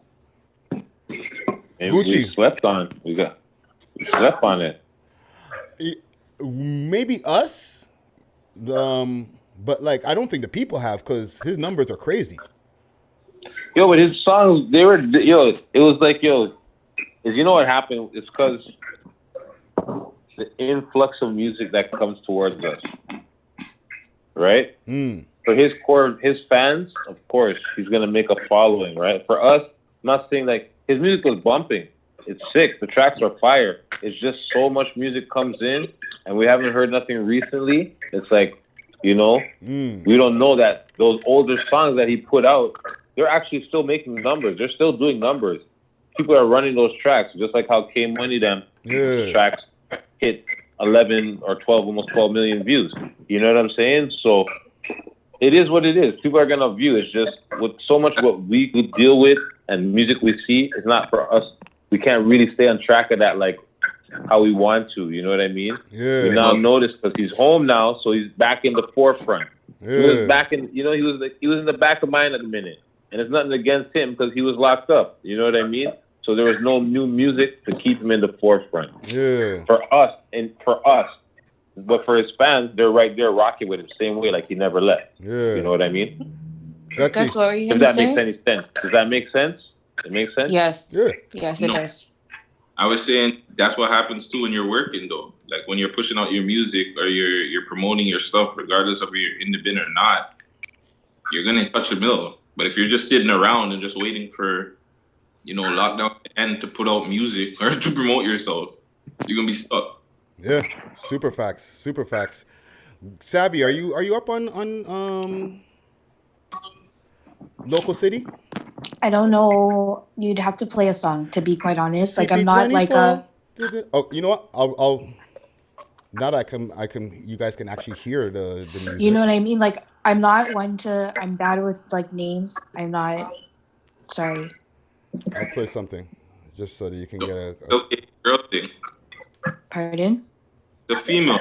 Maybe we slept on. We slept on it. Maybe us, but like I don't think the people have because his numbers are crazy. Yo, but his songs, they were it was like is you know what happened? It's because the influx of music that comes towards us, right? For his fans, of course, he's gonna make a following, right? For us, I'm not saying like his music was bumping. It's sick. The tracks are fire. It's just so much music comes in, and we haven't heard nothing recently. It's like, you know, we don't know that those older songs that he put out, they're actually still making numbers. They're still doing numbers. People are running those tracks, just like how K Money tracks hit 11 or 12, almost 12 million views. You know what I'm saying? So it is what it is. People are gonna view. It's just with so much what we deal with and music we see, it's not for us. We can't really stay on track of that like how we want to. You know what I mean? Yeah. We now notice because he's home now, so he's back in the forefront. Yeah. He was back in, you know, he was in the back of mine at the minute, and it's nothing against him because he was locked up. You know what I mean? So there was no new music to keep him in the forefront. Yeah. For us, but for his fans, they're right there rocking with him same way, like he never left. Yeah. You know what I mean? That's what you If that makes any sense. Does that make sense? It makes sense? Yes. Yeah. Yes, it does. I was saying that's what happens too when you're working though. Like when you're pushing out your music or you're promoting your stuff, regardless of if you're independent or not, you're gonna touch a mill. But if you're just sitting around and just waiting for, you know, lockdown to end to put out music or to promote yourself, you're gonna be stuck. Yeah. Super facts. Savy, are you up on Local City? I don't know. You'd have to play a song to be quite honest. Like I'm not like a. Oh, you know what? I'll now that I can. You guys can actually hear the music. You know what I mean? Like I'm not one to. I'm bad with like names. I'm not. Sorry. I'll play something just so that you can get a girl thing. Pardon? The female.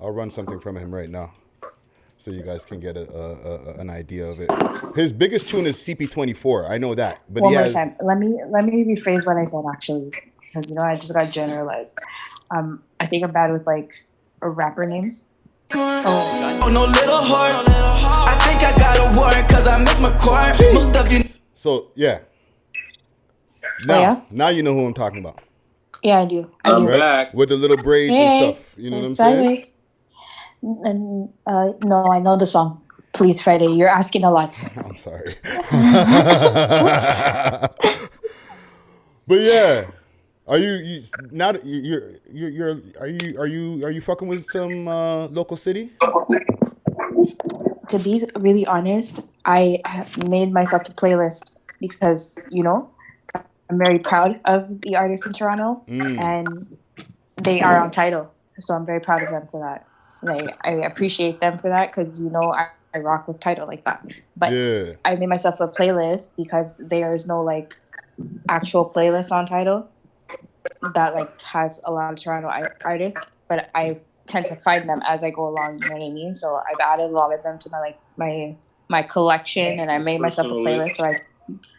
I'll run something from him right now, so you guys can get an idea of it. His biggest tune is CP24. I know that, but One more time. Let me rephrase what I said actually, because you know I just got generalized. I think I'm bad with like rapper names. Oh, no little heart. I think I got a word because I miss my court. Most of you. So yeah. Now you know who I'm talking about. Yeah, I do. I'm do. back with the little braids and stuff. You know what I'm saying? And no, I know the song. Please, Friday, you're asking a lot. I'm sorry. But yeah, are you now? Are you fucking with some Local City? To be really honest, I have made myself a playlist because you know I'm very proud of the artists in Toronto, and they are on Tidal, so I'm very proud of them for that. Like I appreciate them for that because you know I rock with Tidal like that. But I made myself a playlist because there is no like actual playlist on Tidal that like has a lot of Toronto artists, but I tend to find them as I go along. You know what I mean? So I've added a lot of them to my collection, and I made myself a playlist. So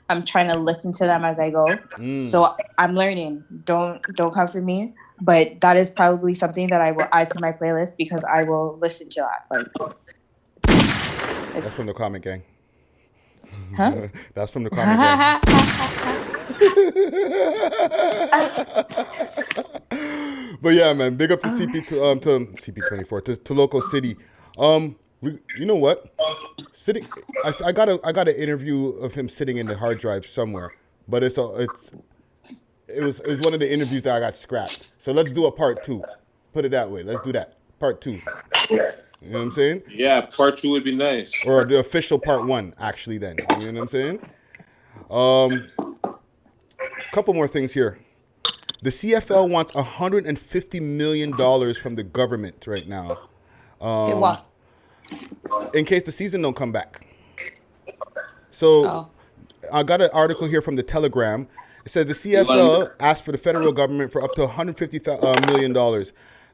I'm trying to listen to them as I go. So I'm learning. Don't come for me. But that is probably something that I will add to my playlist because I will listen to that. That's from the Comment Gang. Huh? That's from the Comment Gang. But yeah, man, big up to CP24 to Loco City. You know what? I got an interview of him sitting in the hard drive somewhere, but it was one of the interviews that I got scrapped. So let's do a part 2. Put it that way. Let's do that. Part 2. You know what I'm saying? Yeah, part 2 would be nice. Or the official part 1, actually. Then you know what I'm saying? Couple more things here. The CFL wants $150 million from the government right now. Say what? In case the season don't come back. So I got an article here from the Telegram. It said the CFL asked for the federal government for up to $150 million.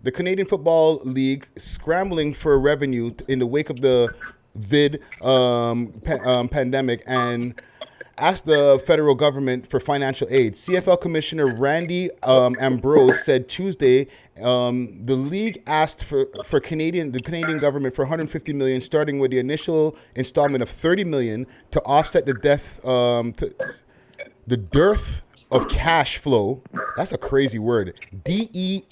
The Canadian Football League scrambling for revenue in the wake of the pandemic and asked the federal government for financial aid. CFL Commissioner Randy Ambrose said Tuesday the league asked for the Canadian government for $150 million, starting with the initial installment of $30 million to offset the dearth of cash flow. That's a crazy word. DEARTH.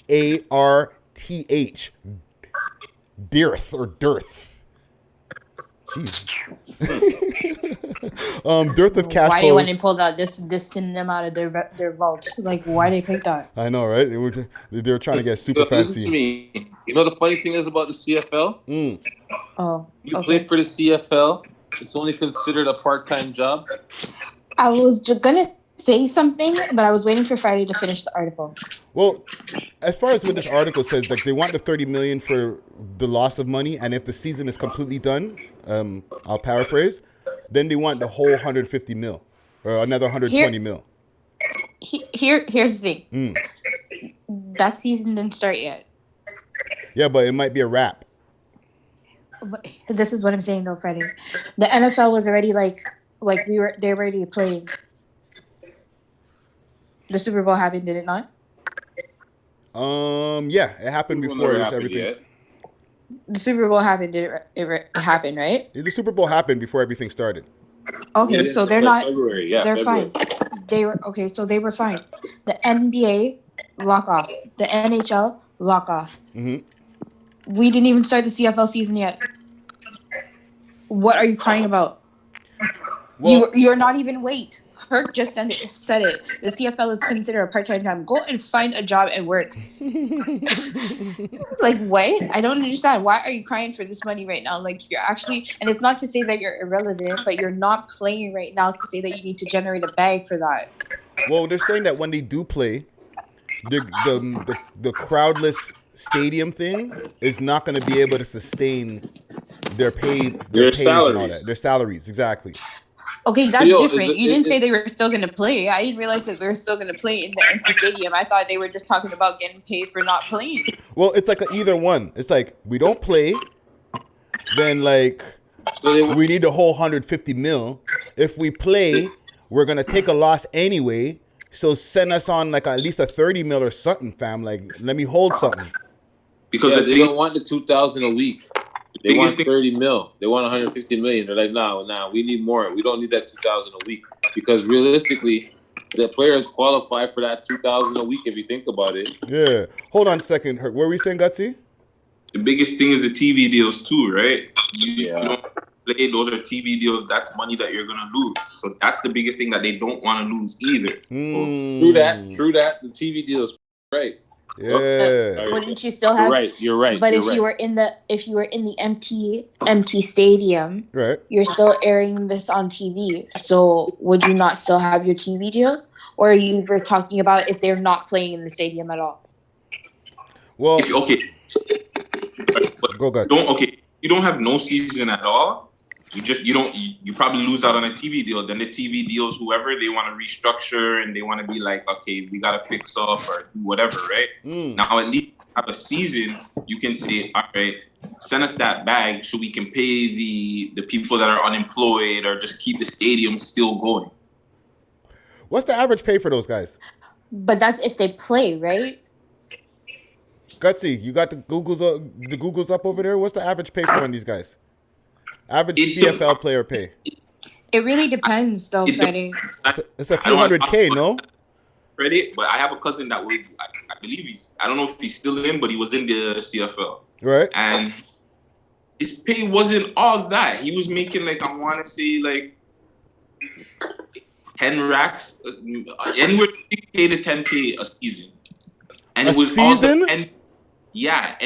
Dearth or dearth. Jeez. Dearth of cash flow. Why do you want to pull out this cinema out of their vault? Like, why they pick that? I know, right? They were trying to get super fancy. Listen to me. You know the funny thing is about the CFL? You play for the CFL, it's only considered a part-time job. I was just gonna say something, but I was waiting for Friday to finish the article. Well, as far as what this article says, like they want the $30 million for the loss of money, and if the season is completely done, I'll paraphrase, then they want the whole $150 mil or another $120 mil. Here's the thing. That season didn't start yet. Yeah, but it might be a wrap. But this is what I'm saying though, Freddie. The NFL was already they were already playing. The Super Bowl happened, did it not? Yeah, it happened before everything. Yet. The Super Bowl happened. Did it happen, right? The Super Bowl happened before everything started. Okay, Yeah, so they're not. February, yeah, they're February. fine. They were okay. So they were fine. The NBA lock off. The NHL lock off. Mm-hmm. We didn't even start the CFL season yet. What are you crying about? Well, You're not even wait. Herc just said it. The CFL is considered a part-time job. Go and find a job and work. Like, what? I don't understand. Why are you crying for this money right now? Like, you're actually, and it's not to say that you're irrelevant, but you're not playing right now to say that you need to generate a bag for that. Well, they're saying that when they do play, the crowdless stadium thing is not going to be able to sustain their pays and all that. Their salaries, exactly. Okay, that's different. You didn't say they were still going to play. I didn't realize that they were still going to play in the empty stadium. I thought they were just talking about getting paid for not playing. Well, it's like either one. It's like we don't play, then we need the whole $150 mil. If we play, we're going to take a loss anyway. So send us on like at least a 30 mil or something, fam. Like, let me hold something. Because they don't want the $2,000 a week. They want 30 mil. They want 150 million. They're like, nah, we need more. We don't need that 2,000 a week. Because realistically, the players qualify for that 2,000 a week if you think about it. Yeah. Hold on a second. What were we saying, Gutsy? The biggest thing is the TV deals too, right? You don't play, those are TV deals. That's money that you're gonna lose. So that's the biggest thing that they don't want to lose either. True that. The TV deals, right? Yeah. Wouldn't you still have? You're right. But if you were in the empty stadium, right, you're still airing this on TV. So would you not still have your TV deal, or are you were talking about if they're not playing in the stadium at all? Well, go guys. You don't have no season at all. You probably lose out on a TV deal. Then the TV deals, whoever they want to restructure and they want to be like, okay, we got to fix up or do whatever, right? Now at least have a season, you can say, all right, send us that bag so we can pay the people that are unemployed or just keep the stadium still going. What's the average pay for those guys? But that's if they play, right? Gutsy, you got the Googles up over there? What's the average pay for one of these guys? Average CFL player pay. It really depends, though, Freddie. It's a few $100K, no? credit, but I have a cousin that was, I believe I don't know if he's still in, but he was in the CFL. Right. And his pay wasn't all that. He was making like, I want to say like 10 racks, anywhere from 6K to 10K a season. And it was season? all and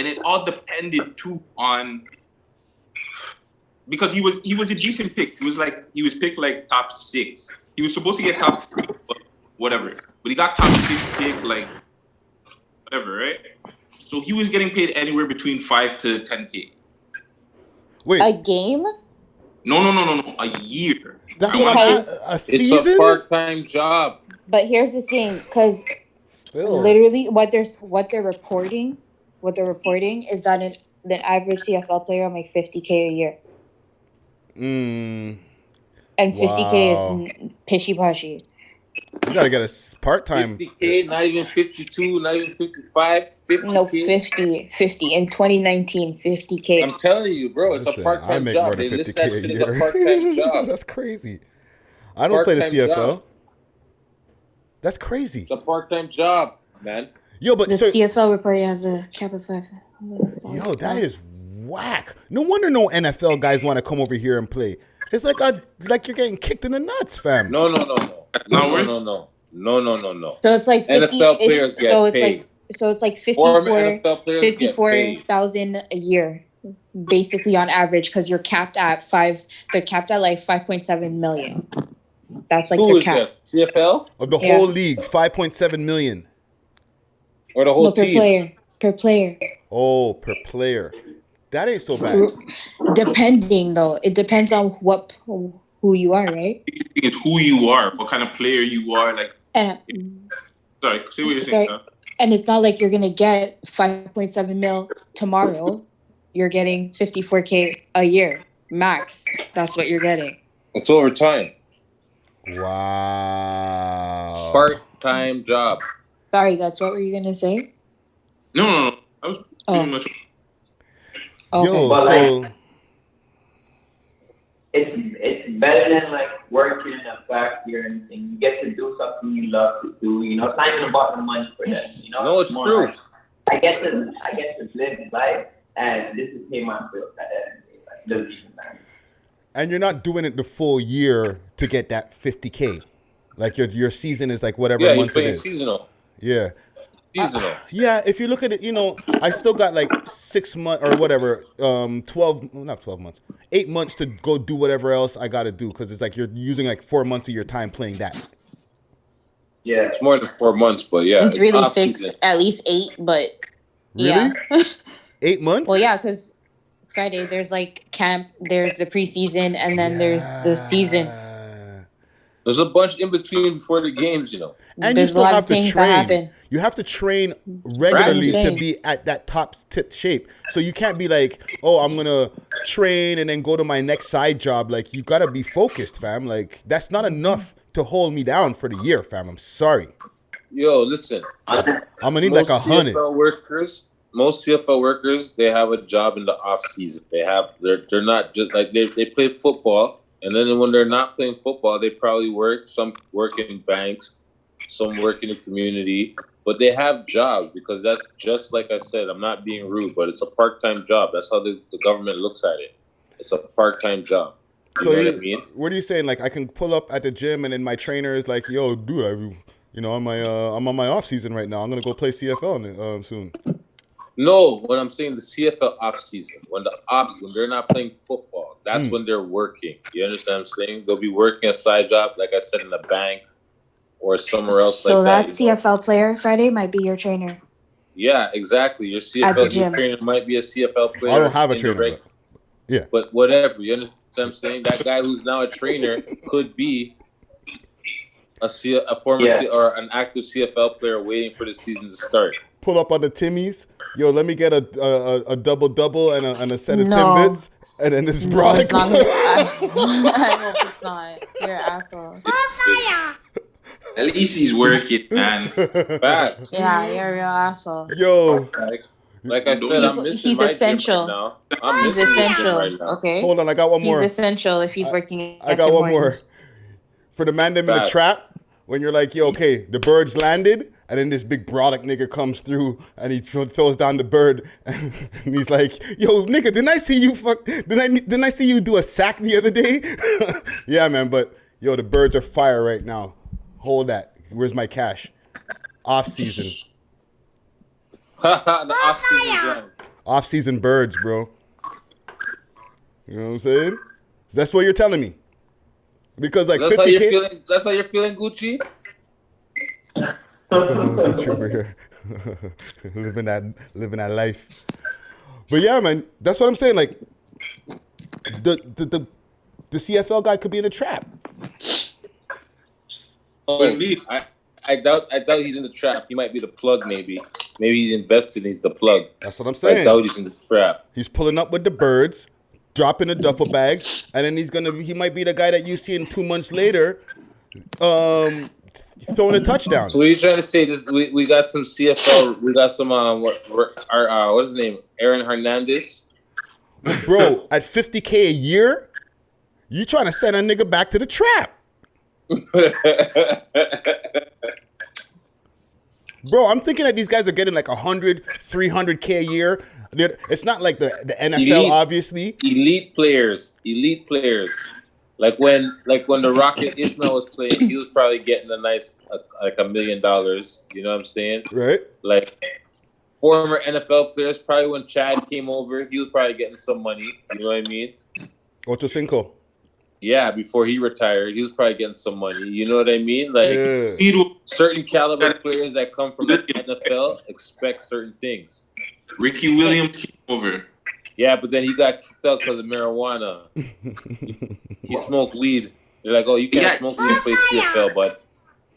it all depended too on, because he was a decent pick. He was picked like top 6. He was supposed to get top 3, but whatever. But he got top 6 pick, like whatever, right? So he was getting paid anywhere between 5 to 10K. Wait. A game? No. A year. That's what a season? It's a part-time job. But here's the thing, because literally what they're reporting is that the average CFL player will make $50K a year. And 50K is pishy-pashy. You gotta get a part-time. 50K, not even 52, not even 55, 50K. No, 50. In 2019, 50K. I'm telling you, bro, it's a part-time I make job. more than They list 50K that a shit as year. a part-time job. That's crazy. I don't play the Part-time CFL. job. That's crazy. It's a part-time job, man. Yo, but The CFL report has a cap of 5. Yo, that is whack. No wonder no NFL guys want to come over here and play. It's like you're getting kicked in the nuts, fam. No. So it's like 50. NFL players get paid. So it's like Former NFL players get paid. 54,000 a year, basically on average, because you're capped at 5. They're capped at like 5.7 million. That's like Who their is cap. that? CFL? Of the whole league, 5.7 million. Or the whole No, team? Per player. Oh, per player. That ain't so bad. Depending though, it depends on who you are, right? It's who you are, what kind of player you are. Like, And sorry, say what you're saying, sir. and it's not like you're gonna get 5.7 mil tomorrow. You're getting 54K a year max. That's what you're getting. It's overtime. Wow. Part-time job. Sorry, guys. What were you gonna say? No. I was pretty much. Yo, But so like, it's better than like working in a factory or anything. You get to do something you love to do. You know, it's not even about the money for them. You know, No, it's more true. like, I get to live life, and this is pay my bills at the end of the day. Like, doesn't even matter. and you're not doing it the full year to get that 50K. Like your season is like whatever Yeah, you're month it playing is. seasonal. Yeah. Seasonal. Yeah, if you look at it, you know, I still got like 6 months or whatever, 8 months to go do whatever else I got to do, because it's like you're using like 4 months of your time playing that. Yeah, it's more than 4 months, but yeah, It's really off 6, season. at least 8, but Really? yeah. 8 months? Well, yeah, because Friday there's like camp, there's the preseason, and then there's the season. There's a bunch in between before the games, you know. And There's you still a lot have of to things that train. happen. You have to train regularly to Insane. be at that top tip shape. So you can't be like, oh, I'm gonna train and then go to my next side job. Like, you gotta be focused, fam. Like, that's not enough to hold me down for the year, fam. I'm sorry. Yo, listen. I'm gonna need like 100. Most CFL workers, they have a job in the off season. They're not just like they play football, and then when they're not playing football, they probably work. Some work in banks, some work in the community, but they have jobs, because that's just like I said. I'm not being rude, but it's a part-time job. That's how the government looks at it. It's a part-time job. You know what I mean? What are you saying? Like, I can pull up at the gym and then my trainer is like, yo, dude, I'm on my off season right now. I'm gonna go play CFL soon. No, when I'm saying the CFL off season, when they're not playing football, that's when they're working. You understand what I'm saying? They'll be working a side job, like I said, in the bank or somewhere else So like that. that CFL player Friday might be your trainer. Yeah, exactly. Your At the CFL gym. trainer might be a CFL player. I don't have a in the trainer, reg- but yeah. But whatever. You understand what I'm saying? That guy who's now a trainer could be a former or an active CFL player waiting for the season to start. Pull up on the Timmies. Yo, let me get a double and a set of No. Timbits, and then this No, brolic. it's not gonna, I hope it's not. You're an asshole. At least he's working, man. Facts. Yeah, you're a real asshole. Yo. Like I said, I'm missing He's my essential. gym right now. I'm He's missing the gym essential. right now. Okay. Hold on, I got one more. He's essential if he's working. I at got Tim one more. Hortons. For the man them in the Facts. trap, when you're like, yo, okay, the bird's landed, and then this big brolic nigga comes through and he throws down the bird, and he's like, yo, nigga, didn't I see you didn't I see you do a sack the other day? Yeah, man, but yo, the birds are fire right now. Hold that. Where's my cash? Off season. The off-season. Off-season birds, bro. You know what I'm saying? That's what you're telling me. Because like that's 50K. That's how you're feeling, Gucci. What's going on with Gucci over here? living that life. But yeah, man, that's what I'm saying. Like the CFL guy could be in a trap. Oh, I doubt he's in the trap. He might be the plug, maybe. Maybe he's invested. He's the plug. That's what I'm saying. I doubt he's in the trap. He's pulling up with the birds, dropping the duffel bags, and then he might be the guy that you see in 2 months later, throwing a touchdown. So what are you trying to say? We got some CFL. We got some what's his name? Aaron Hernandez. Bro, at 50K a year, you trying to send a nigga back to the trap. Bro, I'm thinking that these guys are getting like 100, 300K a year. It's not like the NFL, obviously. Elite players. Like when the Rocket Ishmael was playing, he was probably getting a nice like $1 million. You know what I'm saying? Right. Like former NFL players, probably when Chad came over, he was probably getting some money. You know what I mean? Ocho Cinco. Yeah, before he retired, he was probably getting some money. You know what I mean? Like certain caliber players that come from the NFL expect certain things. Ricky Williams came over. Yeah, but then he got kicked out because of marijuana. He smoked weed. They're like, oh, you can't smoke weed and play CFL, bud.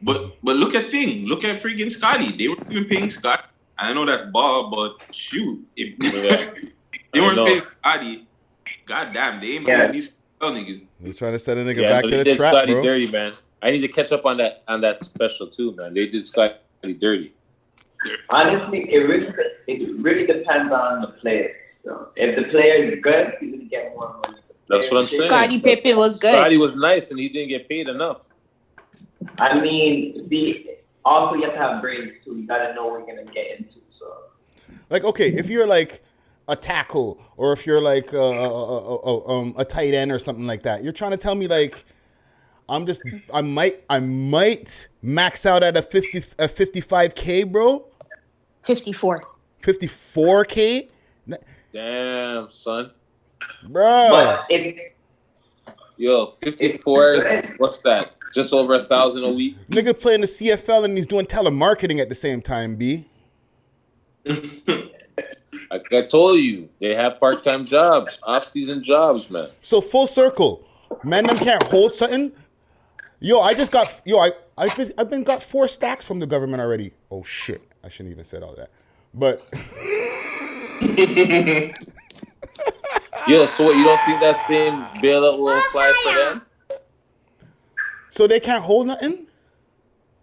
But look at freaking Scotty. They weren't even paying Scott. I know that's ball, but shoot, if they weren't paying Scotty, goddamn, they ain't at least niggas. He's trying to send a nigga back to the trap, Scotty bro. dirty, man. I need to catch up on that special too, man. They did Scotty dirty. Honestly, it really depends on the player. So if the player is good, he's gonna get more money. That's what I'm saying. Scottie Pippen was good. Scotty was nice, and he didn't get paid enough. I mean, also you have to have brains too. You gotta know what you're gonna get into. So, like, okay, if you're like a tackle, or if you're like a tight end or something like that, you're trying to tell me like I might max out at a 55K, bro. 54K. Damn, son. Bro. Yo, 54 is, what's that? Just over 1,000 a week? Nigga playing the CFL and he's doing telemarketing at the same time, B. Like I told you, they have part-time jobs, off-season jobs, man. So full circle. Man, them can't hold something. Yo, I've been got 4 stacks from the government already. Oh shit. I shouldn't even said all that. But Yo, so what, you don't think that same bailout will apply for them? So they can't hold nothing?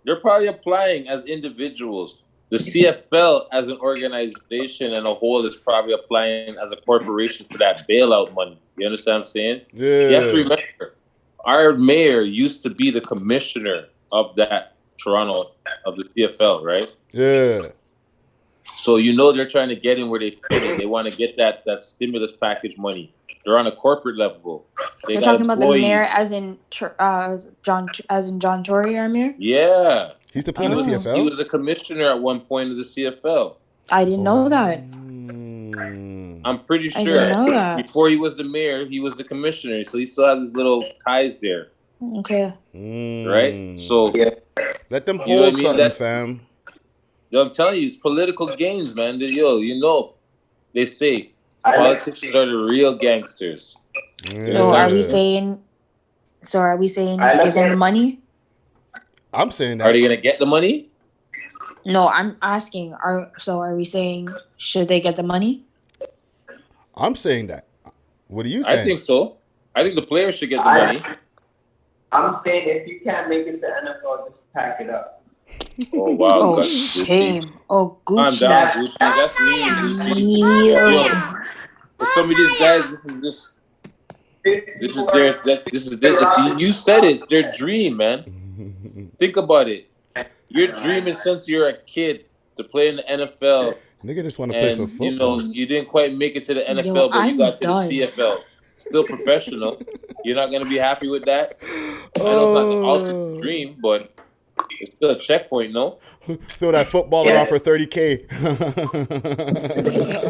They're probably applying as individuals. The CFL as an organization and a whole is probably applying as a corporation for that bailout money. You understand what I'm saying? Yeah. You have to remember, our mayor used to be the commissioner of that Toronto, of the CFL, right? Yeah. So you know they're trying to get in where they fit in. They want to get that stimulus package money. They're on a corporate level. You're talking about the mayor as in John Tory, our mayor? Yeah. He's the player of the CFL? He was the commissioner at one point of the CFL. I didn't know that. I'm pretty I sure. didn't know that. Before he was the mayor, he was the commissioner. So he still has his little ties there. Okay. Right? So let them you know hold what I mean? something, fam. Yo, I'm telling you, it's political games, man. They say politicians are the real gangsters. So are we saying give them the money? I'm saying that. Are they gonna get the money? No, I'm asking. Are we saying should they get the money? I'm saying that. What are you saying? I think so. I think the players should get the money. I'm saying if you can't make it to NFL, just pack it up. Oh wow! Oh shame! Oh Gucci! I'm down, Gucci. That's mean, Gucci. Yo, for some of these guys, this is their. You said it's their dream, man. Think about it. You're dreaming since you're a kid to play in the NFL. Nigga just want to play some And, football. you didn't quite make it to the NFL, but you got to the CFL. Still professional. You're not going to be happy with that? I know it's not the ultimate dream, but it's still a checkpoint, no? Throw that football around for $30K.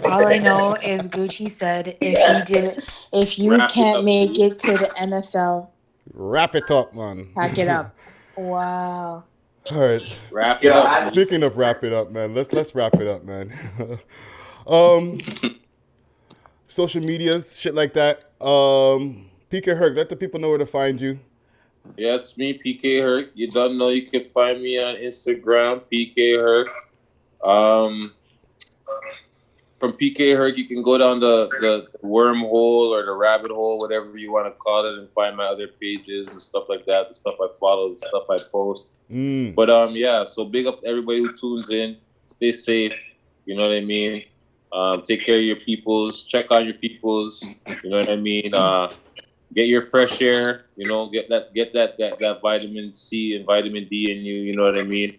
All I know is Gucci said if you can't make it to the NFL, wrap it up, man. pack it up. Wow. All right. Wrap it up. Speaking of wrap it up, man, let's wrap it up, man. Social medias, shit like that. PK Herc, let the people know where to find you. Yeah, it's me, PK Herc. You don't know you can find me on Instagram, PK Herc. From PK Herc, you can go down the wormhole or the rabbit hole, whatever you want to call it, and find my other pages and stuff like that, the stuff I follow, the stuff I post. But yeah, so big up to everybody who tunes in. Stay safe. You know what I mean? Take care of your peoples. Check on your peoples. You know what I mean? Get your fresh air. You know, get that vitamin C and vitamin D in you. You know what I mean?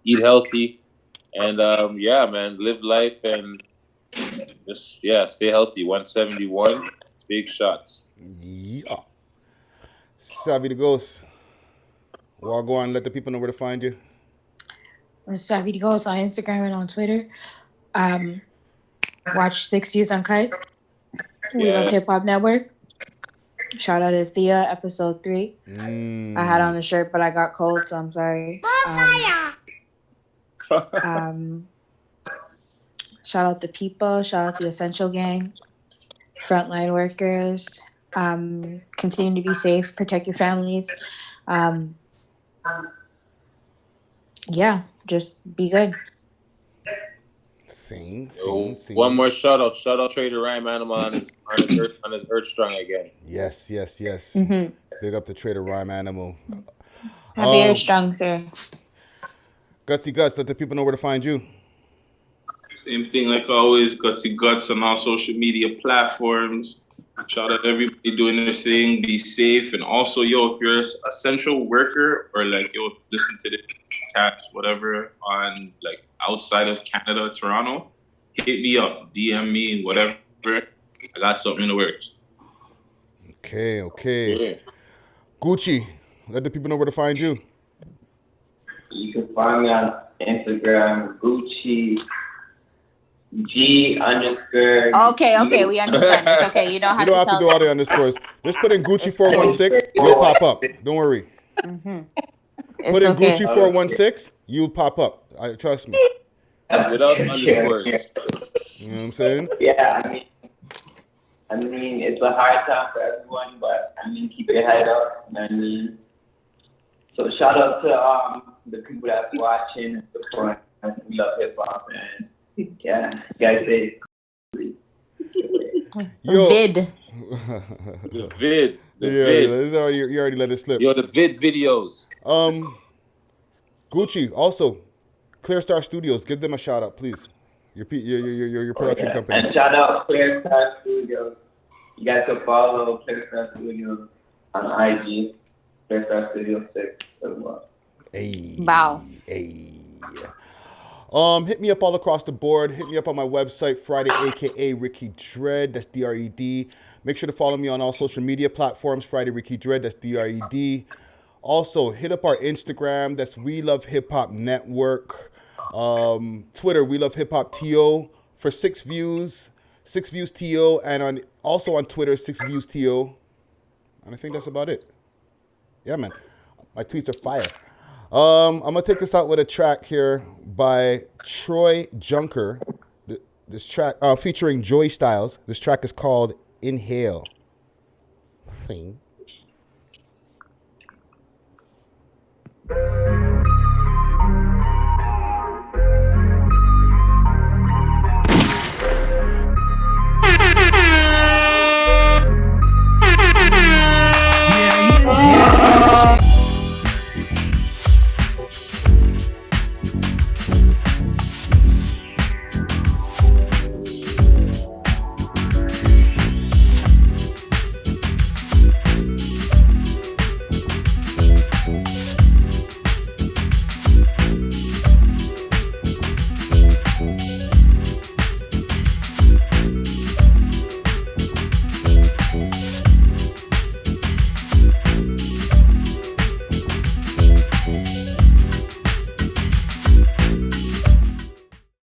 Eat healthy, and yeah, man, live life and just stay healthy. 171, big shots. Yeah. Savvy the Ghost. Well, I'll go on and let the people know where to find you. Savvy the Ghost on Instagram and on Twitter. Watch 6 Views Uncut. We Love Hip Hop Network. Shout out to Thea, episode 3. I had on a shirt, but I got cold, so I'm sorry. Shout out to people. Shout out to Essential Gang, frontline workers. Continue to be safe. Protect your families. Yeah, just be good. One more shout out. Shout out Trader Rhyme Animal on his Earth Strong again. Yes. Mm-hmm. Big up to Trader Rhyme Animal. Happy Earth Strong, sir. Gutsy Guts, let the people know where to find you. Same thing like always, Gutsy Guts on all social media platforms. Shout out everybody doing their thing. Be safe. And also, if you're an essential worker or listen to the cats, whatever, on outside of Canada, Toronto, hit me up, DM me, whatever. I got something in the works. Okay. Yeah. Gucci, let the people know where to find you. You can find me on Instagram, Gucci G_. Okay, we understand. It's okay. You don't have to do all the underscores. Just put in Gucci 416, you'll pop up. Don't worry. Mm-hmm. Put in Gucci 416, you'll pop up. Trust me. Without underscores. You know what I'm saying? Yeah, I mean, it's a hard time for everyone, but keep your head up. You know what I mean? So shout out to the people that's watching and supporting. We love hip hop, and yeah, you guys say. Vid. The vid. You already let it slip. The vid videos. Gucci, also, Clear Star Studios. Give them a shout out, please. Your production company. And shout out Clear Star Studios. You guys can follow Clear Star Studios on IG. Clear Star Studios 6 as well. Hey. Wow. Hey. Hit me up all across the board. Hit me up on my website, Friday, aka Ricky Dred. That's Dred. Make sure to follow me on all social media platforms. Friday Ricky Dred. That's Dred. Also, hit up our Instagram. That's We Love Hip Hop Network. Twitter, We Love Hip Hop TO for 6 views. 6 views TO, and also on Twitter, 6 views TO. And I think that's about it. Yeah, man. My tweets are fire. I'm going to take us out with a track here by Troy Junker. This track featuring Joy Styles. This track is called Inhale. Thing.